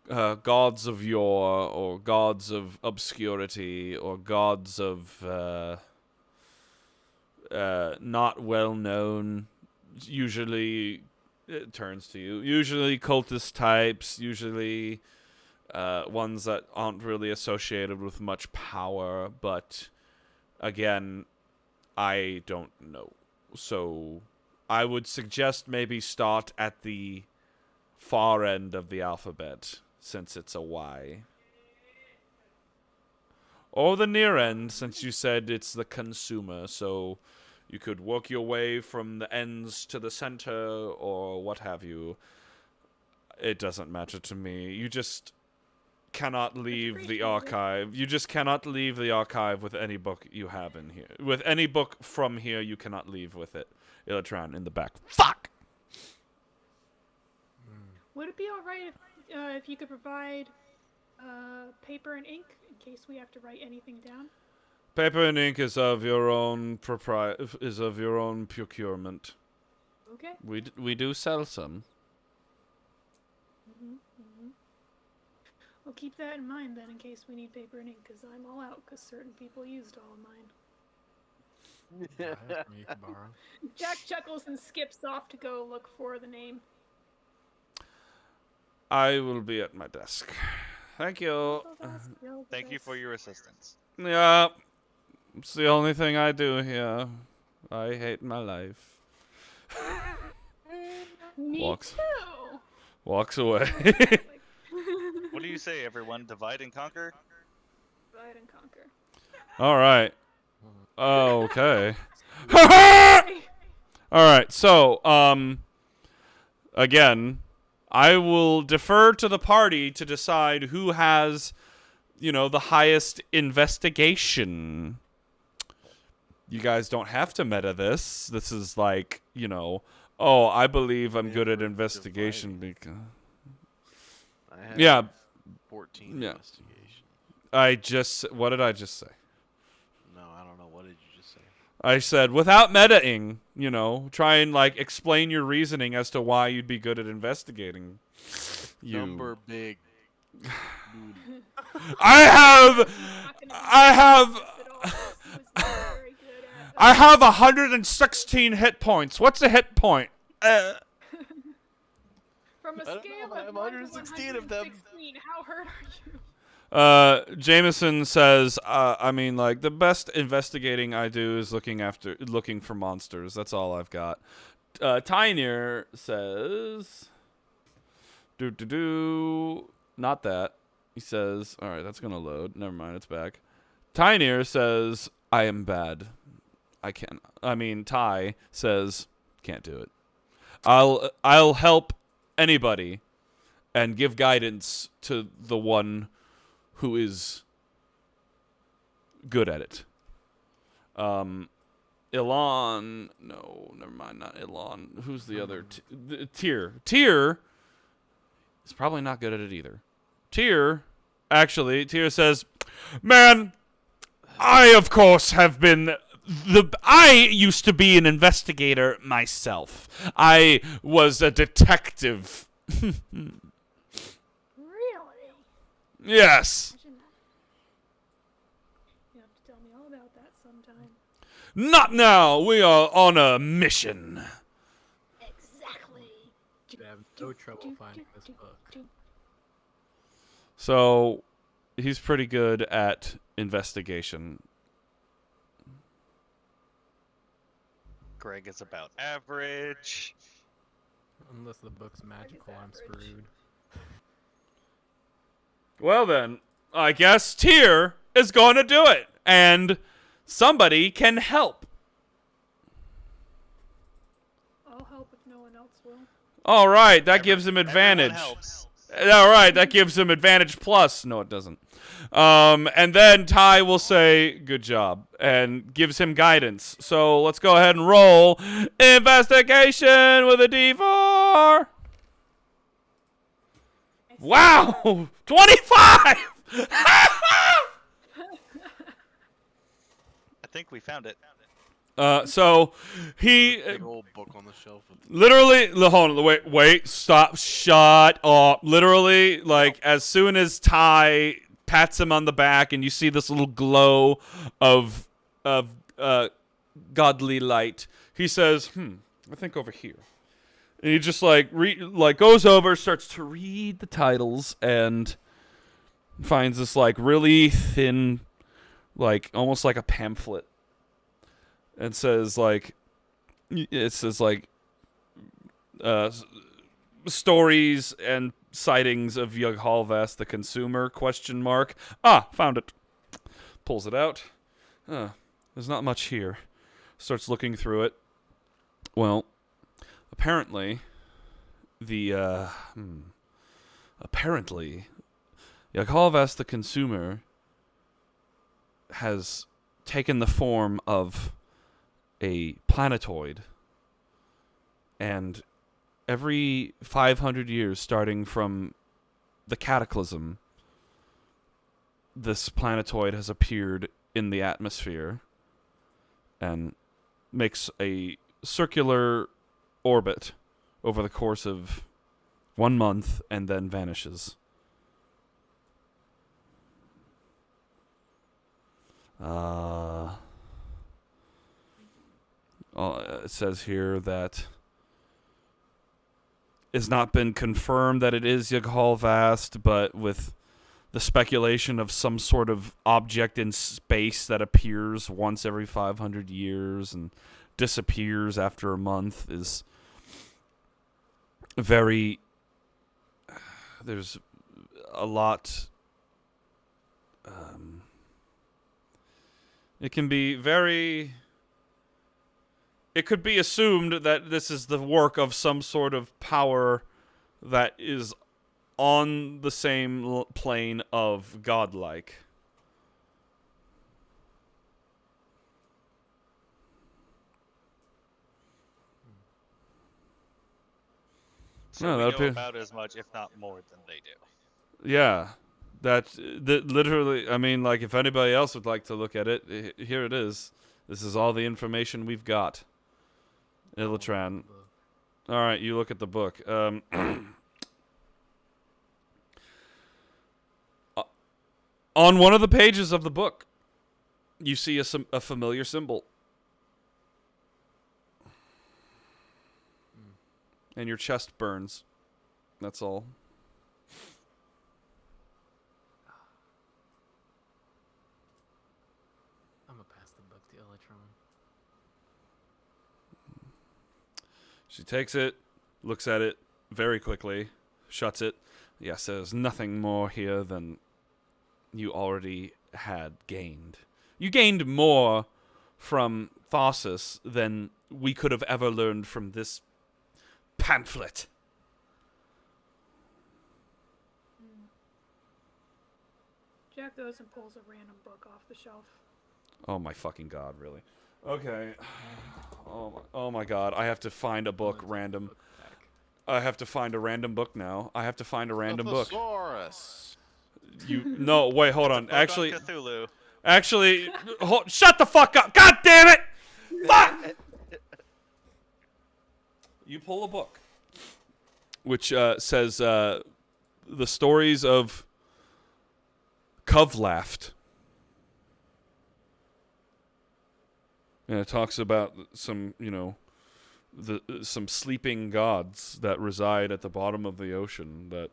gods of yore, or gods of obscurity, or gods of not well known. Usually, it turns to you. Usually cultist types. Usually ones that aren't really associated with much power. But again, I don't know. So I would suggest maybe start at the far end of the alphabet, since it's a Y. Or the near end, since you said it's the consumer, so you could work your way from the ends to the center, or what have you. It doesn't matter to me. You just cannot leave the archive. You just cannot leave the archive with any book you have in here. With any book from here, you cannot leave with it. Illatran in the back. Fuck! Would it be alright if you could provide paper and ink in case we have to write anything down? Paper and ink is of your own procurement. Okay. We do sell some. We'll keep that in mind then in case we need paper and ink, because I'm all out because certain people used all of mine. You can borrow. Jack chuckles and skips off to go look for the name. I will be at my desk. Thank you. Thank you for your assistance. Yeah. It's the only thing I do here. I hate my life. Me Walks. too. Walks away. What do you say, everyone? Divide and conquer? Divide and conquer. All right. Okay. All right. So, again, I will defer to the party to decide who has, the highest investigation. You guys don't have to meta this. This is like, oh, I believe I'm good at investigation because. I have Yeah. 14 Yeah. investigation. What did I just say? No, I don't know. What did you just say? I said, without metaing, try and, explain your reasoning as to why you'd be good at investigating. Number big. I have 116 hit points. What's a hit point? From a I don't scale know, I of have 1 to 116 of them. 116, how hurt are you? Jameson says, the best investigating I do is looking for monsters. That's all I've got. Tynier says, not that. He says, all right, that's going to load. Never mind, it's back. Tynier says, I am bad. Ty says, can't do it. I'll help anybody and give guidance to the one who is good at it. Elon, no, never mind, not Elon. Who's the other? Tyr. Tyr is probably not good at it either. Tyr says, man, I of course have been I used to be an investigator myself. I was a detective. Really? Yes. Imagine that. You have to tell me all about that sometime. Not now. We are on a mission. Exactly. You'd have no trouble finding this book. So he's pretty good at investigation. Greg is about average. Unless the book's magical, I'm average. screwed. Well then, I guess Tyr is going to do it, and somebody can help. I'll help if no one else will. All right, that gives him advantage. Everyone helps. All right, that gives him advantage plus. No, it doesn't. And then Ty will say, good job, and gives him guidance. So let's go ahead and roll investigation with a D4. Wow, 25! I think we found it. So he Big old book on the shelf. With literally, hold on, wait, stop, shut up. Literally, like, as soon as Ty pats him on the back and you see this little glow of godly light, he says, I think over here. And he just, like, goes over, starts to read the titles, and finds this, like, really thin, like, almost like a pamphlet. And says, like, it says, like, stories and sightings of Yughalvast the Consumer, ? Ah, found it. Pulls it out. There's not much here. Starts looking through it. Well, apparently, Yughalvast the Consumer has taken the form of a planetoid, and every 500 years, starting from the cataclysm, this planetoid has appeared in the atmosphere and makes a circular orbit over the course of 1 month and then vanishes. It says here that it's not been confirmed that it is Yughalvast, but with the speculation of some sort of object in space that appears once every 500 years and disappears after a month is very... There's a lot... it can be very... It could be assumed that this is the work of some sort of power that is on the same plane of godlike. So No, we that'd know be- about as much, if not more, than they do. Yeah. That literally, I mean, like, if anybody else would like to look at it, here it is. This is all the information we've got. Illatran. All right, you look at the book. On one of the pages of the book, you see a familiar symbol. And your chest burns. That's all. I'm gonna pass the book to Illatron. She takes it, looks at it very quickly, shuts it. Yes, there's nothing more here than you already had gained. You gained more from Tharssis than we could have ever learned from this pamphlet. Jack goes and pulls a random book off the shelf. Oh my fucking god, really? Okay. Oh my god, I have to find a book random. I have to find a random book now. I have to find a random book. Thesaurus. No, wait, hold on. Book Actually, on Cthulhu. shut the fuck up. God damn it! Fuck! You pull a book, which says the stories of Kovlaft. And it talks about some, some sleeping gods that reside at the bottom of the ocean that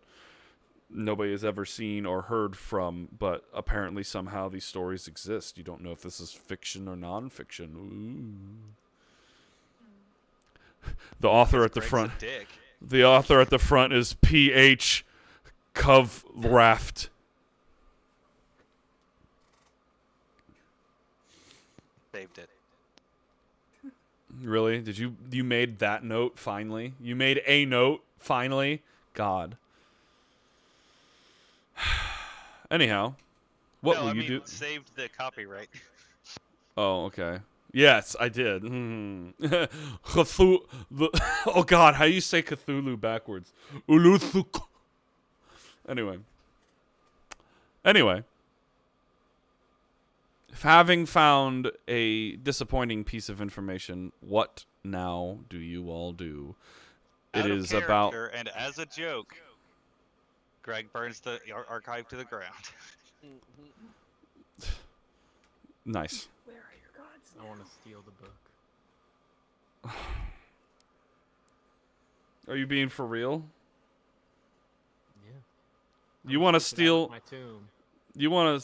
nobody has ever seen or heard from, but apparently somehow these stories exist. You don't know if this is fiction or non-fiction. Ooh. The author at the Greg's front. a dick. The author at the front is P.H. Covraft. Saved it. Really? Did you made that note finally? You made a note finally? God. Anyhow, what no, will I you mean, do? saved the copyright. Oh, okay. Yes, I did. Cthulhu. Oh God, how do you say Cthulhu backwards? Uluthuk. Anyway. Having found a disappointing piece of information, what now do you all do? It Out of is about. character, and as a joke, Greg burns the archive to the ground. Nice. Where are your gods I now? want to steal the book. Are you being for real? Yeah. You want to Take it out of steal? my tomb. You want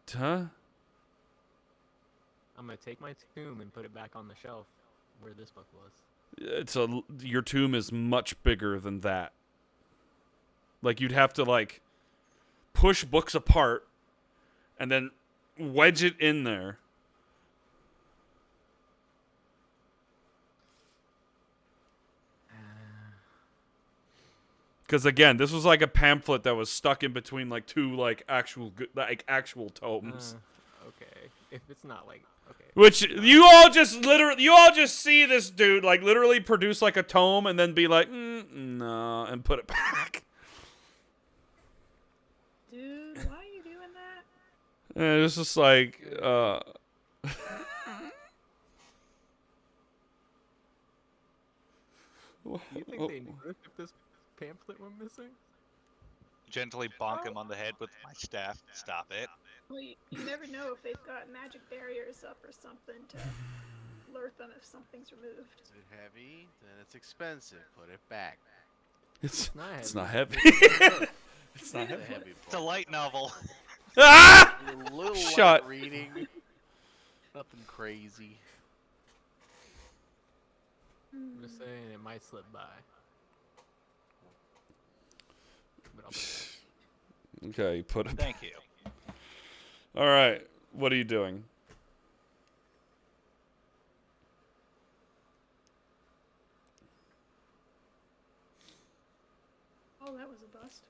to? Huh? I'm gonna take my tomb and put it back on the shelf where this book was. Your tomb is much bigger than that. Like you'd have to like push books apart and then wedge it in there. Because again, this was like a pamphlet that was stuck in between like two like actual tomes. Okay. If it's not like okay. Which you all just see this dude like literally produce like a tome and then be like, no, and put it back. Dude, why are you doing that? And it's just like, Do you think they noticed if this pamphlet went missing? Gently bonk him on the head with my staff. Stop it. Well, you never know if they've got magic barriers up or something to alert them if something's removed. Is it heavy? Then it's expensive. Put it back. it's It's not heavy. It's not It's a heavy. heavy It's a book. light novel. Ah! A little Shut. light reading. Nothing crazy. I'm just saying it might slip by. But I'll put it back. Okay, put it. Thank you. All right, what are you doing? Oh, that was a bust.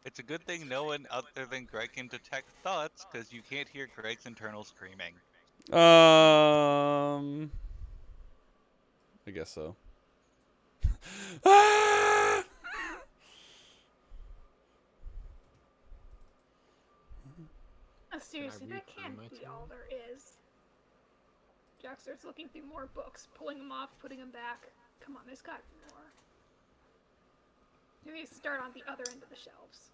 It's a good thing no one other than Greg can detect thoughts, because you can't hear Greg's internal screaming. I guess so. Ah! Seriously, read that from can't my be tomb? all there is. Jack starts looking through more books, pulling them off, putting them back. Come on, there's got to be more. Maybe start on the other end of the shelves.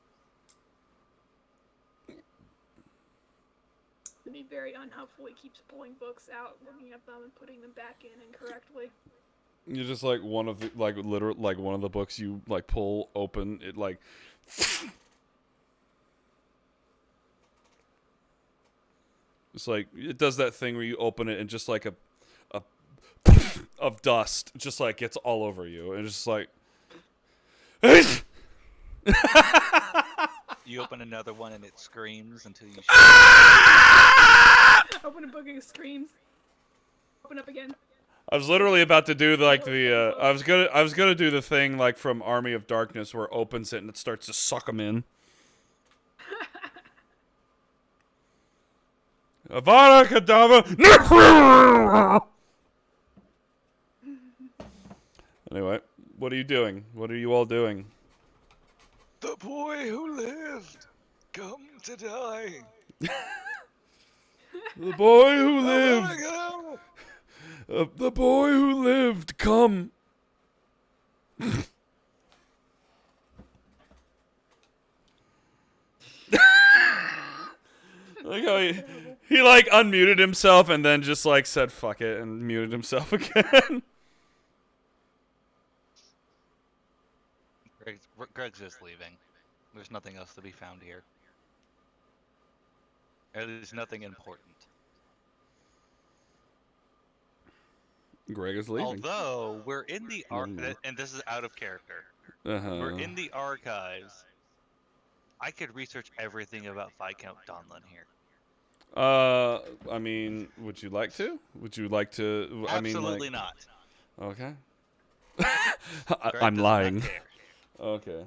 It'd be very unhelpful. He keeps pulling books out, looking at them, and putting them back in incorrectly. You're just like one of the one of the books you like pull open. It like. It's like it does that thing where you open it and just like a of dust just like gets all over you and it's just like You open another one and it screams until you Open a book and it screams. Open up again. I was literally about to do like the I was gonna do the thing like from Army of Darkness where it opens it and it starts to suck them in. Avada Kedavra. Anyway, what are you doing? What are you all doing? The boy who lived, come to die. The boy who lived. The boy who lived, come. Like how he like unmuted himself and then just like said fuck it and muted himself again. Greg's just leaving. There's nothing else to be found here. There's nothing important. Greg is leaving. Although we're in the Never mind. and this is out of character. Uh-huh. We're in the archives. I could research everything about Viscount Donlon here. I mean, would you like to? Would you like to? I mean, Absolutely like, not. okay. Greg I'm does lying. not care. Okay.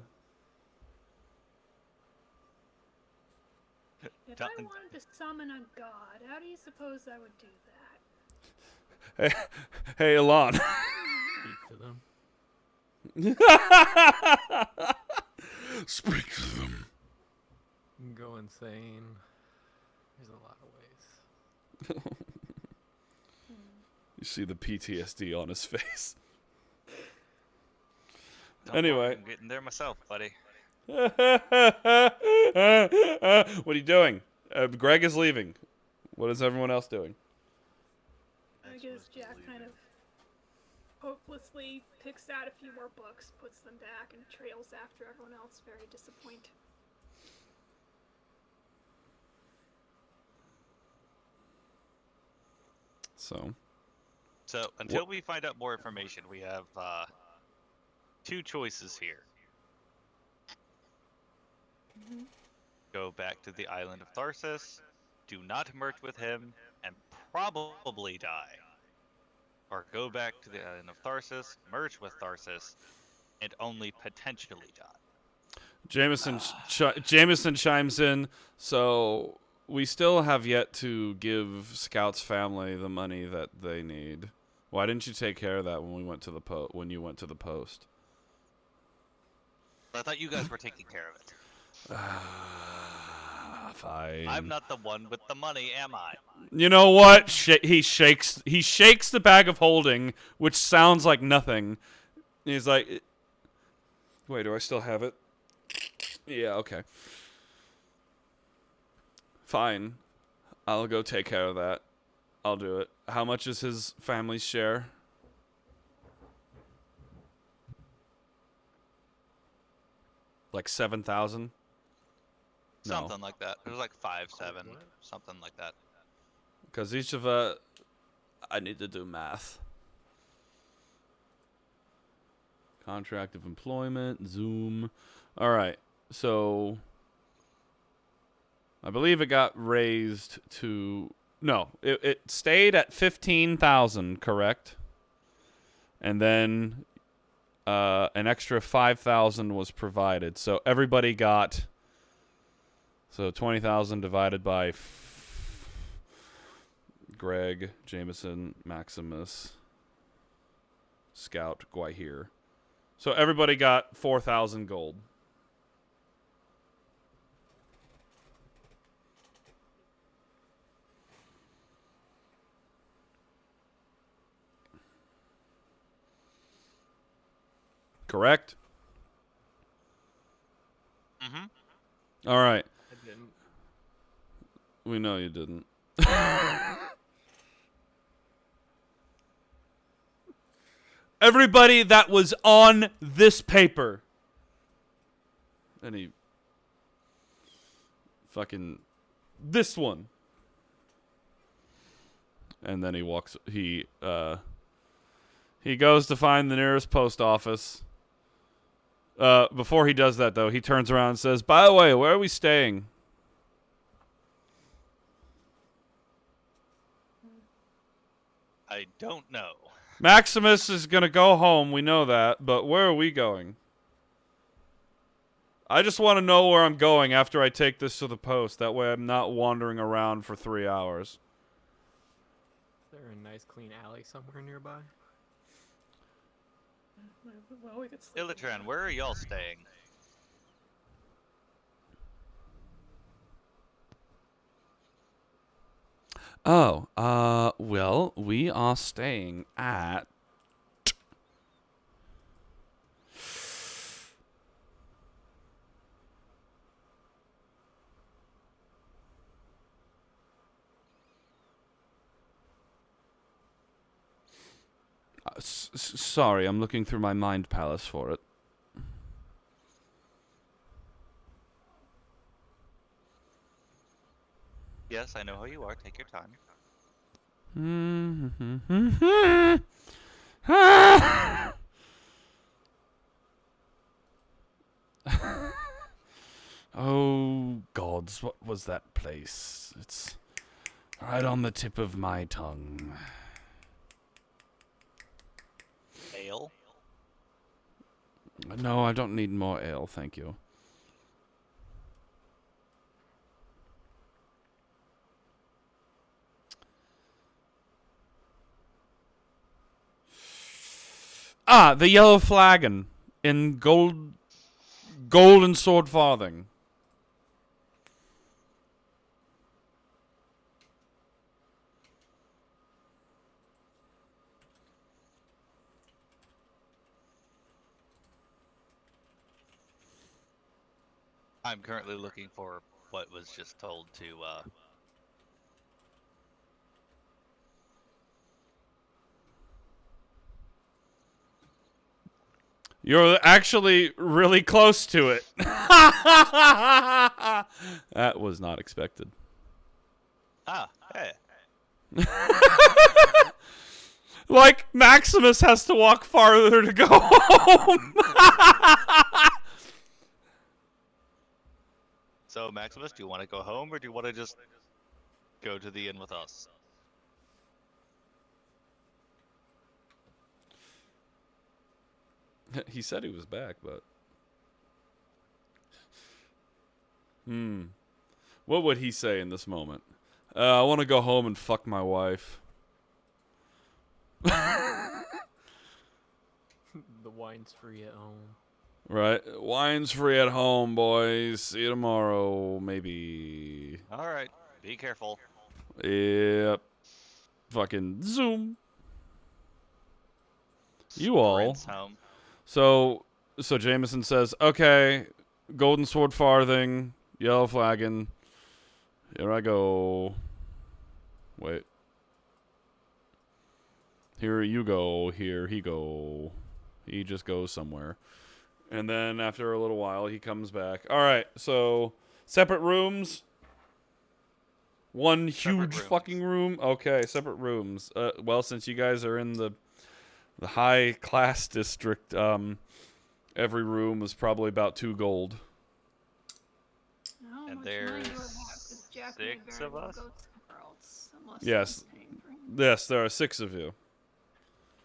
If I wanted to summon a god, how do you suppose I would do that? Hey, Elon. Speak to them. Speak to them. Go insane. There's a lot of ways. You see the PTSD on his face. Don't Anyway. worry, I'm getting there myself, buddy. What are you doing? Greg is leaving. What is everyone else doing? I guess Jack kind of hopelessly picks out a few more books, puts them back, and trails after everyone else, very disappointed. So until we find out more information, we have two choices here. Go back to the island of Tharssis, do not merge with him, and probably die. Or go back to the island of Tharssis, merge with Tharssis, and only potentially die. Jameson chimes in. So we still have yet to give Scout's family the money that they need. Why didn't you take care of that when we went to the when you went to the post? I thought you guys were taking care of it. Fine. I'm not the one with the money, am I? You know what? He shakes the bag of holding, which sounds like nothing. He's like, "Wait, do I still have it?" Yeah, okay. Fine. I'll go take care of that. I'll do it. How much is his family's share? Like 7,000? No. Something like that. It was like 5, 7, something like that. Because each of I need to do math. Contract of employment, Zoom. All right. So I believe it got raised to it stayed at 15,000, correct? And then an extra 5,000 was provided. So everybody got 20,000 divided by Greg, Jameson, Maximus, Scout, Guahir. So everybody got 4,000 gold. Correct? Mm-hmm. All right. I didn't. We know you didn't. Everybody that was on this paper. And he fucking this one. And then he goes to find the nearest post office. Before he does that, though, he turns around and says, "By the way, where are we staying?" I don't know. Maximus is going to go home, we know that, but where are we going? I just want to know where I'm going after I take this to the post. That way I'm not wandering around for 3 hours. Is there a nice clean alley somewhere nearby? Well, we could sleep. Ilitran, where are y'all staying? Oh, well, we are staying at... Sorry, I'm looking through my mind palace for it. Yes, I know how you are. Take your time. Oh, gods, what was that place? It's right on the tip of my tongue. Ale. No, I don't need more ale, thank you. Ah, the yellow flagon in golden sword farthing. I'm currently looking for what was just told to. You're actually really close to it. That was not expected. Ah, hey. Like, Maximus has to walk farther to go home. So, Maximus, do you want to go home, or do you want to just go to the inn with us? He said he was back, but... What would he say in this moment? I want to go home and fuck my wife. The wine's free at home. Right? Wine's free at home, boys. See you tomorrow, maybe. Alright, be careful. Yep. Fucking zoom. You all. Sprint's home. So Jameson says, okay, golden sword farthing, yellow flagon. Here I go. Wait. Here you go. Here he go. He just goes somewhere. And then after a little while, he comes back. All right, so separate rooms. One huge fucking room. Okay, separate rooms. Well, since you guys are in the high class district, every room was probably about 2 gold. How And much money do I have? there's 'Cause Jack may 6 very of well us? go somewhere else, unless Yes. I'm paying for him. Yes, there are 6 of you.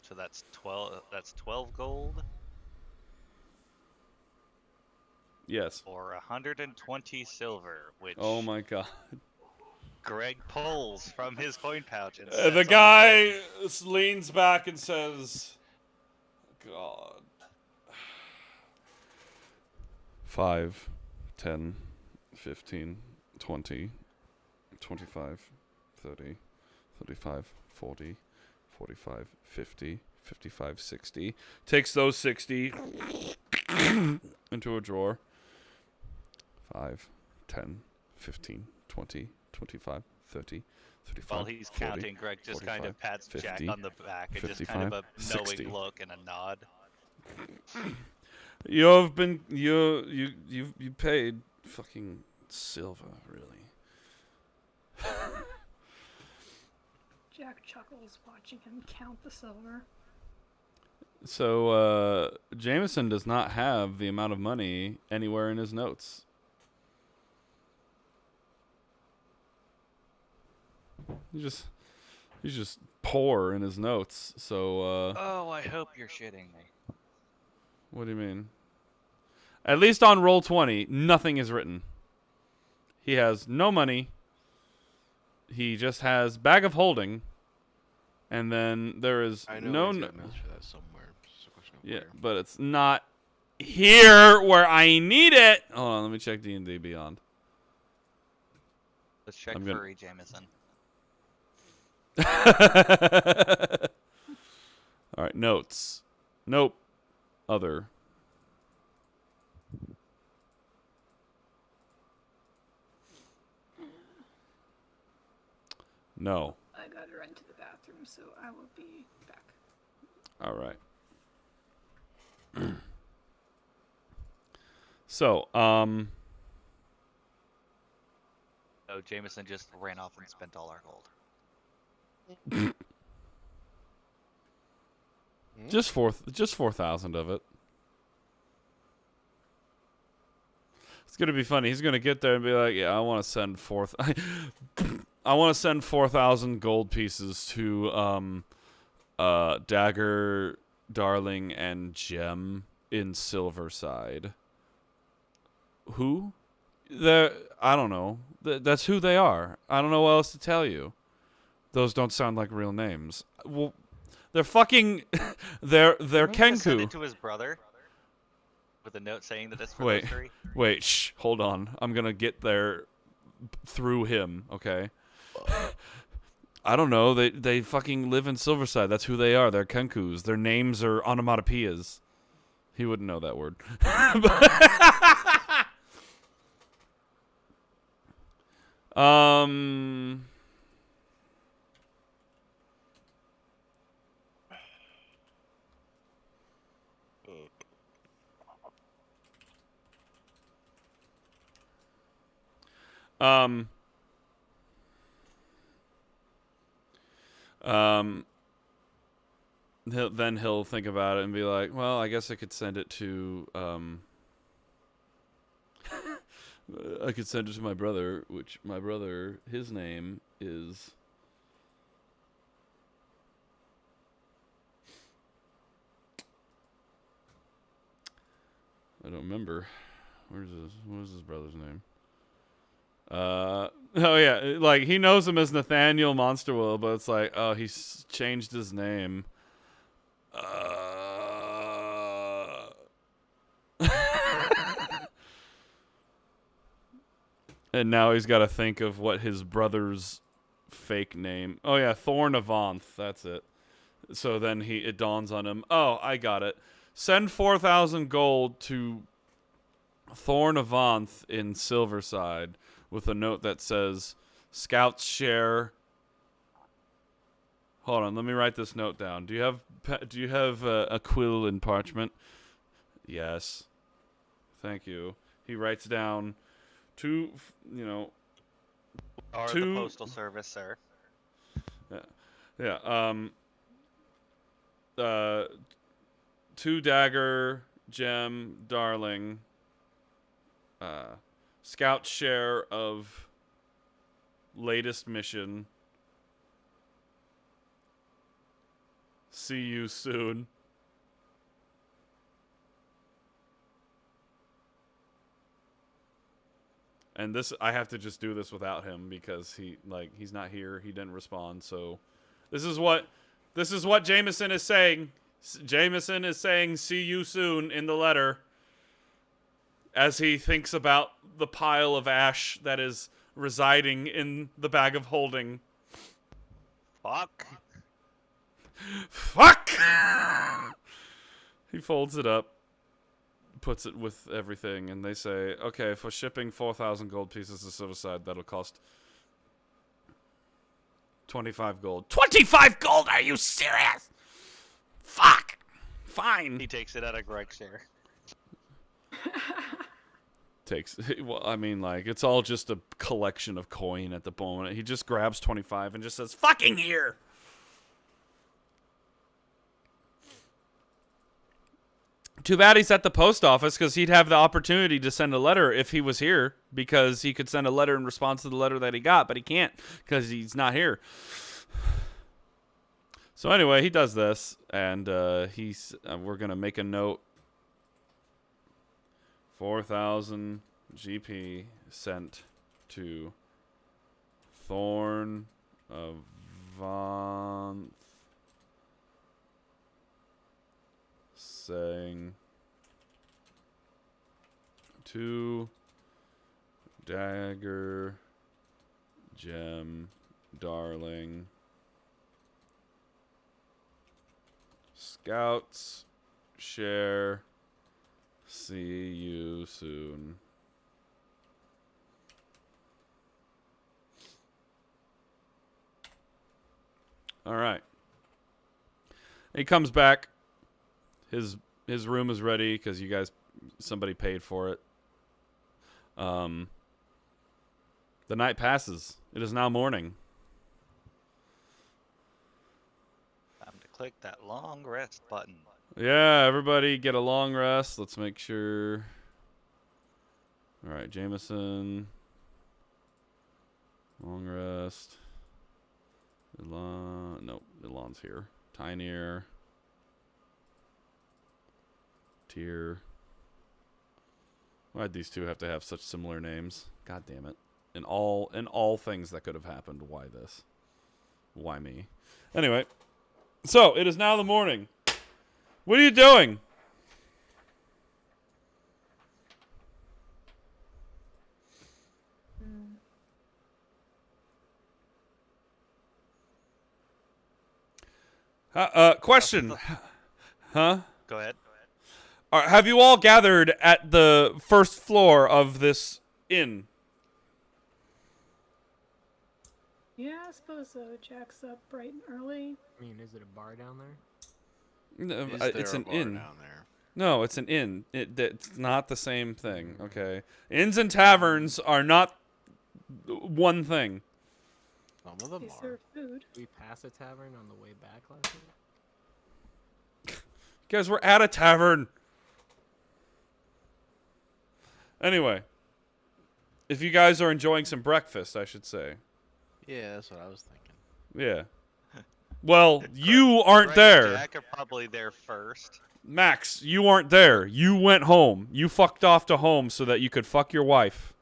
So that's 12. That's 12 gold, Yes. or 120 silver, which Oh my god. Greg pulls from his coin pouch and The sets on guy thing. leans back and says, God. 5, 10, 15, 20, 25, 30, 35, 40, 45, 50, 55, 60. Takes those 60 into a drawer. 5, 10, 15, 20, 25, 30, 35, While he's 40, counting, Greg just kind 45, of pats 50, Jack on the back and just kind of a 55, knowing 60. look and a nod. You've been you paid fucking silver, really. Jack chuckles watching him count the silver. So Jameson does not have the amount of money anywhere in his notes. He's just poor in his notes. So Oh, I hope you're shitting me. what do you mean? At least on Roll20, nothing is written. He has no money. He just has bag of holding, and then there is I know no. he's got an answer for that somewhere. It's just a question of Yeah, where. but it's not here where I need it. Hold on, let me check D&D Beyond. Let's check I'm gonna- Furry Jameson. All right, notes. Nope. Other. No. I gotta run to the bathroom, so I will be back. All right. So, So Jameson just ran off and spent all our gold. Just 4,000 of it. It's gonna be funny. He's gonna get there and be like, "Yeah, I want to send I want to send 4,000 gold pieces to Dagger, Darling, and Gem in Silverside." Who? I don't know. That's who they are. I don't know what else to tell you. Those don't sound like real names. Well, they're fucking. They're Just send Kenku. it to his brother with a note saying that it's for Wait. those three. Wait, shh, hold on. I'm gonna get there through him, okay? I don't know. They fucking live in Silverside. That's who they are. They're Kenkus. Their names are onomatopoeias. He wouldn't know that word. Um. Um. He'll think about it and be like, well, I guess I could send it to I could send it to my brother, which my brother, his name is I don't remember. What is his brother's name? Oh yeah, like he knows him as Nathaniel Monsterwell, but it's like, oh, he's changed his name. And now he's got to think of what his brother's fake name. Oh yeah, Thorn Avanth. That's it. So then it dawns on him. Oh, I got it. Send 4,000 gold to Thorn Avanth in Silverside with a note that says, "Scouts share." Hold on, let me write this note down. Do you have a quill and parchment? Yes. Thank you. He writes down two, Or Two- the postal service, sir. Yeah. Two Dagger, Gem, Darling. Scout share of latest mission. See you soon. And this, I have to just do this without him because he's not here. He didn't respond. So this is what Jameson is saying. Jameson is saying, "See you soon" in the letter as he thinks about the pile of ash that is residing in the bag of holding. Fuck. Fuck! He folds it up, puts it with everything, and they say, okay, for shipping 4,000 gold pieces to Silverside, that'll cost 25 gold. 25 gold? Are you serious? Fuck! Fine. He takes it out of Greg's share. Well, I mean, like, it's all just a collection of coin at the moment. He just grabs 25 and just says, fucking here! Too bad he's at the post office, because he'd have the opportunity to send a letter if he was here, because he could send a letter in response to the letter that he got, but he can't because he's not here. So anyway, he does this, and we're gonna make a note. 4,000 GP sent to Thorn Avanth, saying to Dagger, Gem, Darling, Scouts share. See you soon. All right. He comes back. His room is ready because somebody paid for it. The night passes. It is now morning. Time to click that long rest button. Yeah, everybody get a long rest. Let's make sure. All right, Jameson. Long rest. Elon. Nope, Elon's here. Tinier. Tier. Why'd these two have to have such similar names? God damn it. In all things that could have happened, why this? Why me? Anyway, so it is now the morning. What are you doing? Question. Huh? Go ahead. Have you all gathered at the first floor of this inn? Yeah, I suppose so. Jack's up bright and early. I mean, is it a bar down there? No, Is there it's a an bar inn. down there? No, it's an inn. It's not the same thing, okay? Inns and taverns are not one thing. Some of them They are. serve food. We passed a tavern on the way back last night. You guys were at a tavern. Anyway, if you guys are enjoying some breakfast, I should say. Yeah, that's what I was thinking. Yeah. Well, you aren't Greg there. and Jack are probably there first. Max, you aren't there. You went home. You fucked off to home so that you could fuck your wife.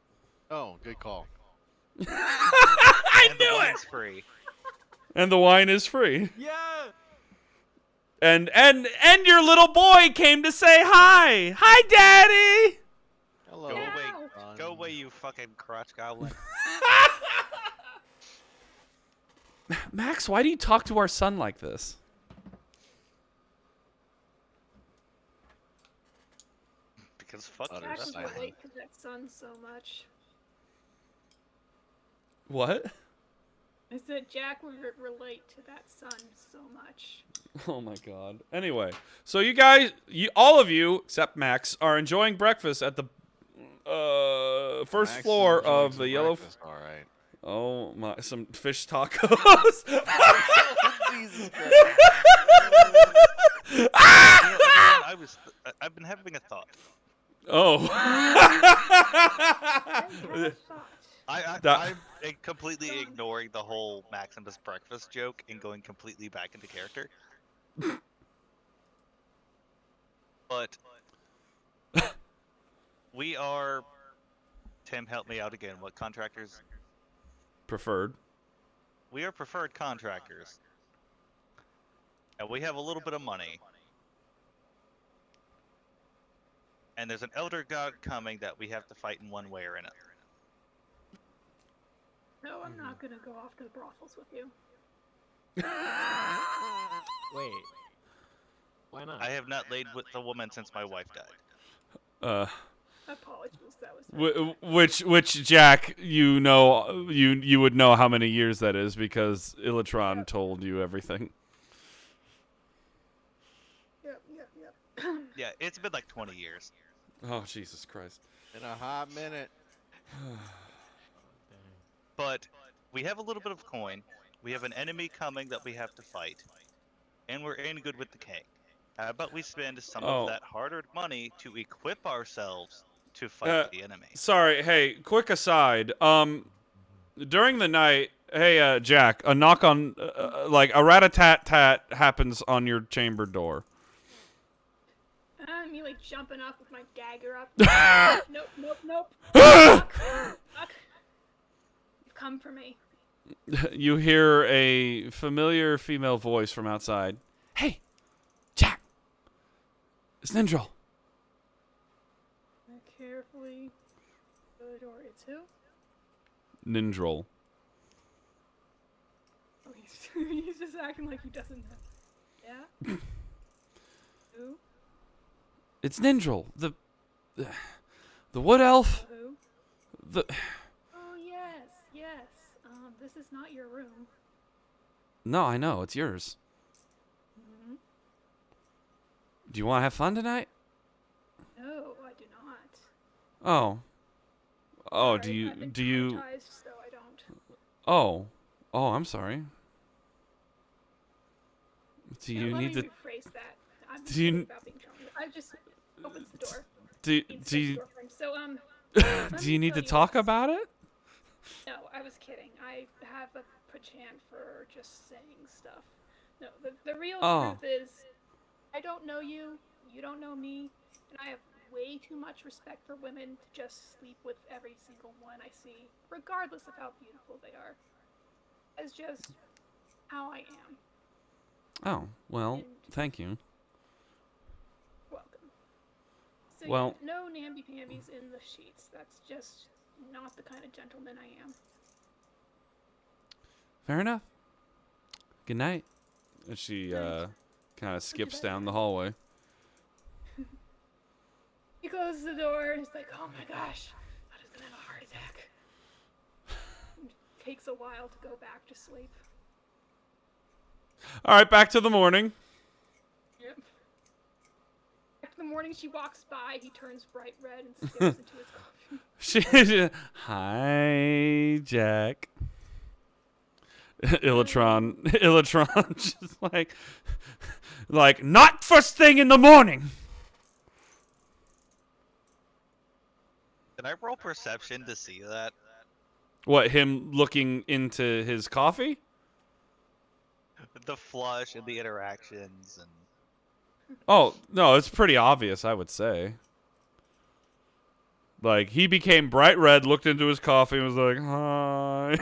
Oh, good call. I And knew the it! wine's free. And the wine is free. Yeah! And your little boy came to say hi. Hi, Daddy. Hello. Go Ow. away. son. Go away, you fucking crotch goblin. Max, why do you talk to our son like this? Because fuck Utter you. Jack That's would fine. relate to that son so much. What? I said Jack would relate to that son so much. Oh my god. Anyway, so you guys, all of you except Max, are enjoying breakfast at the first Max is floor enjoying of some the yellow. breakfast, all right. Oh my! Some fish tacos. Jesus You know, everyone, I've been having a thought. Oh. I'm completely ignoring the whole Maximus breakfast joke and going completely back into character. But we are. Tim, help me out again. What contractors? Preferred. We are preferred contractors. And we have a little bit of money. And there's an elder god coming that we have to fight in one way or another. No, I'm not gonna go off to the brothels with you. Wait. Why not? I have not laid with a woman since my wife died. Apologies, that was Which Jack, you know, you would know how many years that is because Illatron told you everything. Yep. Yeah, it's been like 20 years. Oh Jesus Christ! In a hot minute. But we have a little bit of coin. We have an enemy coming that we have to fight. And we're in good with the king. How about we spend some Oh. of that hard-earned money to equip ourselves to fight the enemy? Sorry, hey, quick aside. During the night, hey, Jack, a knock on, like a rat-a-tat-tat happens on your chamber door. Me like jumping up with my dagger up. Nope. Fuck. You've come for me. You hear a familiar female voice from outside. Hey, Jack, it's Nindril. I carefully go to the door. It's who? Nindril. Oh, he's just acting like he doesn't know. Yeah? Who? It's Nindril, the wood elf. Who? The Oh, yes. This is not your room. No, I know it's yours. Mm-hmm. Do you want to have fun tonight? No, I do not. Oh. Oh, Sorry, I've been do you? traumatized, so Oh. Oh, I'm sorry. Do you Let need me to... rephrase that. I'm Do you- kidding about being charming. I just opens the door. Do, Means do face you... door frame. So Do you need to tell you talk this. about it? No, I was kidding. I have a penchant for just saying stuff. No, the real Oh. truth is, I don't know you, you don't know me, and I have way too much respect for women to just sleep with every single one I see, regardless of how beautiful they are. It's just how I am. Oh, well, And thank you. welcome. So Well- yeah, no namby-pambies in the sheets. That's just not the kind of gentleman I am. Fair enough. Good night. And she Night. kind of skips bed, down the guys. hallway. He closes the door and he's like, oh my gosh, I was gonna have a heart attack. It takes a while to go back to sleep. All right, back to the morning. Yep. After the morning she walks by, he turns bright red and stares into his coffee. Hi, Jack. Illatron just like not first thing in the morning. Can I roll perception to see that? What, him looking into his coffee? The flush and the interactions and Oh, no, it's pretty obvious, I would say. Like, he became bright red, looked into his coffee, and was like, hi.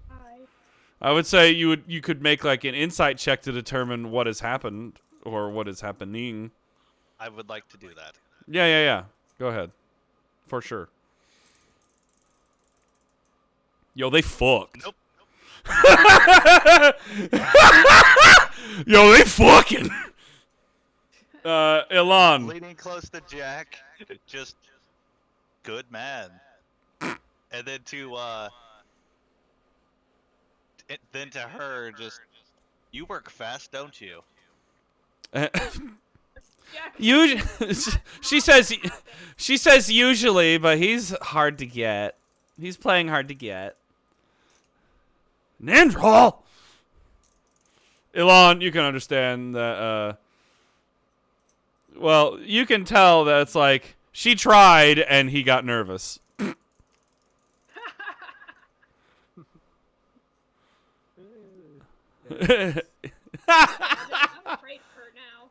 Hi. I would say you could make, like, an insight check to determine what has happened, or what is happening. I would like to do that. Yeah. Go ahead. For sure. Yo, they fucked. Nope. Yo, they fucking. Ilan. Leaning close to Jack, just good man. And then to her, just you work fast, don't you? Jack, You, she says usually, but he's hard to get. He's playing hard to get. Nandrol! Ilan, you can understand that, well, you can tell that it's like, she tried and he got nervous. I'm afraid of her now.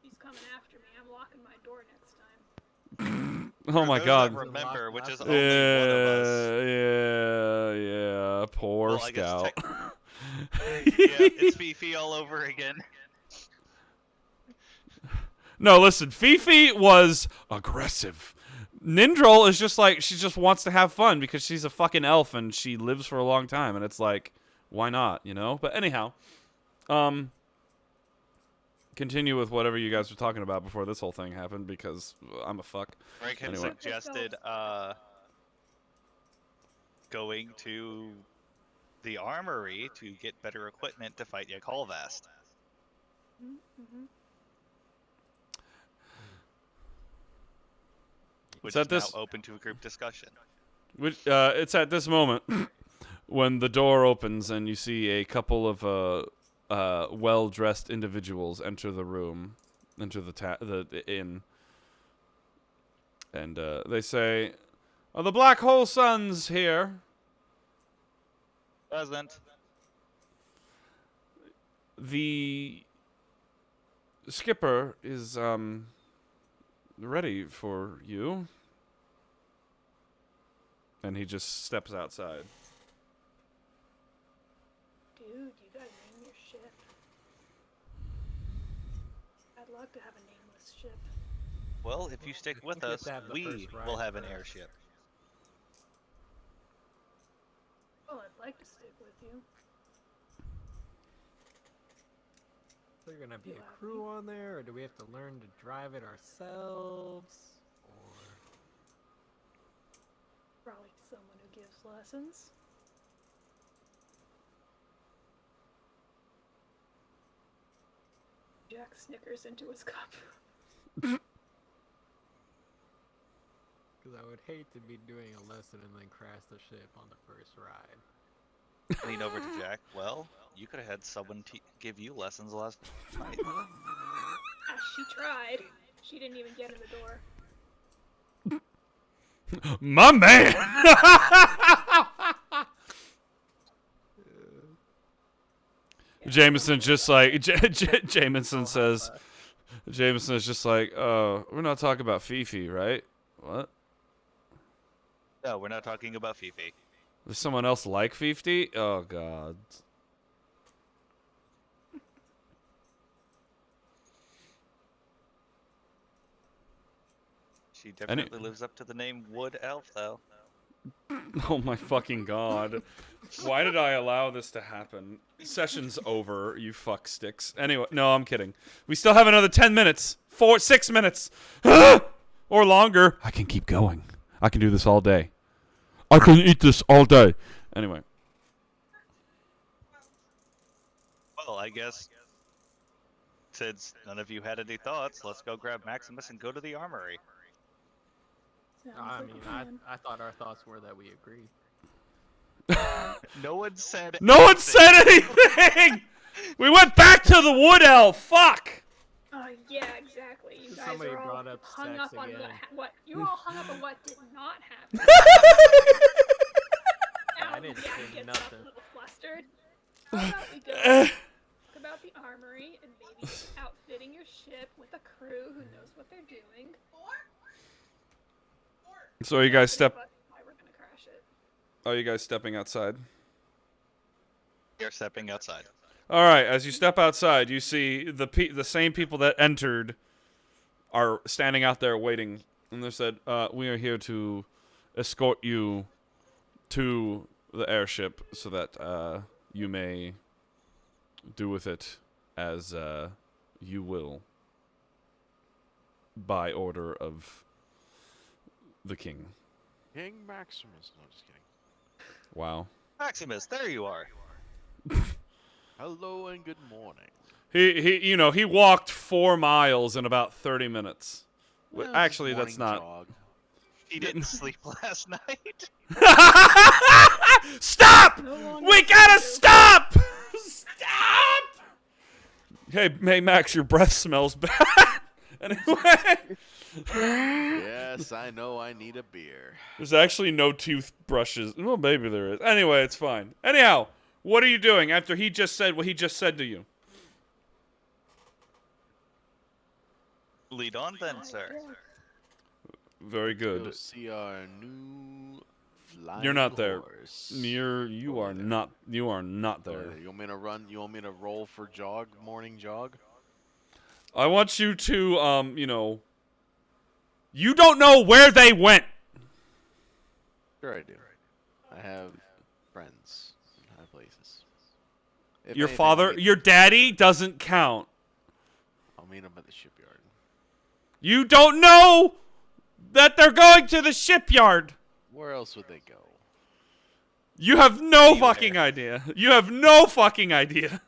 She's coming after me. I'm locking my door next time. Oh my For those god. that remember, which is Yeah, only one of us. Yeah, poor Well, I guess Scout. Yeah, it's Fifi all over again. No, listen, Fifi was aggressive. Nindrol is just like, she just wants to have fun because she's a fucking elf and she lives for a long time, and it's like, why not, you know? But anyhow, continue with whatever you guys were talking about before this whole thing happened, because I'm a fuck. Greg had Anyway. suggested going to the armory to get better equipment to fight Yakolvast. Mm-hmm. Which Is that is this- now open to a group discussion. Which, it's at this moment when the door opens and you see a couple of well-dressed individuals enter the room, enter the inn, and they say, "Are the Black Hole Sons here?" Present. The skipper is ready for you. And he just steps outside. Dude, you gotta name your ship. I'd love to have a nameless ship. Well, if you stick with get us, to have the we first ride will have an first. airship. Oh, I'd like to stick with you. Is there gonna be You a have crew on there, or do we have to learn to drive it ourselves? Or Probably someone who gives lessons. Jack snickers into his cup. because I would hate to be doing a lesson and then crash the ship on the first ride. Lean over to Jack. Well, you could have had someone give you lessons last night. She tried. She didn't even get in the door. My man. Jameson just like Jameson says. Jameson is just like, we're not talking about Fifi, right? What? No, we're not talking about Fifi. There's someone else like Fifi? Oh God. She definitely lives up to the name Wood Elf, though. Oh my fucking God. Why did I allow this to happen? Session's over, you fuck sticks. Anyway, no, I'm kidding. We still have another 10 minutes. 6 minutes. Or longer. I can keep going. I can do this all day. I can eat this all day. Anyway. Well, I guess since none of you had any thoughts, let's go grab Maximus and go to the armory. I mean, I thought our thoughts were that we agreed. No one said No one said anything! We went back to the wood elf! Fuck! Yeah, exactly. You guys Somebody are all brought up hung sex up on again. what you're all hung up on what did not happen. I didn't Jack say gets nothing. a little flustered. How about we go talk about the armory and maybe outfitting your ship with a crew who knows what they're doing. So you guys Why we're gonna crash it. Are you guys stepping outside? You're stepping outside. All right. As you step outside, you see the same people that entered are standing out there waiting, and they said, "We are here to escort you to the airship so that you may do with it as you will, by order of the king." King Maximus. No, just kidding. Wow. Maximus, there you are. Hello and good morning. He walked 4 miles in about 30 minutes. Well, Actually, morning that's not. jog. He didn't sleep last night. Stop! No longer We gotta so- stop! Stop! Hey, Max, your breath smells bad. Anyway, Yes, I know I need a beer. there's actually no toothbrushes. Well, maybe there is. Anyway, it's fine. Anyhow, what are you doing after he just said what he just said to you? Lead on then, sir. Very Go good. see our new flying You're not there. horse. You are not there. You want me to run? You want me to roll for morning jog? I want you to, you don't know where they went. Sure I do. I have friends in high places. If Your anything, father, your daddy doesn't count. I'll meet him at the shipyard. You don't know that they're going to the shipyard. Where else would they go? You have no Anywhere. fucking idea. You have no fucking idea.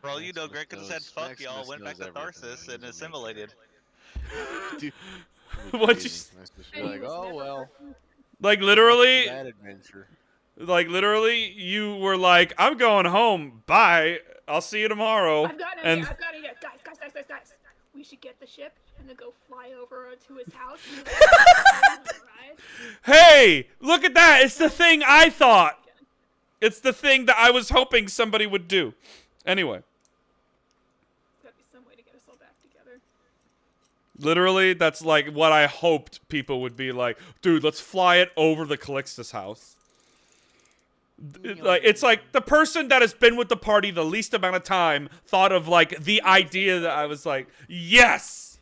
For all you know, Greg could have said, Maximus "Fuck y'all," went back to knows everything. Tharssis He's and a assimilated. Dude, What'd you Maximus would be like, oh well. Like literally, That adventure. you were like, I'm going home. Bye. I'll see you tomorrow. I've got an And idea. I've got an idea. Guys. We should get the ship and then go fly over to his house. And hey, look at that. It's the thing I thought. It's the thing that I was hoping somebody would do. Anyway. There's gotta be some way to get us all back together. Literally, that's like what I hoped people would be like, dude, let's fly it over the Callixtus house. It's like the person that has been with the party the least amount of time thought of like the idea that I was like, yes!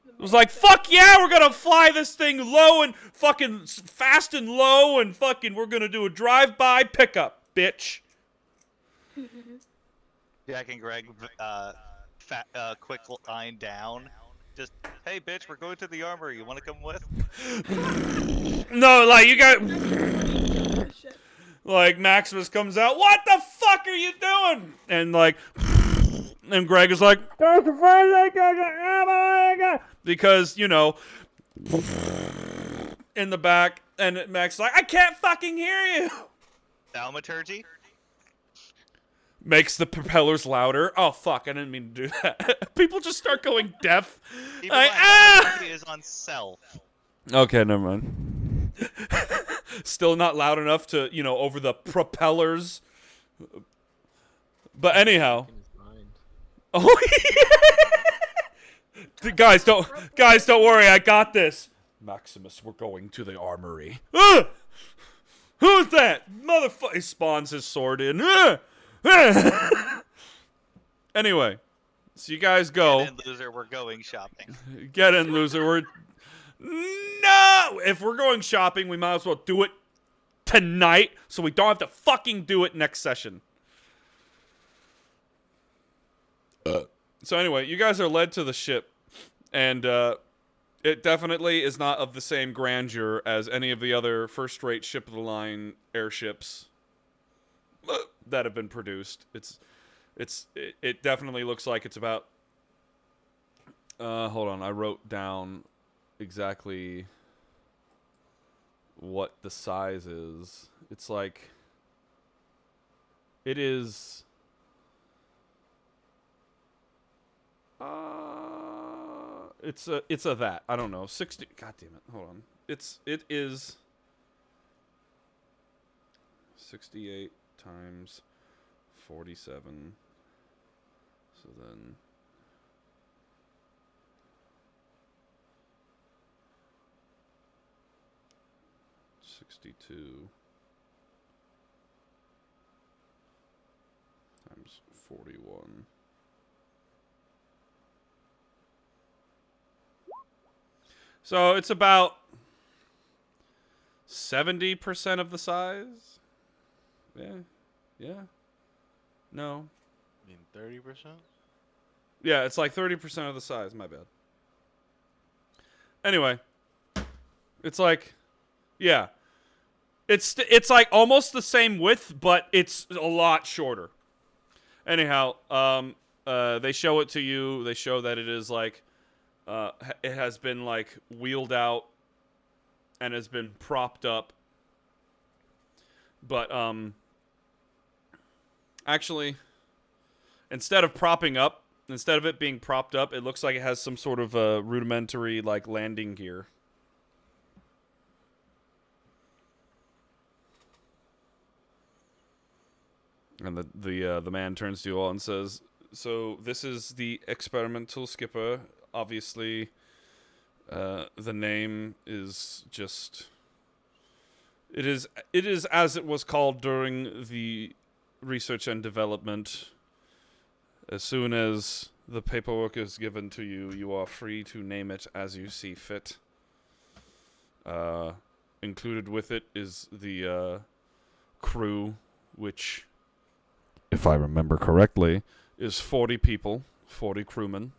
It was like, fuck yeah, we're gonna fly this thing low and fucking fast and low and fucking we're gonna do a drive-by pickup, bitch. Jack and Greg, quick line down. Just, hey, bitch, we're going to the armory. You want to come with? No, like, you got... The ship. Like, Maximus comes out, what the fuck are you doing? And, like, and Greg is like, because, in the back, and Max is like, I can't fucking hear you. Thaumaturgy? Makes the propellers louder. Oh fuck! I didn't mean to do that. People just start going deaf. Keep in Like, mind, ah! thaumaturgy is on self. Okay, never mind. Still not loud enough to, over the propellers. But anyhow. In his mind. Oh yeah. Guys, don't worry. I got this. Maximus, we're going to the armory. Who's that? Motherfucker! He spawns his sword in. Anyway, so you guys go. Get in, loser. We're going shopping. Get in, loser. No! If we're going shopping, we might as well do it tonight so we don't have to fucking do it next session. So anyway, you guys are led to the ship, and it definitely is not of the same grandeur as any of the other first-rate ship-of-the-line airships that have been produced. It definitely looks like it's about. Hold on, I wrote down exactly what the size is. It's like it is. It's a that. I don't know. 60. God damn it. Hold on. It is 68 times 47. So then 62 times 41. So it's about 70% of the size. Yeah. No. I mean, 30%? Yeah, it's like 30% of the size. My bad. Anyway, it's like, yeah, it's like almost the same width, but it's a lot shorter. Anyhow, they show it to you. They show that it is like, it has been like wheeled out and has been propped up. But actually, instead of it being propped up, it looks like it has some sort of rudimentary like landing gear. And the man turns to you all and says, "So this is the experimental skipper. Obviously, the name is just. It is as it was called during the research and development. As soon as the paperwork is given to you, you are free to name it as you see fit. Included with it is the crew, which, if I remember correctly, is 40 people, 40 crewmen.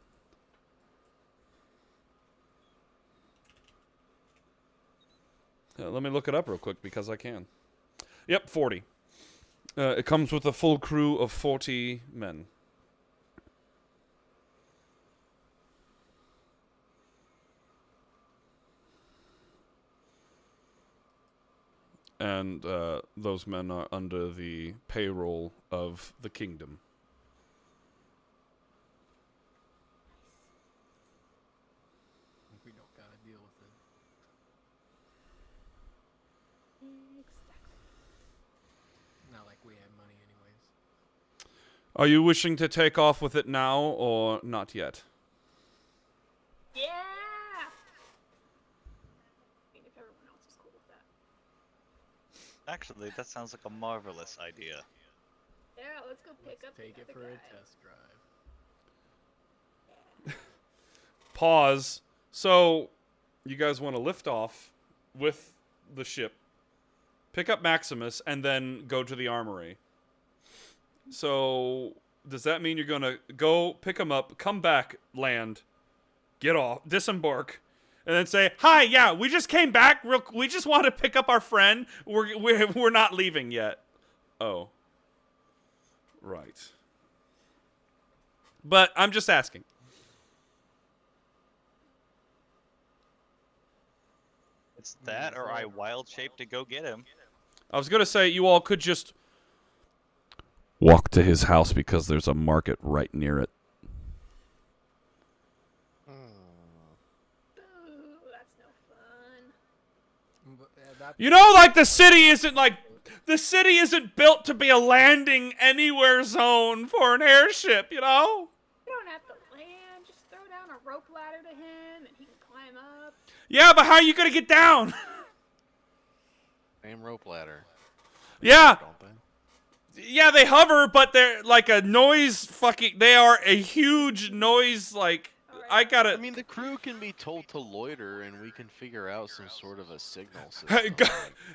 Let me look it up real quick because I can. Yep, 40. It comes with a full crew of 40 men. And those men are under the payroll of the kingdom. We don't gotta deal with it. Exactly. Not like we have money anyways. Are you wishing to take off with it now or not yet? Yeah. I mean, if everyone else is cool with that. Actually, that sounds like a marvelous idea. Yeah, let's go pick Let's up take the it other for a guy. test drive. Pause. So, you guys want to lift off with the ship, pick up Maximus, and then go to the armory. So, does that mean you're going to go pick him up, come back, land, get off, disembark, and then say, "Hi, yeah, we just came back. We just want to pick up our friend. We're not leaving yet." Oh. Right. But I'm just asking. It's that, or I wild shape to go get him. I was gonna say you all could just walk to his house because there's a market right near it. Ooh, that's no fun. You know, like the city isn't built to be a landing anywhere zone for an airship. You know. You don't have to land. Just throw down a rope ladder to him, and he can climb up. Yeah, but how are you gonna get down? Same rope ladder. Yeah. Don't they? Yeah, they hover, but they're like a noise fucking. They are a huge noise. Like I gotta. I mean, the crew can be told to loiter, and we can figure out some sort of a signal system.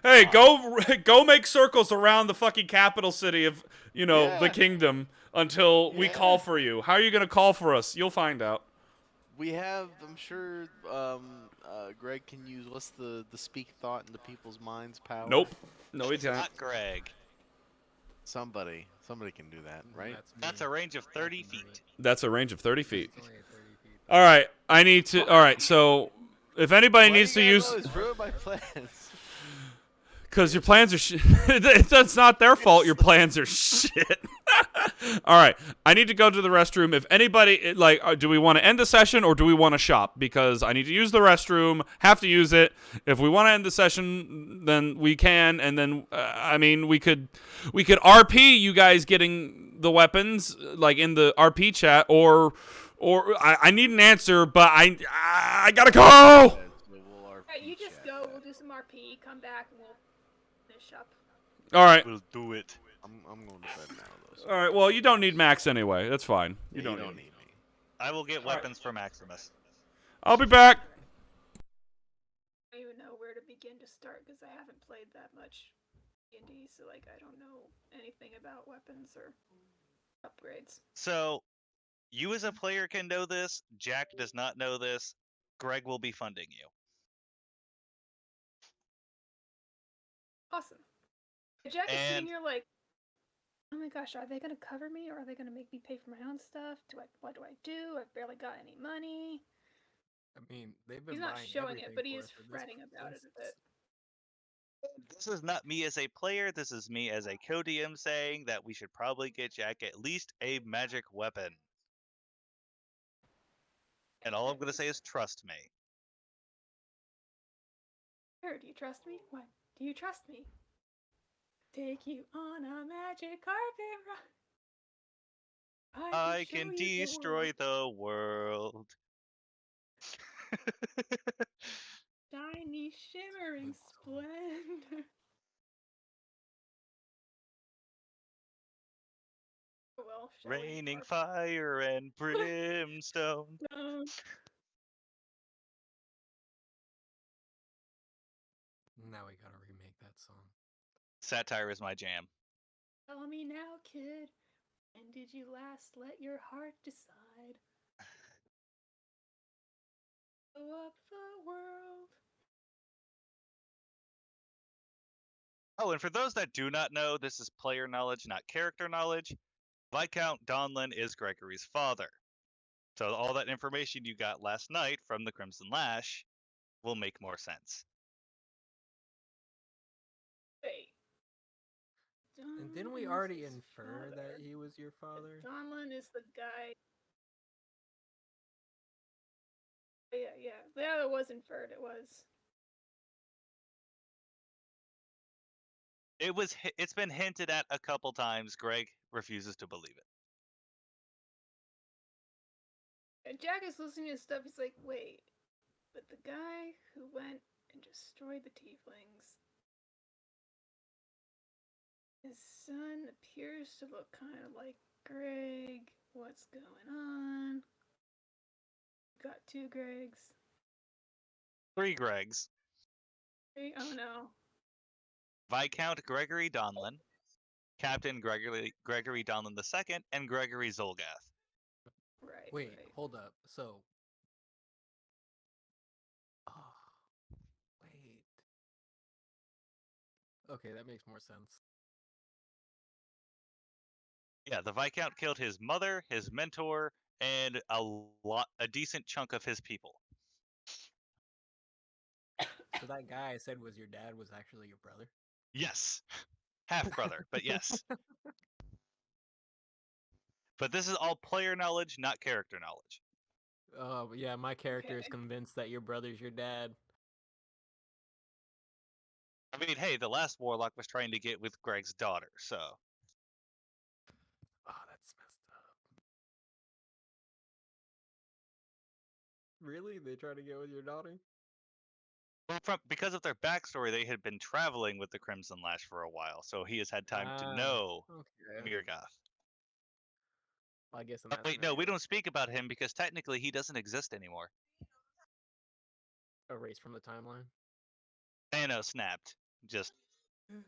Hey, go make circles around the fucking capital city of the Yeah. kingdom until we Yeah. call for you. How are you gonna call for us? You'll find out. We have, I'm sure, Greg can use, what's the speak thought into people's minds power? Nope. No, he It's can't. not Greg. Somebody can do that, right? That's a range of 30 feet. That's a range of 30 feet. It's only at 30 feet. All right, I need to. All right, so if anybody Why needs do to you use, guys always ruin my plans? because your plans are that's not their fault. Your plans are shit. All right, I need to go to the restroom. If anybody do we want to end the session or do we want to shop? Because I need to use the restroom. Have to use it. If we want to end the session, then we can. And then I mean, we could RP you guys getting the weapons like in the RP chat, or I need an answer, but I gotta go. Yeah, so we'll RP Alright, you just chat go. that. We'll do some RP. Come back, and we'll finish up. All right. We'll do it. I'm going to bed now, though. So All right. Well, you don't need Max anyway. That's fine. you don't need me. I will get weapons for Maximus. I'll be back. I don't even know where to begin to start because I haven't played that much D&D, so like I don't know anything about weapons or upgrades. So, you as a player can know this. Jack does not know this. Greg will be funding you. Awesome. Jack is And- sitting here like, oh my gosh, are they gonna cover me or are they gonna make me pay for my own stuff? What do I do? I've barely got any money. I mean, they've been He's not buying showing it, everything but he for is us in this fretting about it a instance. bit. This is not me as a player. This is me as a co-DM saying that we should probably get Jack at least a magic weapon. And all I'm going to say is trust me. Sure, do you trust me? What? Do you trust me? Take you on a magic carpet ride. I show can you the destroy world. the world. Shiny, shimmering splendor. Well, shall we Raining mark fire and brimstone. down? Now we gotta remake that song. Satire is my jam. Tell me now, kid. When did you last let your heart decide? Blow up the world. Oh, and for those that do not know, this is player knowledge, not character knowledge. Viscount Donlon is Gregory's father. So all that information you got last night from the Crimson Lash will make more sense. Wait. And didn't we Donlon is already his infer father. that he was your father? Donlon is the guy. Yeah. Yeah, it was inferred. It was. It's been hinted at a couple times. Greg refuses to believe it. And Jack is listening to stuff. He's like, wait, but the guy who went and destroyed the tieflings, his son appears to look kind of like Greg. What's going on? Got 2 Gregs. 3 Gregs. 3? Oh no. Viscount Gregory Donlon, Captain Gregory Donlon II, and Gregory Zolgath. Right. Wait, right. hold up. So. Oh, wait. Okay, that makes more sense. Yeah, the Viscount killed his mother, his mentor, and a decent chunk of his people. So that guy I said was your dad was actually your brother? Yes. Half brother, but yes. But this is all player knowledge, not character knowledge. Yeah, my character is Okay. convinced that your brother's your dad. I mean, hey, the last warlock was trying to get with Greg's daughter, so. Oh, that's messed up. Really? They try to get with your daughter? Well, because of their backstory, they had been traveling with the Crimson Lash for a while, so he has had time to know Okay. Mirgoth. I guess in Oh, that wait, no, we scenario, don't speak about him because technically he doesn't exist anymore. erased from the timeline. Thanos snapped. Just Er,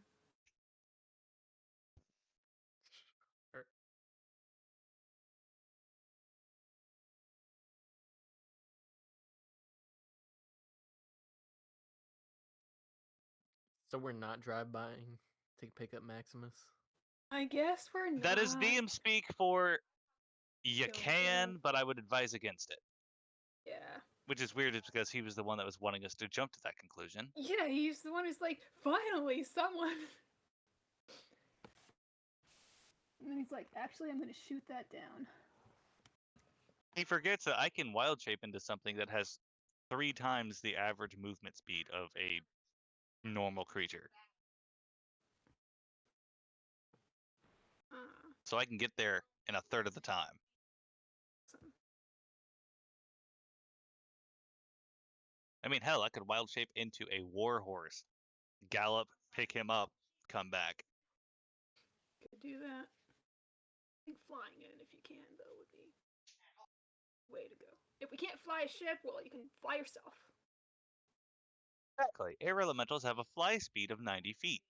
So we're not drive-bying to pick up Maximus? I guess we're not. that is DM speak for you Don't can, go. but I would advise against it. Yeah. Which is weird, it's because he was the one that was wanting us to jump to that conclusion. Yeah, he's the one who's like, finally, someone. And then he's like, actually, I'm gonna shoot that down. He forgets that I can wild shape into something that has 3 times the average movement speed of a normal creature. So I can get there in a third of the time. I mean, hell, I could wild shape into a war horse, gallop, pick him up, come back. Could do that. I think flying in, if you can, though, would be way to go. If we can't fly a ship, well, you can fly yourself. Exactly. Air elementals have a fly speed of 90 feet.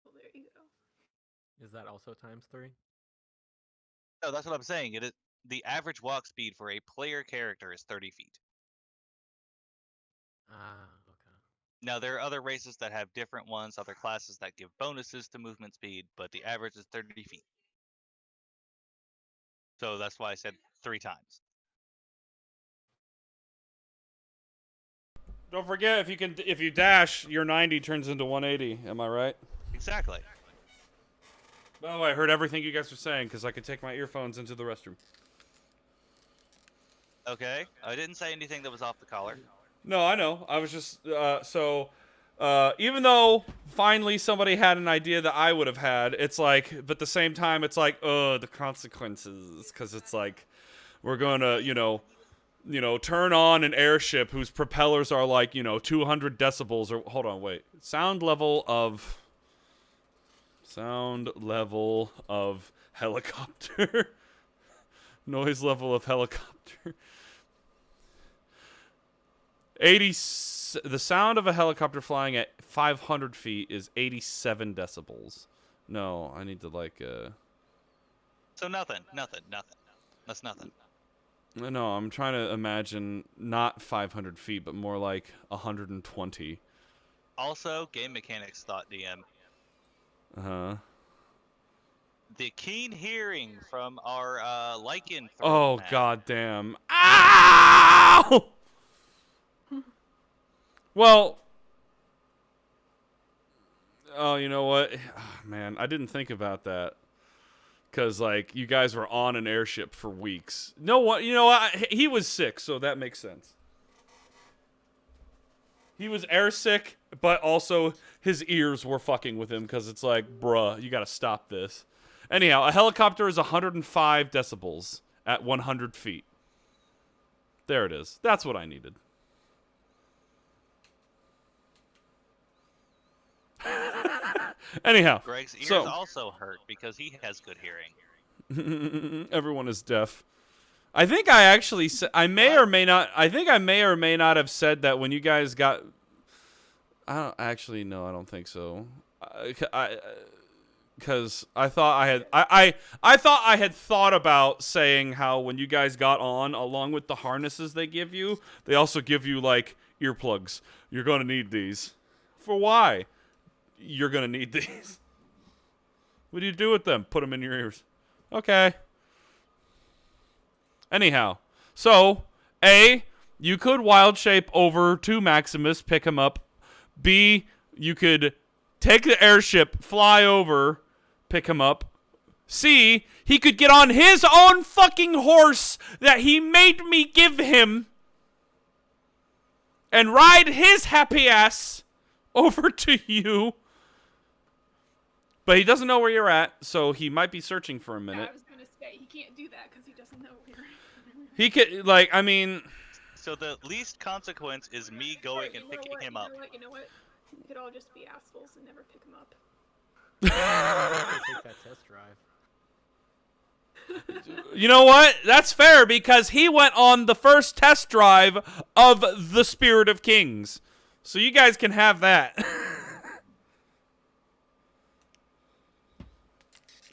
Well, there you go. Is that also times 3? No, that's what I'm saying. It is the average walk speed for a player character is 30 feet. Ah, okay. Now, there are other races that have different ones, other classes that give bonuses to movement speed, but the average is 30 feet. So that's why I said 3 times. Don't forget, if you dash, your 90 turns into 180. Am I right? Exactly. By the way, I heard everything you guys were saying because I could take my earphones into the restroom. Okay. I didn't say anything that was off the collar. No, I know. I was just even though finally somebody had an idea that I would have had, it's like, but at the same time, it's like, the consequences, because it's like, we're gonna, turn on an airship whose propellers are like, 200 decibels, or hold on, wait, sound level of helicopter, noise level of helicopter. The sound of a helicopter flying at 500 feet is 87 decibels. No, I need to So nothing. That's nothing. No, I'm trying to imagine not 500 feet, but more like 120. Also, game mechanics thought DM. Uh-huh. The keen hearing from our Lycan. Oh, goddamn. Ow! Well, oh, you know what? Oh, man, I didn't think about that. Because, like, you guys were on an airship for weeks. No one, he was sick, so that makes sense. He was airsick, but also his ears were fucking with him because it's like, bruh, you gotta stop this. Anyhow, a helicopter is 105 decibels at 100 feet. There it is. That's what I needed. Anyhow, Greg's ears so also hurt because he has good hearing. everyone is deaf. I think I actually I may or may not have said that when you guys got. I don't actually no, I don't think so. Because I thought I had thought about saying how when you guys got on, along with the harnesses they give you, they also give you like earplugs. You're gonna need these. For why? You're gonna need these. What do you do with them? Put them in your ears. Okay. Anyhow, so you could wild shape over to Maximus, pick him up. B, you could take the airship, fly over, pick him up. C, he could get on his own fucking horse that he made me give him and ride his happy ass over to you. But he doesn't know where you're at, so he might be searching for a Yeah, minute. I was gonna say he can't do that because he doesn't know where. He could, like, I mean... So the least consequence is me going and picking him up. You know what? We could all just be assholes and never pick him up. Take that test drive. You know what? That's fair, because he went on the first test drive of the Spirit of Kings. So you guys can have that.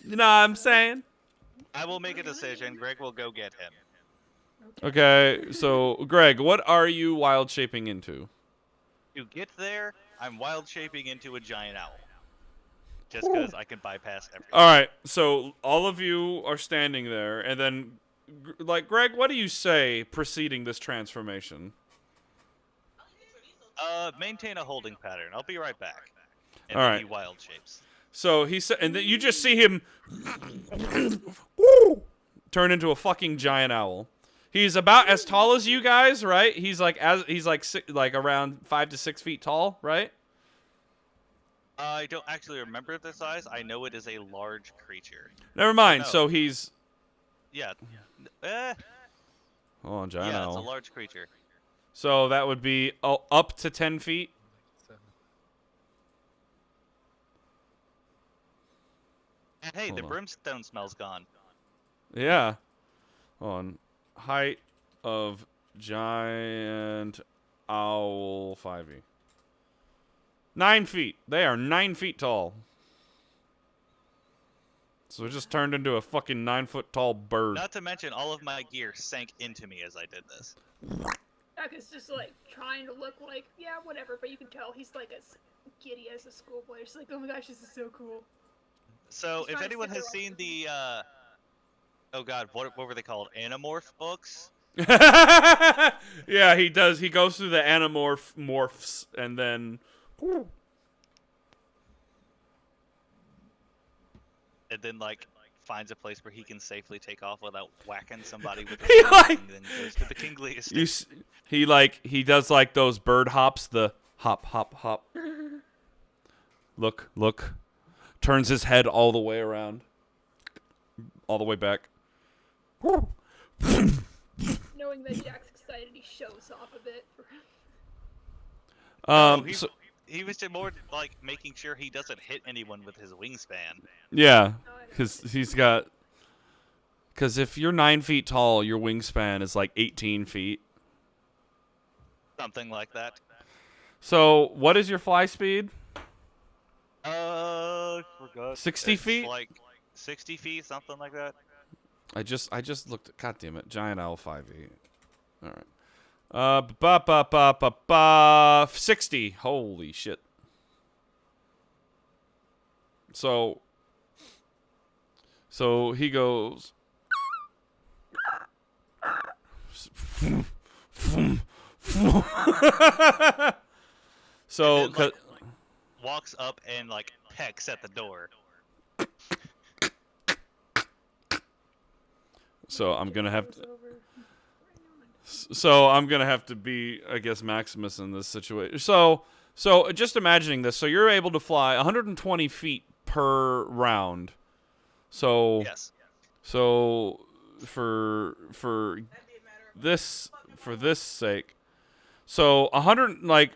You know what I'm saying? I will make a decision. Greg will go get him. Okay, so, Greg, what are you wild shaping into? To get there, I'm wild shaping into a giant owl. Just because I can bypass everything. Alright, so all of you are standing there, and then, like, Greg, what do you say preceding this transformation? Maintain a holding pattern. I'll be right back. And All then right. he wild shapes. So he said, and then you just see him turn into a fucking giant owl. He's about as tall as you guys, right? He's like around 5 to 6 feet tall, right? I don't actually remember the size. I know it is a large creature. Never mind. No. So he's Yeah. hold on, giant Yeah, owl. it's a large creature. So that would be up to 10 feet. And hey, Hold the on. brimstone smell's gone. Yeah. Hold on. Height of giant owl 5e. 9 feet. They are 9 feet tall. So it just turned into a fucking 9-foot tall bird. Not to mention, all of my gear sank into me as I did this. Jack is just like trying to look like, yeah, whatever, but you can tell he's like as giddy as a schoolboy. He's like, oh my gosh, this is so cool. So, He's if trying to anyone sit has there seen the, oh god, what were they called? Animorph books? Yeah, he does. He goes through the morphs and then And then, like, finds a place where he can safely take off without whacking somebody with He, a gun, like- and then goes to the Kingsley estate. he does like those bird hops, the hop hop hop. Look. Turns his head all the way around. All the way back. Knowing that Jack's excited, he shows off a bit. he, So, he was just more, like, making sure he doesn't hit anyone with his wingspan. yeah, because if you're 9 feet tall, your wingspan is like 18 feet. Something like that. So, what is your fly speed? Forgot. 60 It's feet? Like 60 feet, something like that. I just looked at, god damn it, giant owl 5e. All right. 60. Holy shit. So he goes so And then, like, walks up and, like, pecks at the door. so I'm going to have Goes to over. So I'm gonna have to be, I guess, Maximus in this situation. So just imagining this. So you're able to fly 120 feet per round. So Yes. so for this sake, so 100, like,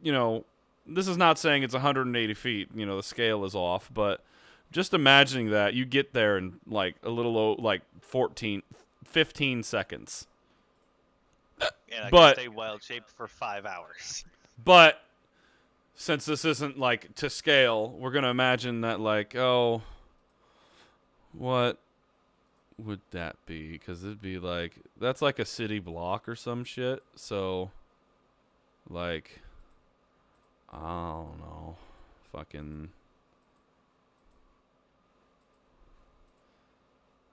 you know, this is not saying it's 180 feet. You know, the scale is off, but just imagining that you get there in like a little like 15 seconds. And I But- can stay wild shaped for 5 hours. But since this isn't like to scale, we're gonna imagine that, like, oh, what would that be? Because it'd be like, that's like a city block or some shit. So, like, I don't know, fucking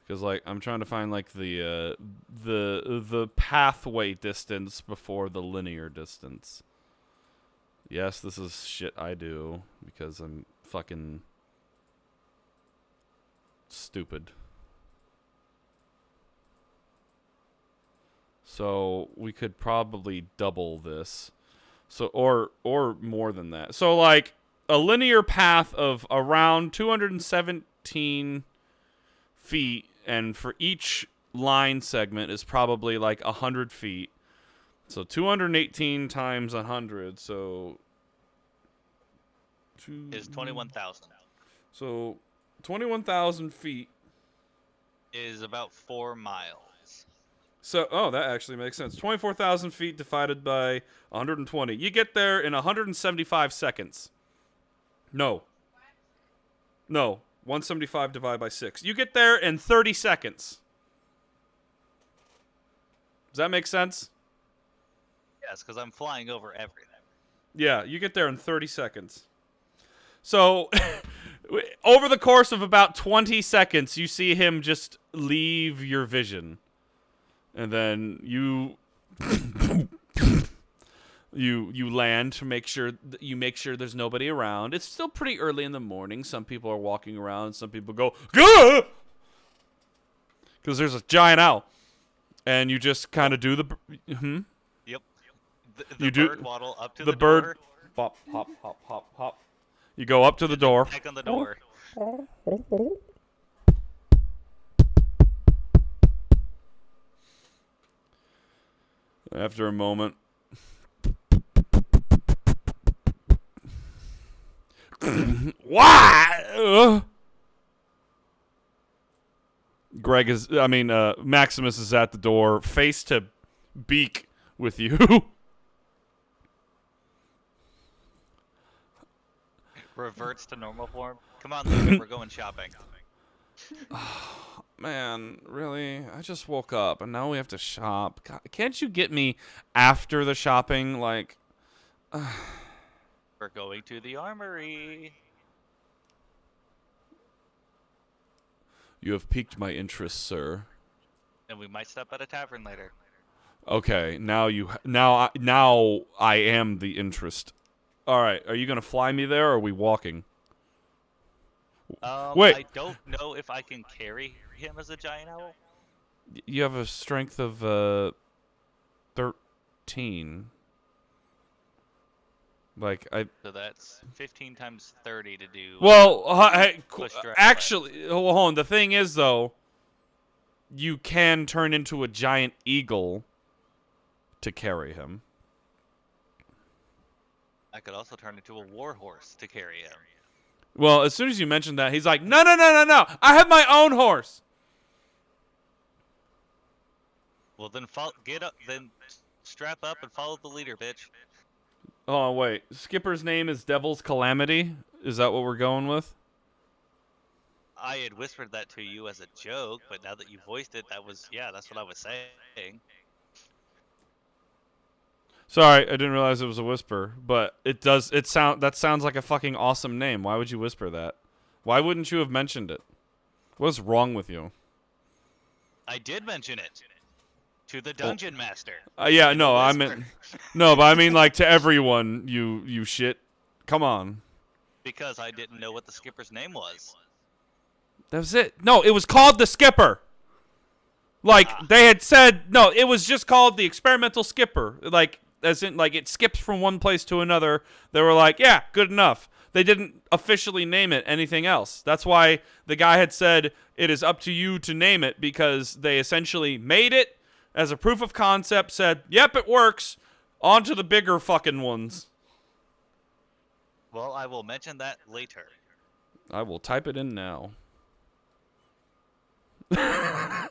Because like I'm trying to find like the pathway distance before the linear distance. Yes, this is shit I do because I'm fucking stupid. So we could probably double this. So or more than that. So like a linear path of around 217 feet, and for each line segment is probably like 100 feet. So 218 times 100, so Is 21,000. So 21,000 feet Is about 4 miles. So, oh, that actually makes sense. 24,000 feet divided by 120. You get there in 175 seconds. No. 175 divided by 6. You get there in 30 seconds. Does that make sense? Yes, because I'm flying over everything. Yeah, you get there in 30 seconds. So, over the course of about 20 seconds, you see him just leave your vision. And then you land to make sure there's nobody around. It's still pretty early in the morning. Some people are walking around. Some people go, "Gah!" Because there's a giant owl, and you just kind of do the. Yep. The You do- bird waddle up to the the bird- door. Hop, hop, hop, hop, hop. You go up to the door. Back on the door. After a moment. Why? Maximus is at the door, face to beak with you. Reverts to normal form. Come on, Luca, we're going shopping. Man, really? I just woke up and now we have to shop. God, can't you get me after the shopping? Like, We're going to the armory. you have piqued my interest, sir. And we might stop at a tavern later. Okay, now I am the interest. All right, are you gonna fly me there, or are we walking? Wait. I don't know if I can carry him as a giant owl. You have a strength of 13. Like So that's 15 times 30 to do. Well, push direct actually, hold on. The thing is, though, you can turn into a giant eagle to carry him. I could also turn into a war horse to carry him. Well, as soon as you mentioned that, he's like, no. I have my own horse. Well, then get up, then strap up and follow the leader, bitch. Oh, wait. Skipper's name is Devil's Calamity? Is that what we're going with? I had whispered that to you as a joke, but now that you voiced it, that's what I was saying. Sorry, I didn't realize it was a whisper, but that sounds like a fucking awesome name. Why would you whisper that? Why wouldn't you have mentioned it? What's wrong with you? I did mention it to the dungeon master. Yeah, In no, a I whisper. meant no, but I mean like to everyone. You shit. Come on. Because I didn't know what the skipper's name was. That was it. No, it was called the Skipper. Like they had said, no, it was just called the experimental skipper. Like as in like it skips from one place to another. They were like, yeah, good enough. They didn't officially name it anything else. That's why the guy had said it is up to you to name it, because they essentially made it as a proof of concept, said, yep, it works. On to the bigger fucking ones. Well, I will mention that later. I will type it in now. I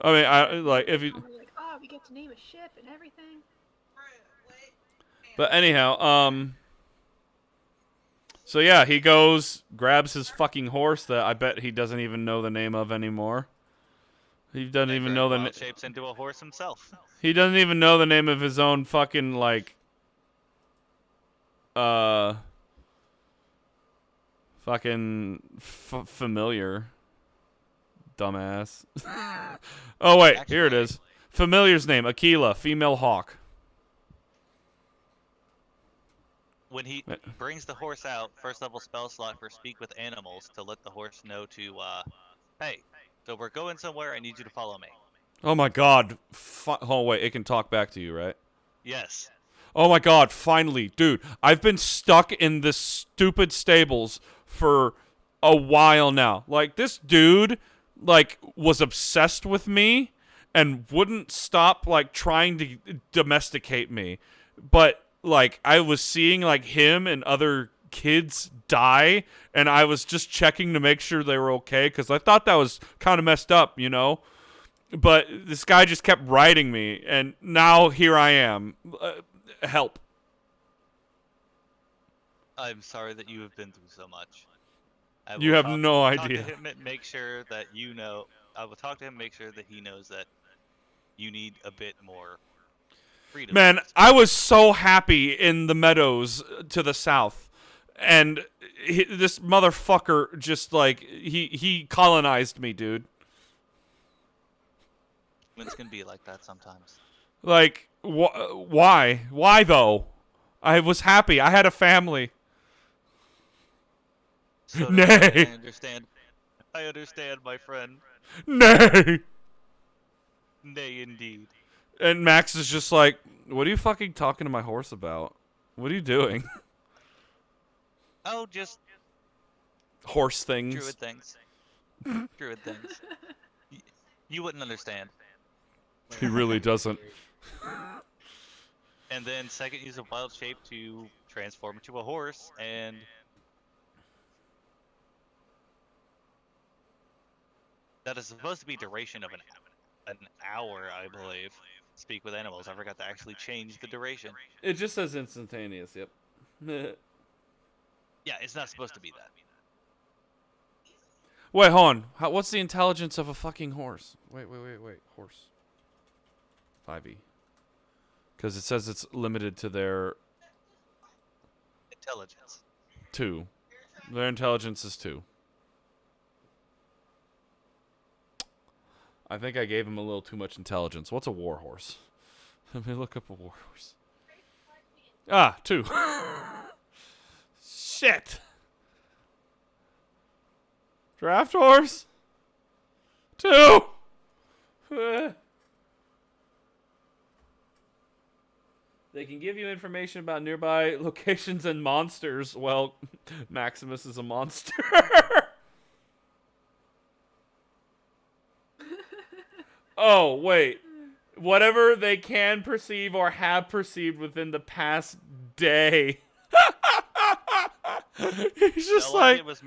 mean, I like if you. Like, oh, we get to name a ship and everything. But anyhow, so yeah, he goes, grabs his fucking horse that I bet he doesn't even know the name of anymore. He doesn't even know the shapes into a horse himself. He doesn't even know the name of his own fucking like fucking familiar. dumbass. Oh, wait. Here it Actually- is. Familiar's name, Aquila, female hawk. When he brings the horse out, first level spell slot for speak with animals to let the horse know to, hey, so we're going somewhere, I need you to follow me. Oh, my God. Oh, wait. It can talk back to you, right? Yes. Oh, my God. Finally. Dude, I've been stuck in this stupid stables for a while now. Like, this dude, like, was obsessed with me and wouldn't stop, like, trying to domesticate me. But, like, I was seeing, like, him and other kids die, and I was just checking to make sure they were okay, because I thought that was kind of messed up, you know? But this guy just kept riding me, and now here I am. Help. I'm sorry that you have been through so much. I You will have talk- no talk idea. to him and make sure that you know. I will talk to him, make sure that he knows that you need a bit more freedom. Man, I was so happy in the meadows to the south, and this motherfucker just, like, he colonized me, dude. It's gonna be like that sometimes. Like, why? Why, though? I was happy. I had a family. So Nay. I understand. I understand, my friend. Nay! Nay, indeed. And Max is just like, what are you fucking talking to my horse about? What are you doing? Oh, just Horse things. druid things. Druid things. You wouldn't understand. He really doesn't. And then second, use a wild shape to transform into a horse, and that is supposed to be duration of an hour, I believe. Speak with animals. I forgot to actually change the duration. It just says instantaneous, yep. Yeah, it's not supposed to be that. Wait, hold on. What's the intelligence of a fucking horse? Wait. Horse. 5e. Because it says it's limited to their Intelligence. 2. Their intelligence is 2. I think I gave him a little too much intelligence. What's a war horse? Let me look up a war horse. Ah, 2. Shit. Draft horse? 2. They can give you information about nearby locations and monsters. Well, Maximus is a monster. Oh, wait. Whatever they can perceive or have perceived within the past day. He's just All I like... did was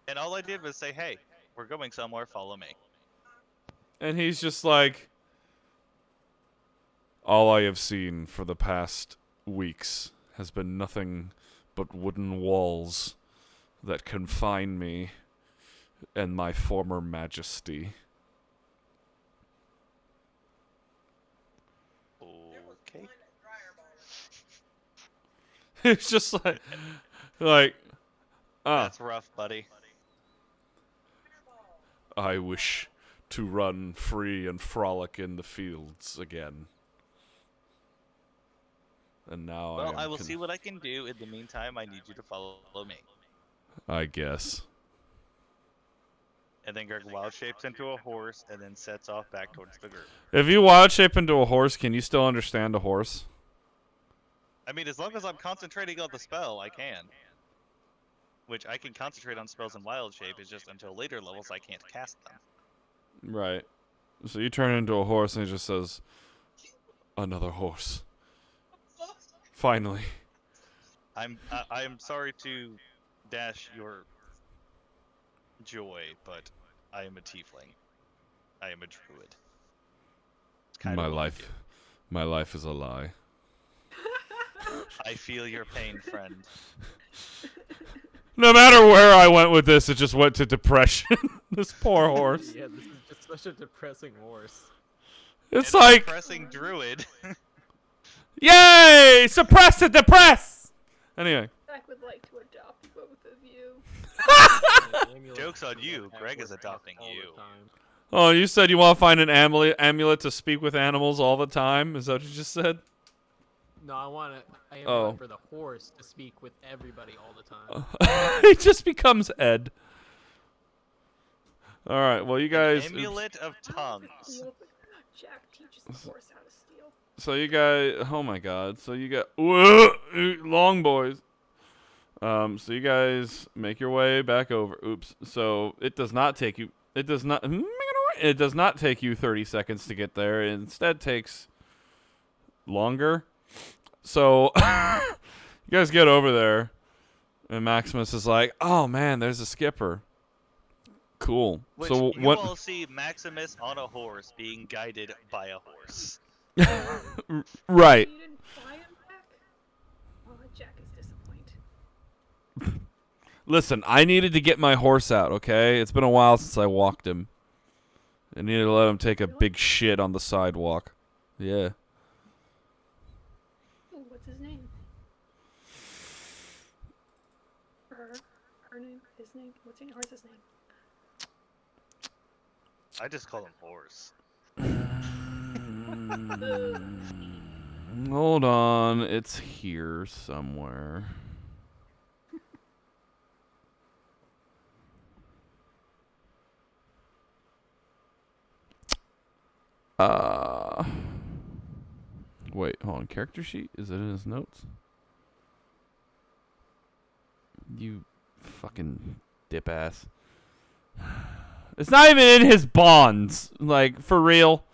and all I did was say, hey, we're going somewhere, follow me. And he's just like... All I have seen for the past weeks has been nothing but wooden walls that confine me and my former majesty. Okay. It's just like, That's rough, buddy. I wish to run free and frolic in the fields again. And now Well, I will see what I can do. In the meantime, I need you to follow me. I guess. And then Greg wild shapes into a horse and then sets off back towards the group. If you wild shape into a horse, can you still understand a horse? I mean, as long as I'm concentrating on the spell, I can. Which I can concentrate on spells in wild shape, it's just until later levels I can't cast them. Right. So you turn into a horse and it just says, another horse. Finally. I'm sorry to dash your joy, but I am a tiefling. I am a druid. It's kind of what I do. My life is a lie. I feel your pain, friend. No matter where I went with this, it just went to depression. This poor horse. Yeah, this is just such a depressing horse. It's And a like, depressing druid. yay! Suppress to depress! Anyway. Zach would like to adopt both of you. Joke's on you, Greg is adopting you. Oh, you said you want to find an amulet to speak with animals all the time? Is that what you just said? No, I want an amulet Oh. for the horse to speak with everybody all the time. He just becomes Ed. All right. Well, you guys. An amulet of tongues. Jack teaches the horse how to steal. So you guys. Oh my God. So you got long boys. So you guys make your way back over. Oops. So it does not take you. It does not. It does not take you 30 seconds to get there. It instead takes longer. So you guys get over there, and Maximus is like, "Oh man, there's a skipper. Cool." Which So you what? all see Maximus on a horse being guided by a horse. Right. You didn't fly him back? Oh, Jack is disappointed. Listen, I needed to get my horse out. Okay, it's been a while since I walked him. I needed to let him take a big shit on the sidewalk. Yeah. Ooh, what's his name? Her name? His name? What's your horse's name? I just call him horse. Hold on, it's here somewhere. Wait, hold on. Character sheet? Is it in his notes? You fucking dip ass. It's not even in his bonds. Like, for real.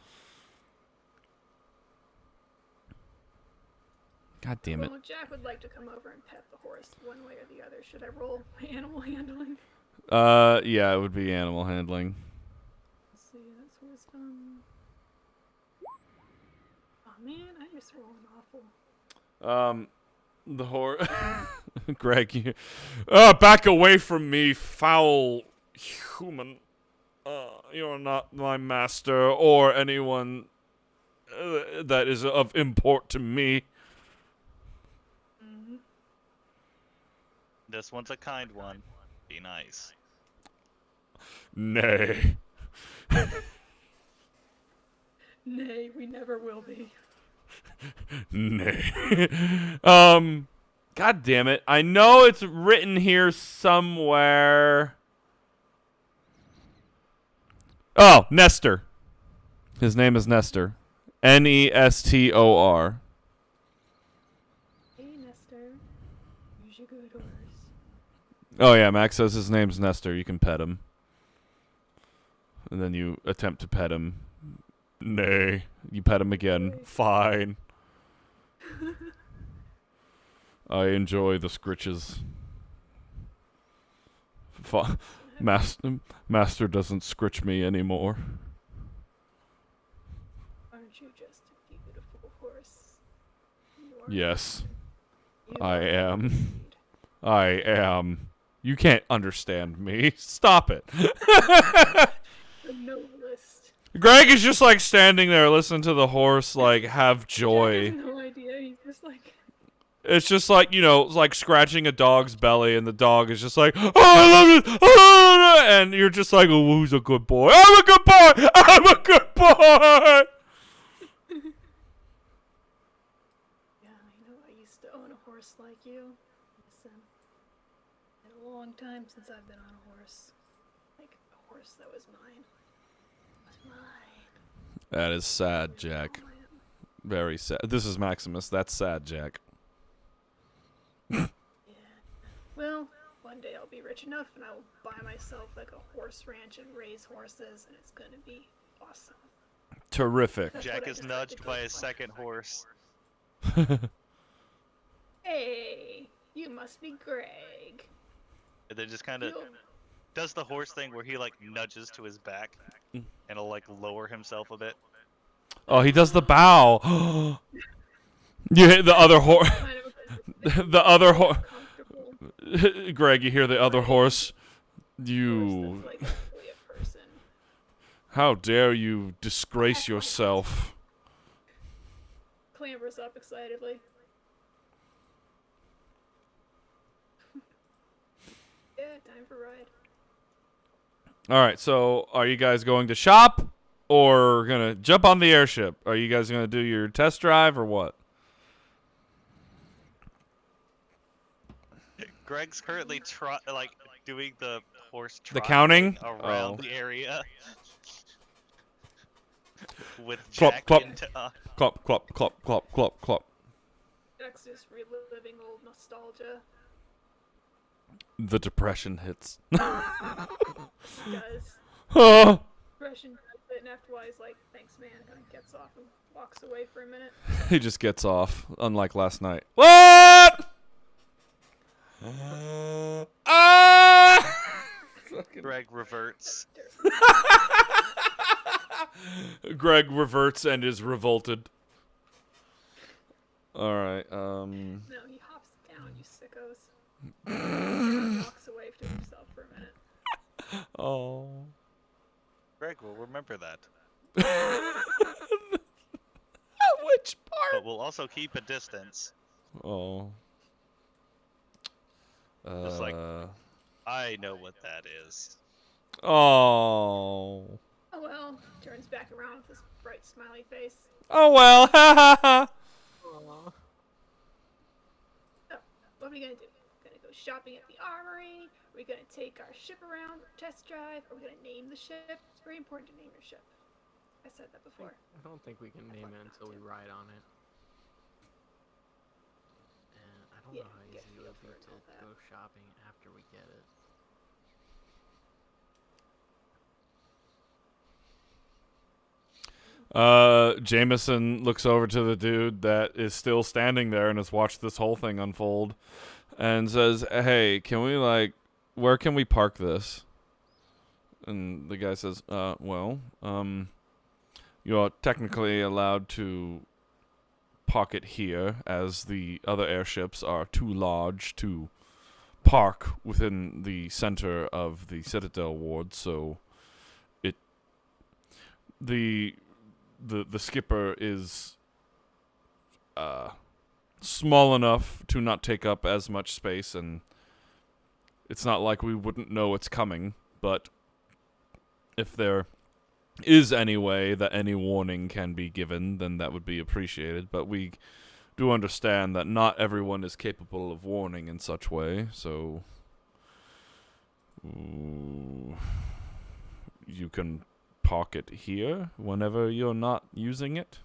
God damn it. Well, Jack would like to come over and pet the horse one way or the other. Should I roll animal handling? Yeah, it would be animal handling. Let's see, that's wisdom. Oh man, I just rolled awful. The horse. Greg, you. Back away from me, foul human. You're not my master or anyone that is of import to me. Mm-hmm. This one's a kind one. Be nice. Nay. Nay, we never will be. Nay. God damn it. I know it's written here somewhere. Oh, Nestor. His name is Nestor. Nestor. Hey, Nestor. Who's your good horse? Oh, yeah, Max says his name's Nestor. You can pet him. And then you attempt to pet him. Nay. You pet him again. Fine. I enjoy the scritches. Master doesn't scritch me anymore. Aren't you just a beautiful horse? You are Yes, you I are am. indeed. I am. You can't understand me. Stop it. The noblest. Greg is just like standing there listening to the horse like have joy. Jack has no idea. He's just like. It's just like, you know, like scratching a dog's belly and the dog is just like, oh, I love it. Oh, and you're just like, oh, who's a good boy? I'm a good boy. I'm a good boy. Yeah, I know. I used to own a horse like you. Listen, it's been a long time since I've been on a horse. Like a horse that was mine. Was mine. That is sad, Jack. Very sad. This is Maximus. That's sad, Jack. Yeah. Well, one day I'll be rich enough and I'll buy myself like a horse ranch and raise horses, and it's gonna be awesome. Terrific. That's Jack what I is decided nudged to by go his for. second horse. Hey, you must be Greg. And then just kind of You'll- does the horse thing where he like nudges to his back and he'll like lower himself a bit. Oh, he does the bow. You hit the other horse. kind of a The other horse. comfortable Greg, you hear the other horse. horse You. that's like actually a person. How dare you disgrace yourself? Clambers up excitedly. Yeah, time for ride. All right, so are you guys going to shop or gonna jump on the airship? Are you guys gonna do your test drive or what? Greg's currently doing the horse The trot counting? thing around Oh. the area with Clop, Jack clop. into Clop, clop, clop, clop, clop, clop. Jack's just reliving old nostalgia. The depression hits. He does. Ah. Russian does it, and after a while he's like, thanks man, kind of gets off and walks away for a minute. He just gets off, unlike last night. What? Greg reverts. Greg reverts and is revolted. All right. No, he hops down, you sickos. And walks away to himself for a minute. Oh. Greg will remember that, Which part? but we'll also keep a distance. Oh. Just like- I know what that is. Oh. Oh well, turns back around with his bright smiley face. Oh well. Ha ha ha. Aw. So, what are we gonna do? Gonna go shopping at the armory? Are we gonna take our ship around, test drive? Are we gonna name the ship? It's very important to name your ship. I said that before. I don't think we can name it until we ride on it. And I don't Yeah, know how get easy it feel would be for it to and all that. go shopping after we get it. Jameson looks over to the dude that is still standing there and has watched this whole thing unfold and says, "Hey, can we where can we park this?" And the guy says, well, you are technically allowed to park it here, as the other airships are too large to park within the center of the Citadel ward, so the skipper is small enough to not take up as much space, and it's not like we wouldn't know it's coming, but if there is any way that any warning can be given, then that would be appreciated. But we do understand that not everyone is capable of warning in such way, so you can park it here whenever you're not using it.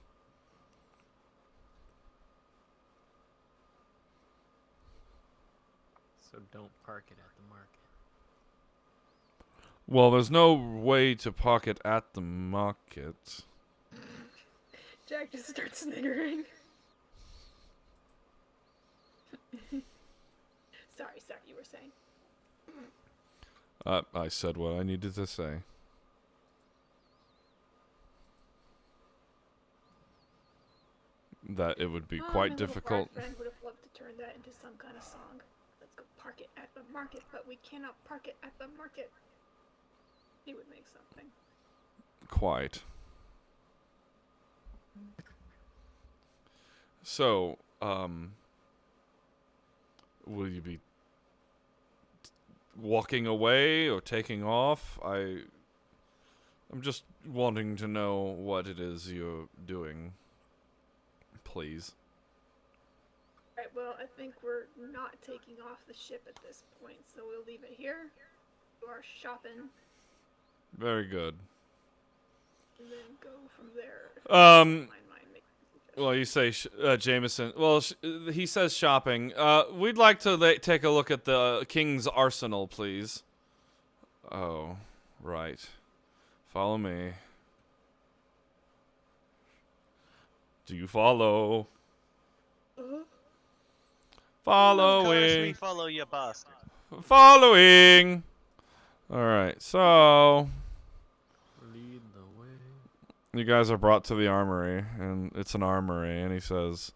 So don't park it at the market. Well, there's no way to park it at the market. Jack just starts sniggering. Sorry, you were saying. I said what I needed to say. That it would be Oh, quite my little difficult. bard friend would have loved to turn that into some kind of song. Let's go park it at the market, but we cannot park it at the market. He would make something. Quite. So, will you be walking away or taking off? I'm just wanting to know what it is you're doing. Please. Right, well, I think we're not taking off the ship at this point, so we'll leave it here. Do our shopping, Very good. and then go from there. Well, you say Jameson. Well, he says shopping. We'd like to take a look at the King's Arsenal, please. Oh, right. Follow me. Do you follow? Following. Follow you, bastard. Following. All right, so Lead the way. you guys are brought to the armory, and it's an armory, and he says,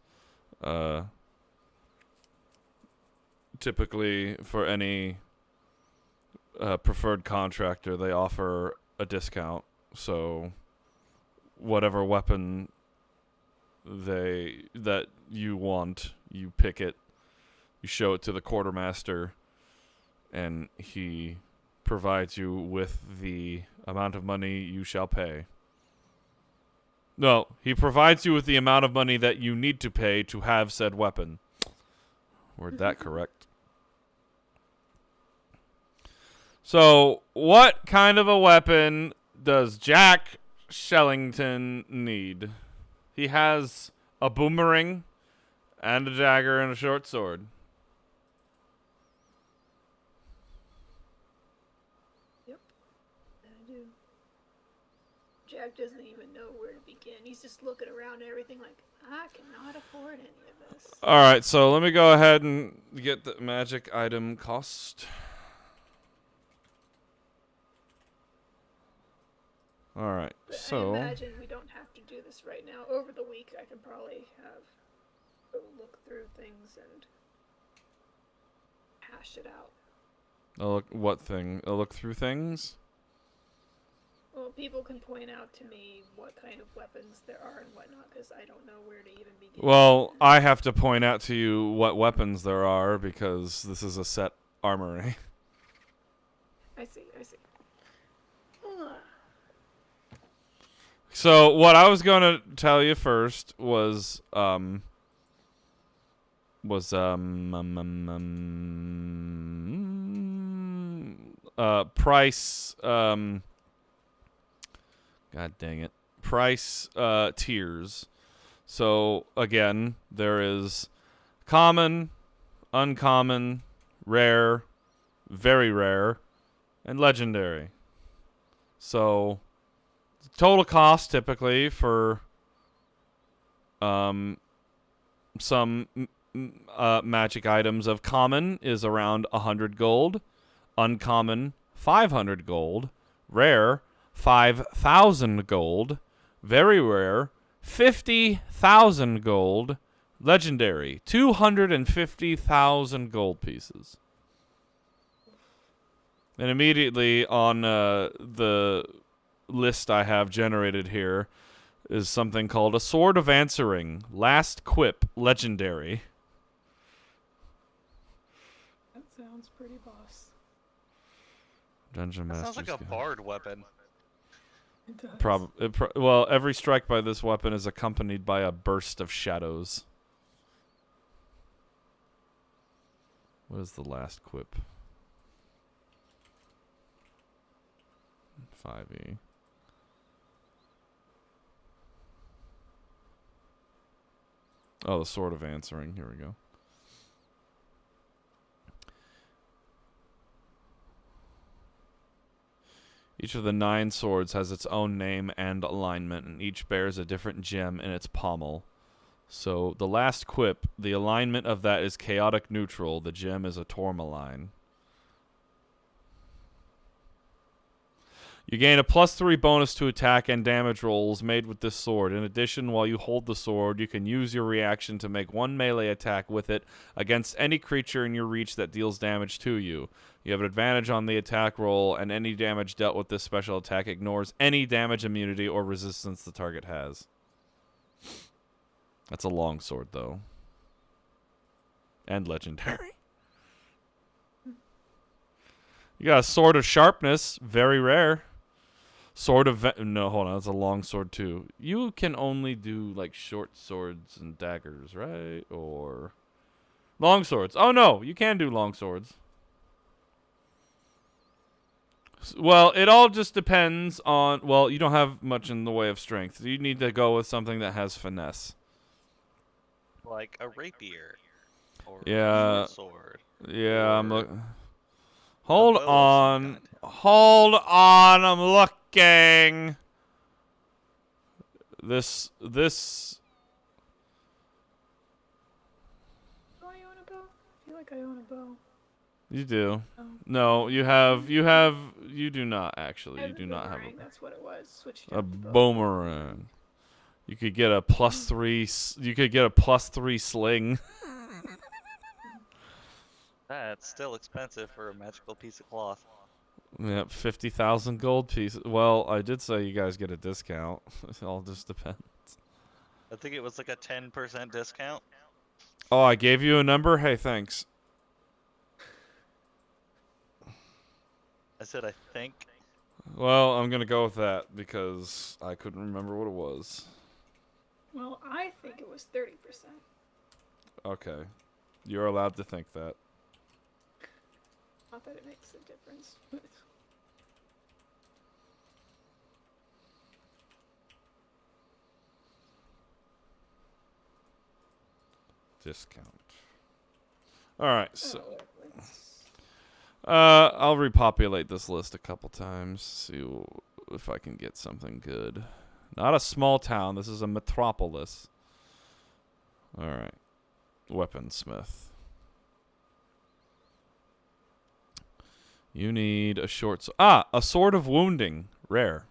typically for any preferred contractor, they offer a discount, so whatever weapon that you want, you pick it, you show it to the quartermaster, and he provides you with the amount of money you shall pay. No, he provides you with the amount of money that you need to pay to have said weapon. Word that correct. So, what kind of a weapon does Jack Shellington need? He has a boomerang and a dagger and a short sword. Yep, I do. Jack doesn't even know where to begin. He's just looking around at everything like, I cannot afford any of this. Alright, so let me go ahead and get the magic item cost. Alright, But so... I imagine we don't have to do this right now. Over the week, I can probably go look through things and hash it out. what thing? A look through things? Well, people can point out to me what kind of weapons there are and whatnot, because I don't know where to even begin. Well, I have to point out to you what weapons there are, because this is a set armory. I see. So, what I was going to tell you first was price, God dang it. Price tiers. So, again, there is common, uncommon, rare, very rare, and legendary. So, total cost typically for some magic items of common is around 100 gold, uncommon 500 gold, rare 5,000 gold, very rare 50,000 gold, legendary 250,000 gold pieces. And immediately on the list I have generated here is something called a Sword of Answering, Last Quip, legendary. That sounds pretty boss. Dungeon That Master's sounds like a Guide. bard weapon. It does. Well, every strike by this weapon is accompanied by a burst of shadows. What is the last quip? 5e. Oh, the Sword of Answering. Here we go. Each of the 9 swords has its own name and alignment, and each bears a different gem in its pommel. So, the last quip, the alignment of that is chaotic neutral. The gem is a tourmaline. You gain a +3 bonus to attack and damage rolls made with this sword. In addition, while you hold the sword, you can use your reaction to make 1 melee attack with it against any creature in your reach that deals damage to you. You have an advantage on the attack roll, and any damage dealt with this special attack ignores any damage immunity or resistance the target has. That's a long sword, though. And legendary. You got a Sword of Sharpness, very rare. Sword of... No, hold on, that's a long sword, too. You can only do, like, short swords and daggers, right? Or... long swords. Oh, no, you can do long swords. Well, it all just depends on... Well, you don't have much in the way of strength. You need to go with something that has finesse. Like a rapier. Or Yeah. a sword. Yeah, I'm Or looking... Hold bow of some on. kind. Hold on, I'm looking. This... Do I own a bow? I feel like I own a bow. You do. Oh. No, you do not, actually. You do not have boomerang, that's what it was. Switched a out the bow. boomerang. You could get a +3... You could get a +3 sling. That's still expensive for a magical piece of cloth. Yep, 50,000 gold pieces. Well, I did say you guys get a discount. It all just depends. I think it was like a 10% discount. Oh, I gave you a number? Hey, thanks. I said I think. Well, I'm gonna go with that because I couldn't remember what it was. Well, I think it was 30%. Okay. You're allowed to think that. Not that it makes a difference. Discount. Alright, so let's- I'll repopulate this list a couple times, see if I can get something good. Not a small town, this is a metropolis. Alright. Weaponsmith. You need a short a sword of wounding. Rare.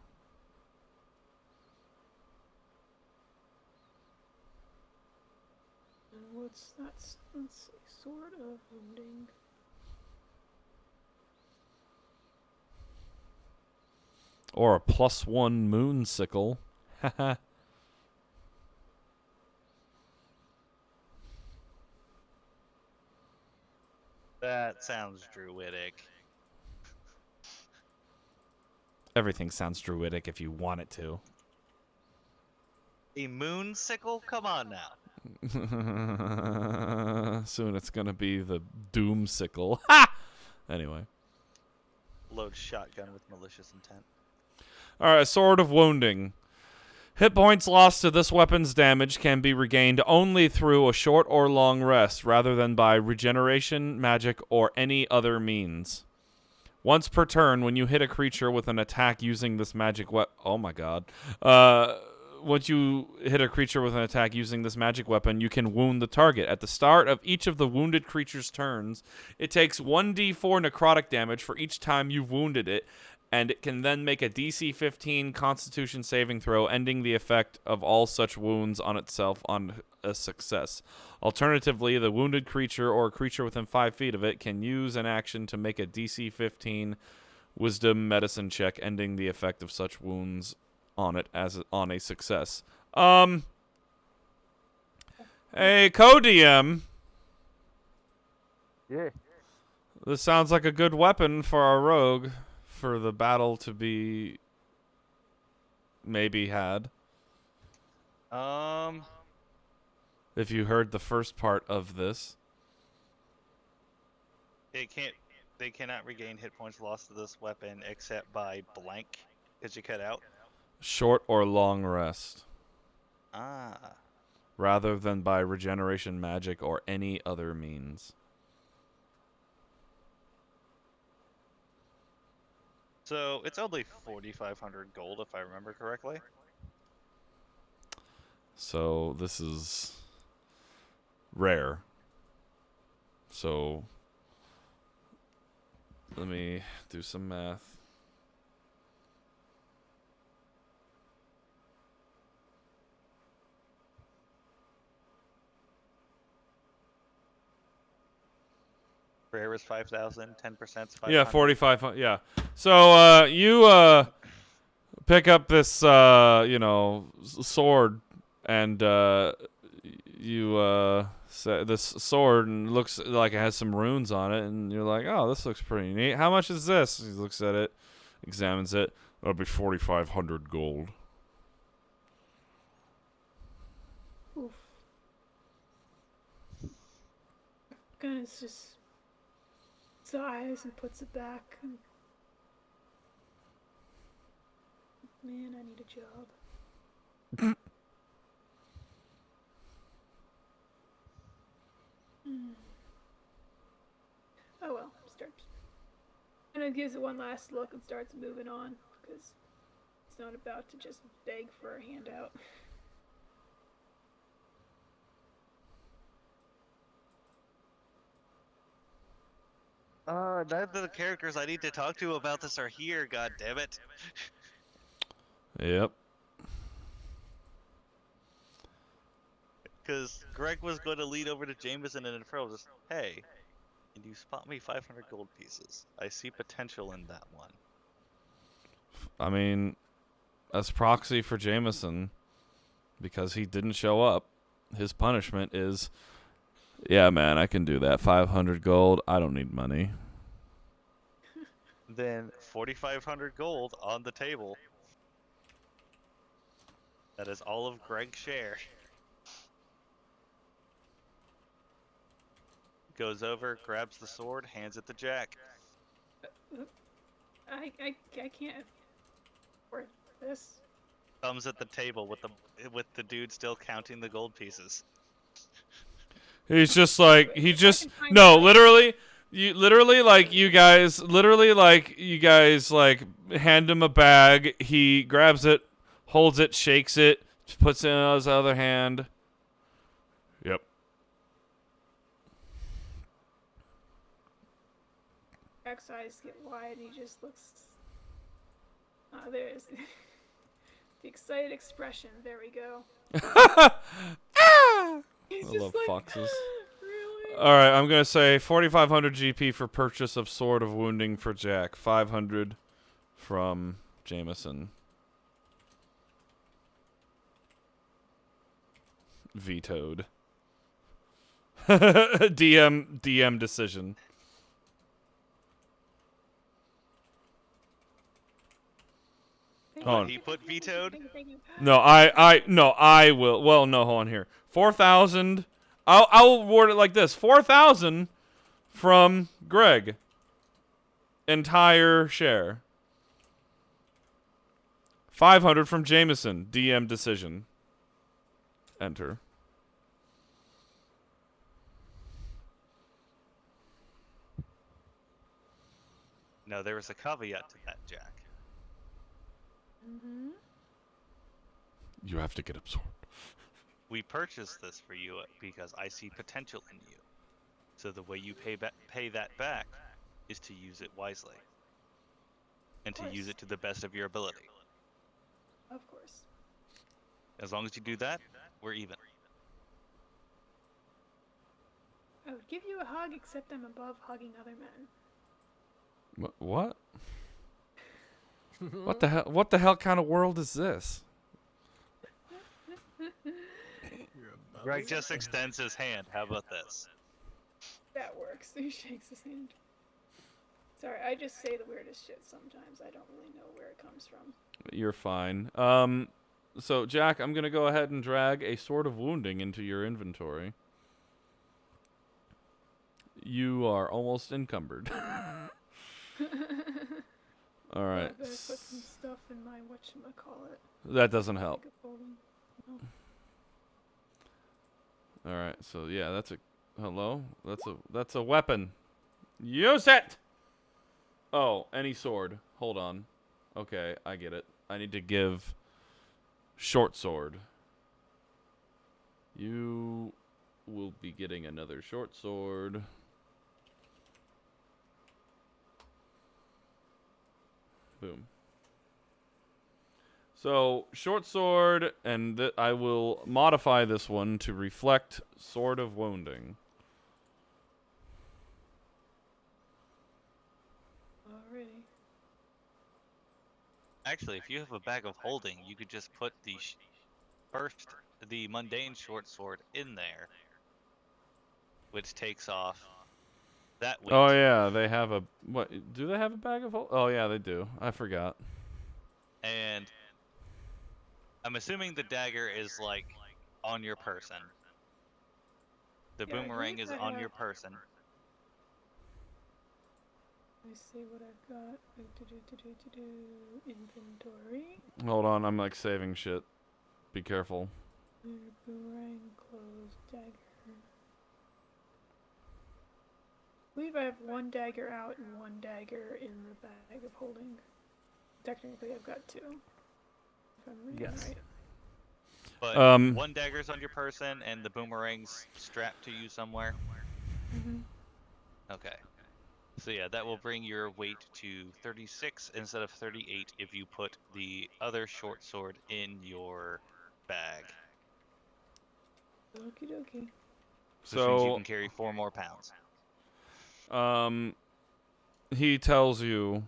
What's that? Let's see. Sword of wounding. Or a +1 moon sickle. Haha. That sounds druidic. Everything sounds druidic if you want it to. A moon sickle? Come on now. Soon it's gonna be the doom sickle. Ha! Anyway. Load shotgun with malicious intent. Alright, sword of wounding. Hit points lost to this weapon's damage can be regained only through a short or long rest, rather than by regeneration, magic, or any other means. Once per turn, when you hit a creature with an attack using this magic weapon... Oh my god. Once you hit a creature with an attack using this magic weapon, you can wound the target. At the start of each of the wounded creature's turns, it takes 1d4 necrotic damage for each time you've wounded it, and it can then make a DC 15 Constitution saving throw, ending the effect of all such wounds on itself on a success. Alternatively, the wounded creature or a creature within 5 feet of it can use an action to make a DC 15 Wisdom Medicine check, ending the effect of such wounds on it as on a success. Hey, co-DM. Yeah. This sounds like a good weapon for our rogue for the battle to be maybe had. If you heard the first part of this. They cannot regain hit points lost to this weapon except by blank. Could you cut out? Short or long rest. Ah. Rather than by regeneration magic or any other means. So it's only 4,500 gold if I remember correctly. So this is rare. So let me do some math. Rare is 5,000, 10% 500. Yeah, 45. Yeah. So you pick up this sword, and you say this sword and looks like it has some runes on it, and you're like, oh, this looks pretty neat. How much is this? He looks at it, examines it. That'll be 4,500 gold. Oof. Goodness, just sighs and puts it back. And... Man, I need a job. Oh well, starts. And it gives it one last look and starts moving on, because it's not about to just beg for a handout. None of the characters I need to talk to about this are here, god damn it. Yep. Because Greg was going to lead over to Jameson and Inferno, just, hey, can you spot me 500 gold pieces? I see potential in that one. I mean, as proxy for Jameson, because he didn't show up, his punishment is, yeah, man, I can do that. 500 gold. I don't need money. Then 4,500 gold on the table. That is all of Greg's share. Goes over, grabs the sword, hands it to Jack. I can't afford this. Thumbs at the table with the dude still counting the gold pieces. He's just like he If I just can find no, the right- you guys like hand him a bag. He grabs it, holds it, shakes it, puts it in his other hand. Yep. Jack's eyes get wide and he just looks. There's the excited expression. There we go. He's I just love like, foxes. Really? All right, I'm gonna say 4,500 GP for purchase of Sword of Wounding for Jack. 500 from Jameson. Vetoed. DM decision. Oh, he put vetoed? No, I will. Well, no, hold on here. 4,000. I'll word it like this: 4,000 from Greg. Entire share. 500 from Jameson. DM decision. Enter. No, there was a caveat to that, Jack. Mm-hmm. You have to get absorbed. We purchased this for you because I see potential in you. So the way you pay that back is to use it wisely. And to use it to the best of your ability. Of course. As long as you do that, we're even. I would give you a hug, except I'm above hugging other men. What? What the hell? What the hell kind of world is this? Greg just extends his hand. How about this? That works. He shakes his hand. Sorry, I just say the weirdest shit sometimes. I don't really know where it comes from. You're fine. So Jack, I'm gonna go ahead and drag a Sword of Wounding into your inventory. You are almost encumbered. All right. I better put some stuff in my whatchamacallit. That doesn't help. Bag of holding. No. All right. So yeah, that's a hello. That's a weapon. Use it. Oh, any sword. Hold on. Okay, I get it. I need to give short sword. You will be getting another short sword. Boom. So, short sword, and I will modify this one to reflect Sword of Wounding. Alrighty. Actually, if you have a bag of holding, you could just put the mundane short sword in there, which takes off that weight. Oh yeah, they have a what? Do they have a bag of hold? Oh yeah, they do. I forgot. And I'm assuming the dagger is like on your person. The Yeah, I boomerang believe is I on have- your person. Let me see what I've got. Inventory. Hold on, I'm like saving shit. Be careful. Boomerang, clothes, dagger. I believe I have one dagger out and one dagger in the bag of holding. Technically, I've got two. If I'm reading Yes. right. But Um, one dagger's on your person and the boomerang's strapped to you somewhere. Mm-hmm. Okay. So yeah, that will bring your weight to 36 instead of 38 if you put the other short sword in your bag. Okie dokie. Which means you So can carry 4 more pounds. he tells you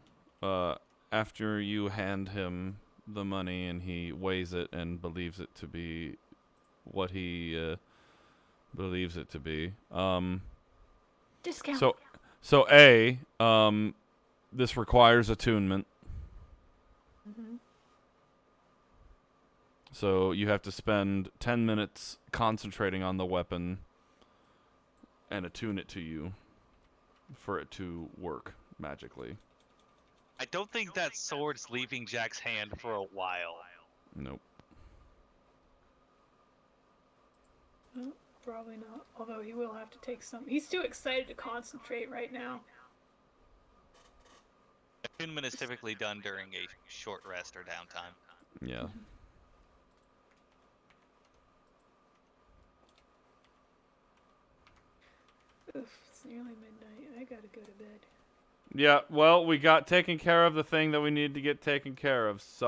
after you hand him the money and he weighs it and believes it to be what he believes it to be. Discount. So this requires attunement. Mm-hmm. So you have to spend 10 minutes concentrating on the weapon and attune it to you for it to work magically. I don't think that sword's leaving Jack's hand for a while. Nope. Well, probably not. Although he will have to take some. He's too excited to concentrate right now. Attunement is typically done during a short rest or downtime. Yeah. Oof, it's nearly midnight. I gotta go to bed. Yeah, well, we got taken care of the thing that we needed to get taken care of, so...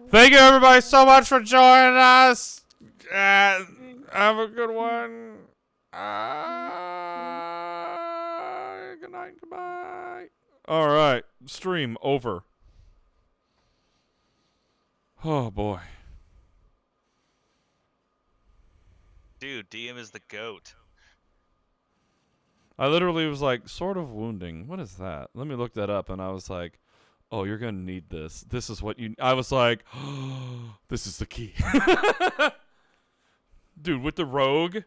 Thank you, everybody, so much for joining us! And have a good one. Good night, goodbye. Alright, stream over. Oh, boy. Dude, DM is the GOAT. I literally was like, sort of wounding. What is that? Let me look that up. And I was like, oh, you're going to need this. This is what you... I was like, oh, this is the key. Dude, with the rogue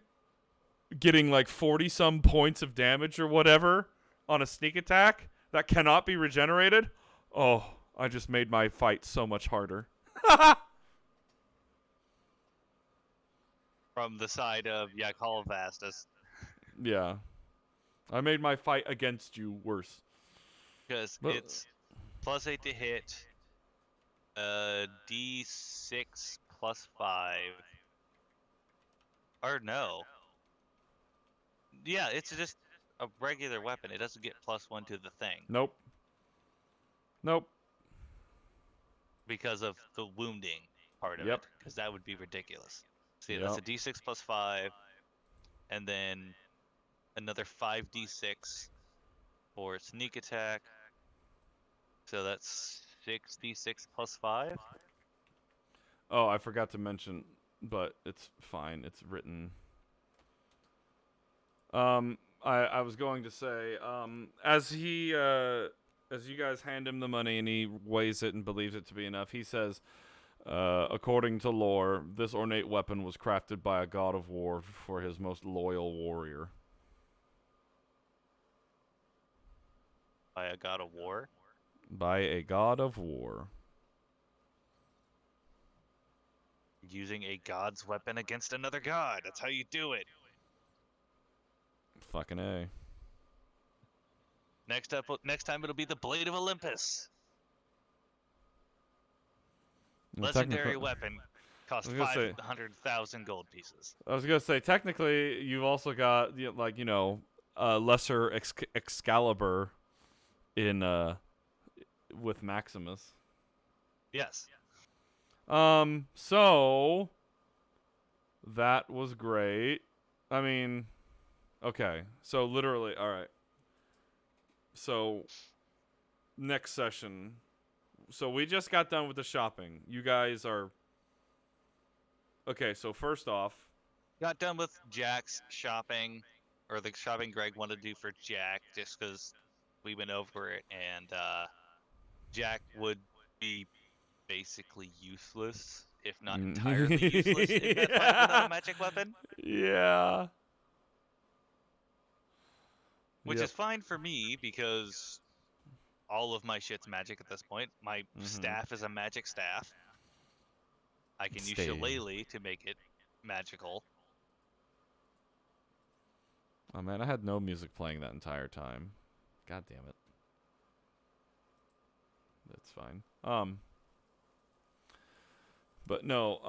getting like 40-some points of damage or whatever on a sneak attack that cannot be regenerated. Oh, I just made my fight so much harder. From the side of Callixtus. Yeah. I made my fight against you worse. Because it's +8 to hit, D6 +5. Or no. Yeah, it's just a regular weapon. It doesn't get +1 to the thing. Nope. Nope. Because of the wounding part of it. Because that would be ridiculous. See, that's a D6 +5. And then another 5d6 for sneak attack. So that's 6d6 +5. Oh, I forgot to mention, but it's fine. It's written. I was going to say, as you guys hand him the money and he weighs it and believes it to be enough, he says, according to lore, this ornate weapon was crafted by a god of war for his most loyal warrior. By a god of war? By a god of war. Using a god's weapon against another god. That's how you do it. Fucking A. Next time it'll be the Blade of Olympus. Well, Legendary weapon. Costs 500,000 gold pieces. I was gonna say, technically, you've also got lesser Excalibur in with Maximus. Yes. So that was great. I mean, okay. So literally, all right. So next session. So we just got done with the shopping. You guys are okay. So first off, got done with Jack's shopping, or the shopping Greg wanted to do for Jack, just because we went over it, and Jack would be basically useless, if not entirely useless, in that fight without a magic weapon. Yeah. Which is fine for me, because all of my shit's magic at this point. My staff is a magic staff. I can use Shillelagh to make it magical. Oh man, I had no music playing that entire time. God damn it. That's fine. But no,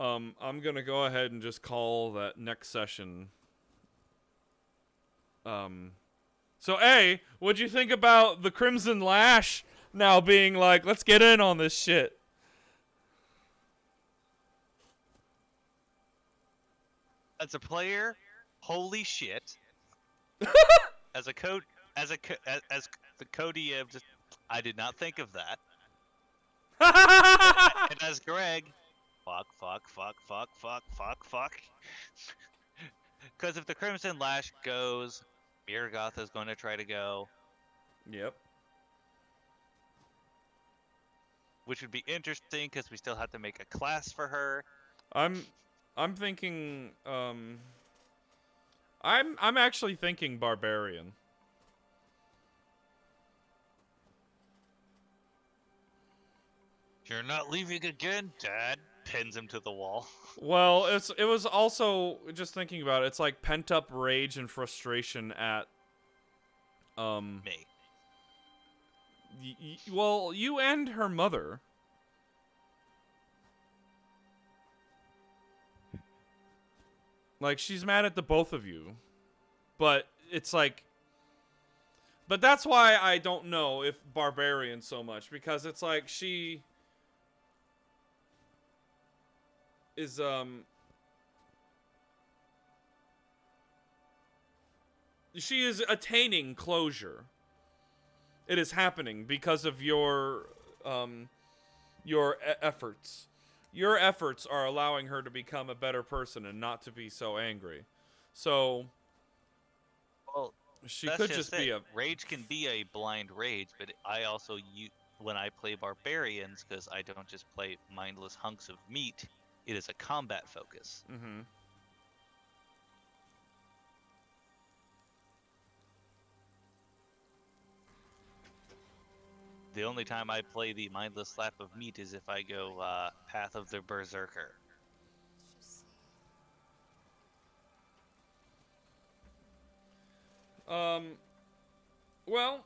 I'm gonna go ahead and just call that next session. So A, what'd you think about the Crimson Lash now being like, let's get in on this shit? As a player, holy shit. as the co-DM, just I did not think of that. And as Greg, fuck. Because if the Crimson Lash goes, Mirgoth is going to try to go, Yep. which would be interesting because we still have to make a class for her. I'm thinking I'm actually thinking barbarian. You're not leaving again, Dad. Pins him to the wall. Well, it was also just thinking about it. It's like pent up rage and frustration at Me. well, you and her mother. Like she's mad at the both of you. But it's like but that's why I don't know if barbarian so much, because it's like she is she is attaining closure. It is happening because of your efforts. Your efforts are allowing her to become a better person and not to be so angry. So Well, she that's could just be it. a Rage can be a blind rage, but I also when I play barbarians, because I don't just play mindless hunks of meat, it is a combat focus. mm-hmm. The only time I play the mindless slap of meat is if I go Path of the Berserker. Well,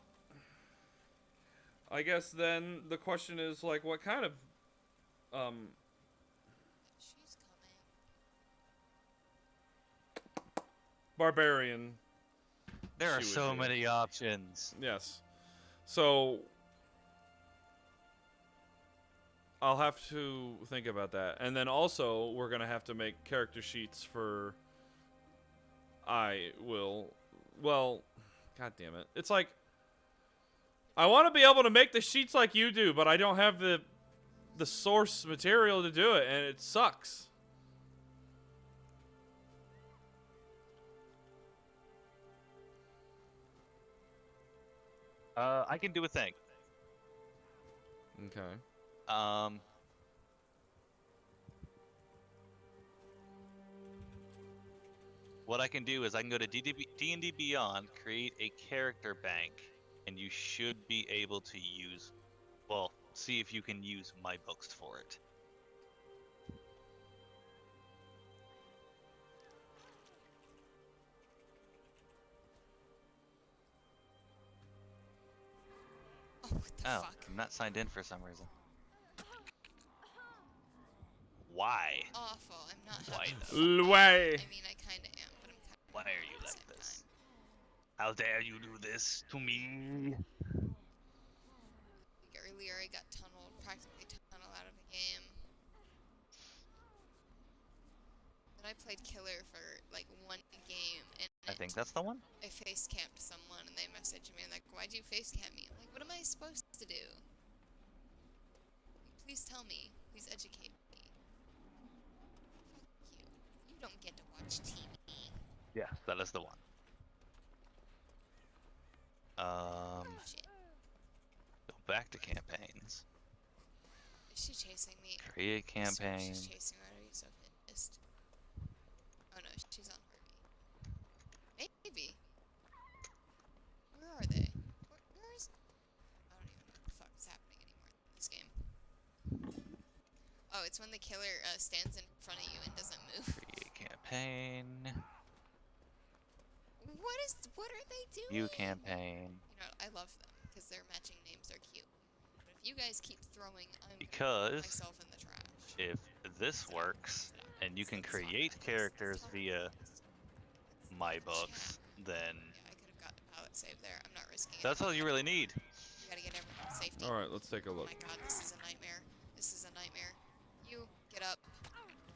I guess then the question is like what kind of She's coming. barbarian. There are She would so be. many options. Yes. So I'll have to think about that. And then also we're going to have to make character sheets for well, god damn it. It's like I want to be able to make the sheets like you do, but I don't have the source material to do it, and it sucks. I can do a thing. Okay. What I can do is I can go to D&D Beyond, create a character bank, and you should be able to use, well, see if you can use my books for it. Oh, what the Oh, fuck? I'm not signed in for some reason. Why? Awful. I'm not Why happy. though? Way. I mean, I kind of am, but I'm kind of. Why are you like this? How dare you do this to me? Earlier, I got practically tunneled out of the game. Then I played Killer for like one game, and I think that's the one. I face camped someone, and they messaged me like, "Why'd you face camp me?" I'm like, what am I supposed to do? Please tell me. Please educate me. Fuck you. You don't get to watch TV. Yes, that is the one. Shit. Go back to campaigns. Is she chasing me? Create campaign. She's chasing me. I'd be so pissed. Oh no, she's on Harvey. Maybe. Where are they? Where's? I don't even know what the fuck is happening anymore in this game. Oh, it's when the killer stands in front of you and doesn't move. Create campaign. What are they doing? View campaign. You know, I love them because their matching names are cute. But if you guys keep throwing, I'm gonna Because put myself in the trash. if this works and you can create characters via my books, then Yeah, I could have gotten a pallet save there. I'm not risking it. that's all you really need. You gotta get everyone to safety. All right, let's take a Oh look. my god, this is a nightmare. This is a nightmare. You, get up.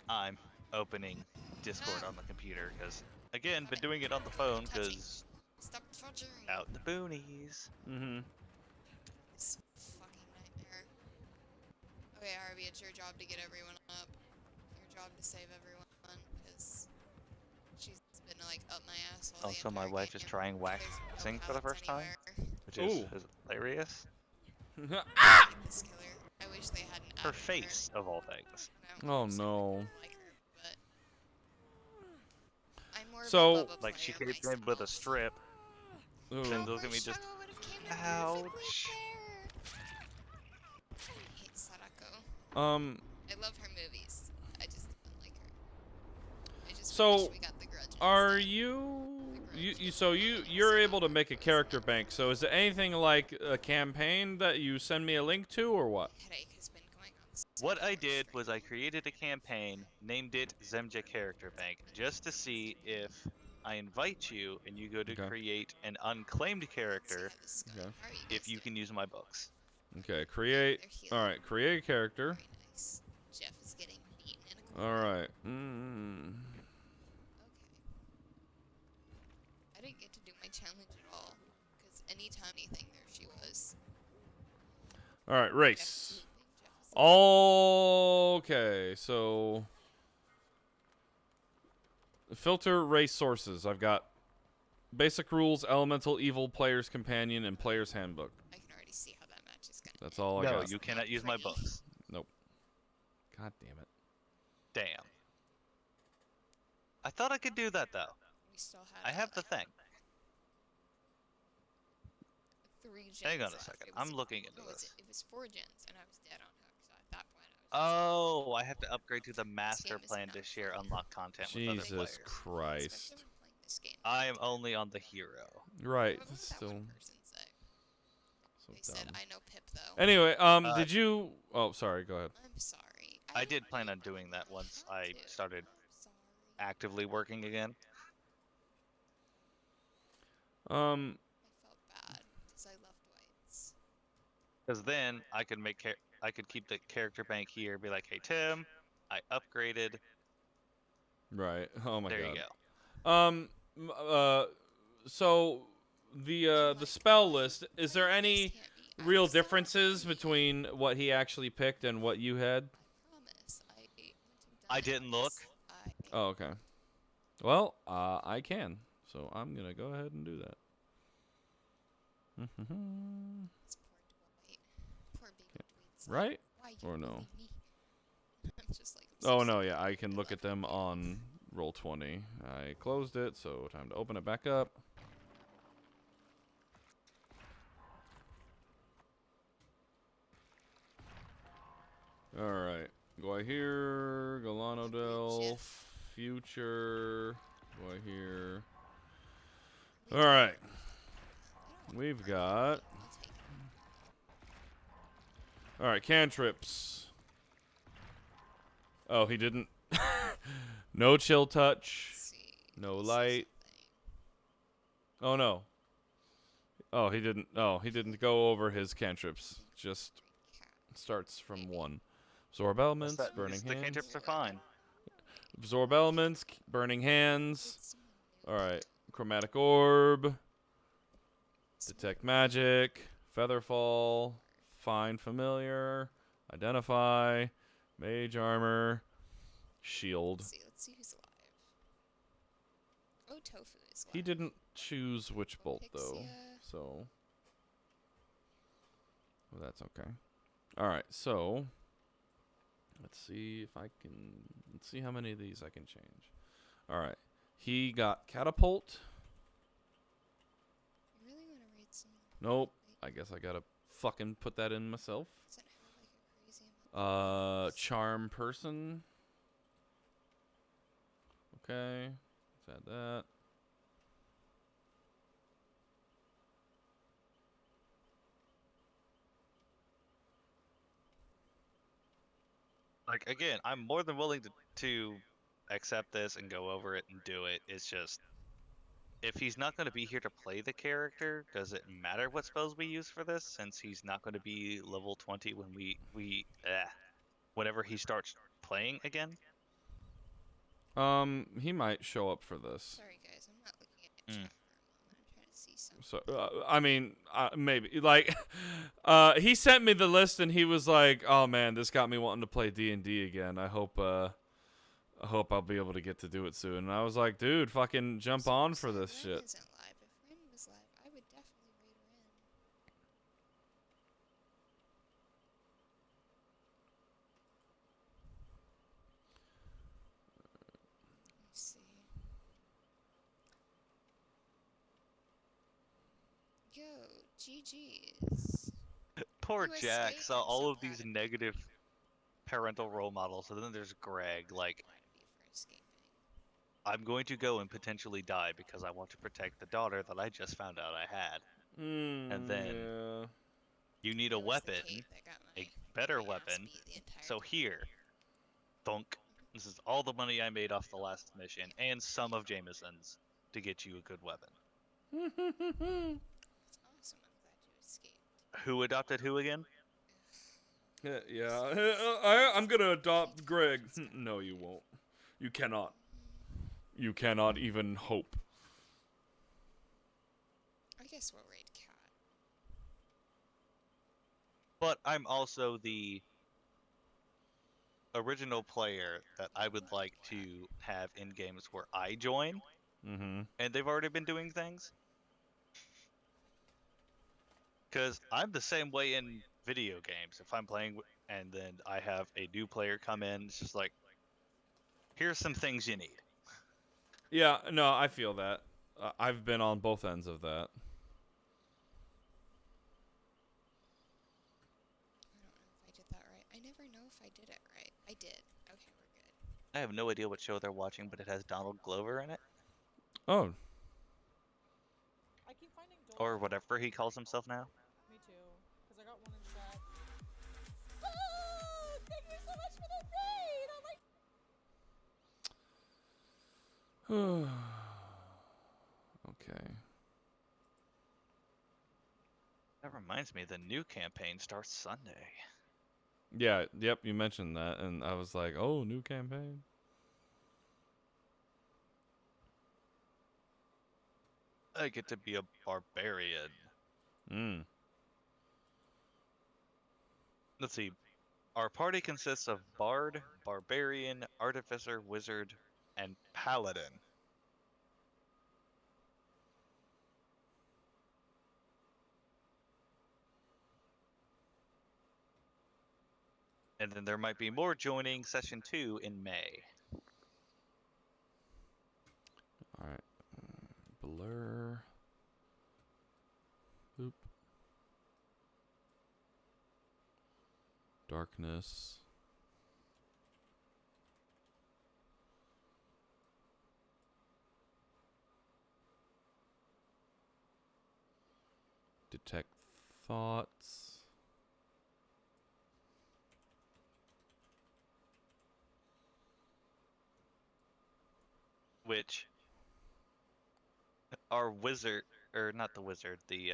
I'm opening Discord on the computer because, again, been doing it on the phone because Stop touching. out in the boonies. Mm-hmm. This fucking nightmare. Okay, Harvey, it's your job to get everyone up. Your job to save everyone, because she's been gonna like up my ass all Also, the my entire wife game. is trying There's waxing no for the pallets first time, anywhere. which is Ooh. hilarious. I hate this killer. I wish they hadn't Her added face, of all things. And I Oh, don't understand why no. people like her, but I'm more So- of a Bubba Like, she player came in with a myself. strip, Ooh. then Oh, look my at me just, struggle would've came in ouch. perfectly there. I hate Sadako. I love her movies. I just don't like her. I just So, wish we got the Grudge Are instead. you're able to make a character bank, so is it anything like a campaign that you send me a link to, or what? Headache has been going on so What I much did straight. was I created a campaign, named it Zemja Character Bank, just to see if I invite you and you go to Okay. create an unclaimed Let's see character, how this is going. Okay. How are you if guys you doing? can use my books. Okay, create. They're healing. Alright, create a character. Very nice. Jeff is getting beaten in a corner. Alright. Okay. I didn't get to do my challenge at all. Because anytime anything, there she was. Alright, Jeff is race. moving. Jeff is Okay, so filter race sources. I've got basic rules, elemental, evil, player's companion, and player's handbook. I can already see how that match is gonna That's end. all I No, got. you cannot use my Pretty. books. God damn it. Damn. I thought I could do that though. We still I had have the thing. 3 gens Hang on a left. second. It was- I'm looking into no, this. It was 4 gens, and I was dead on hook. So at that point, I was. Oh, I have to upgrade to the master game is plan to not share fun. unlocked content with other Jesus players. Especially Christ. when playing this game. I am only on the hero. Right, What that's did that still one person say? so They said, dumb. "I know Pip though." Anyway, did you... Oh, sorry, go ahead. I'm sorry. I did plan on doing that once I started actively working again. Um, I felt bad because I left whites. Because then I could I could keep the character bank here. Be like, hey Tim, I upgraded. right. Oh my There god. you go. So the spell list, is there any real differences between what he actually picked and what you had? I promise. I didn't look. Oh, okay. Well, I can. So I'm going to go ahead and do that. It's poor baby Dweets. Right? Why you Or no? bully me? I'm just like. I'm Oh, so no, sorry. yeah, I can I look love at them you. on Roll20. I closed it, so time to open it back up. Alright. Go I here? Galano Del. Future. Go I here? Alright. We've got... I'll take it. Alright, cantrips. Oh, he didn't. No chill touch. Let's see. No Let's see light. something. Oh no. Oh, he didn't. Oh, he didn't go over his cantrips. Just Cat. starts from 1. Absorb elements, burning The hands. cantrips are fine. Absorb elements, burning hands. It's someone new. Alright. Chromatic orb. Detect magic. Featherfall. Find familiar. Identify. Mage armor. Shield. Let's see who's alive. Oh, Tofu is alive. He didn't choose which bolt though, Pixia. so well, that's okay. All right, so let's see if I can. Let's see how many of these I can change. All right, he got catapult. You really want to read some? Nope. I guess I gotta fucking put that in myself. Doesn't have like a crazy amount of Charm person. Okay, let's add that. Like again, I'm more than willing to accept this and go over it and do it. It's just if he's not going to be here to play the character, does it matter what spells we use for this? Since he's not going to be level 20 when whenever he starts playing again. He might show up for this. Sorry guys, I'm not looking at your chat for a moment. I'm trying to see something. So I mean, maybe like, he sent me the list and he was like, "Oh man, this got me wanting to play D&D again. I hope I hope I'll be able to get to do it soon. And I was like, dude, fucking jump on for this Ren shit. isn't live. If Ren was live, I would definitely raid Ren. Let me see. Yo, GG's. Poor You Jack escaped? saw I'm all so of proud these of you. negative parental role models, and then there's Greg. Like, Proud of you for escaping. I'm going to go and potentially die because I want to protect the daughter that I just found out I had. And then Yeah. you need a It was the weapon, cape that got a my better ass weapon. beat the entire So time. here, thunk. This is all the money I made off the last mission and some of Jameson's to get you a good weapon. That's awesome. I'm glad you escaped. Who adopted who again? Yeah. I'm gonna adopt Greg. No, you won't. You cannot. You cannot even hope. I guess we'll raid Cat. But I'm also the original player that I would like to have in games where I join, Mm-hmm. and they've already been doing things. Because I'm the same way in video games. If I'm playing and then I have a new player come in, it's just like, here's some things you need. Yeah, no, I feel that. I've been on both ends of that. I don't know if I did that right. I never know if I did it right. I did. Okay, we're good. I have no idea what show they're watching, but it has Donald Glover in it, Oh, I keep finding doors. or whatever he calls himself now. Me too. Because I got one in chat. Oh, thank you so much for the raid! Oh my okay. That reminds me, the new campaign starts Sunday. Yeah, yep, you mentioned that, and I was like, oh, new campaign. I get to be a barbarian. Mm. Let's see. Our party consists of bard, barbarian, artificer, wizard, and paladin. And then there might be more joining session 2 in May. Alright. Blur. Boop. Darkness. Detect thoughts. Which our wizard, or not the wizard, the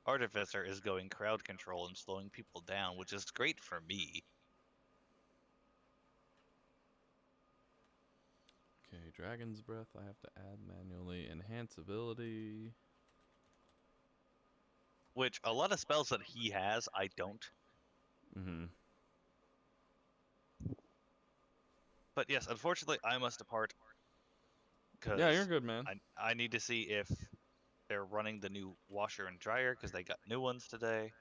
artificer is going crowd control and slowing people down, which is great for me. Okay, Dragon's Breath I have to add manually. Enhance ability. Which a lot of spells that he has, I don't. Mm-hmm. But yes, unfortunately, I must depart. Because Yeah, you're good, man. I need to see if they're running the new washer and dryer, because they got new ones today.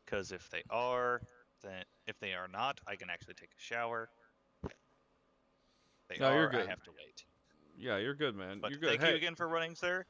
Because if they are, then if they are not, I can actually take a shower. If they No, you're are, I good. have to wait. Yeah, you're good, man. But You're good. thank Hey, you again for running, sir.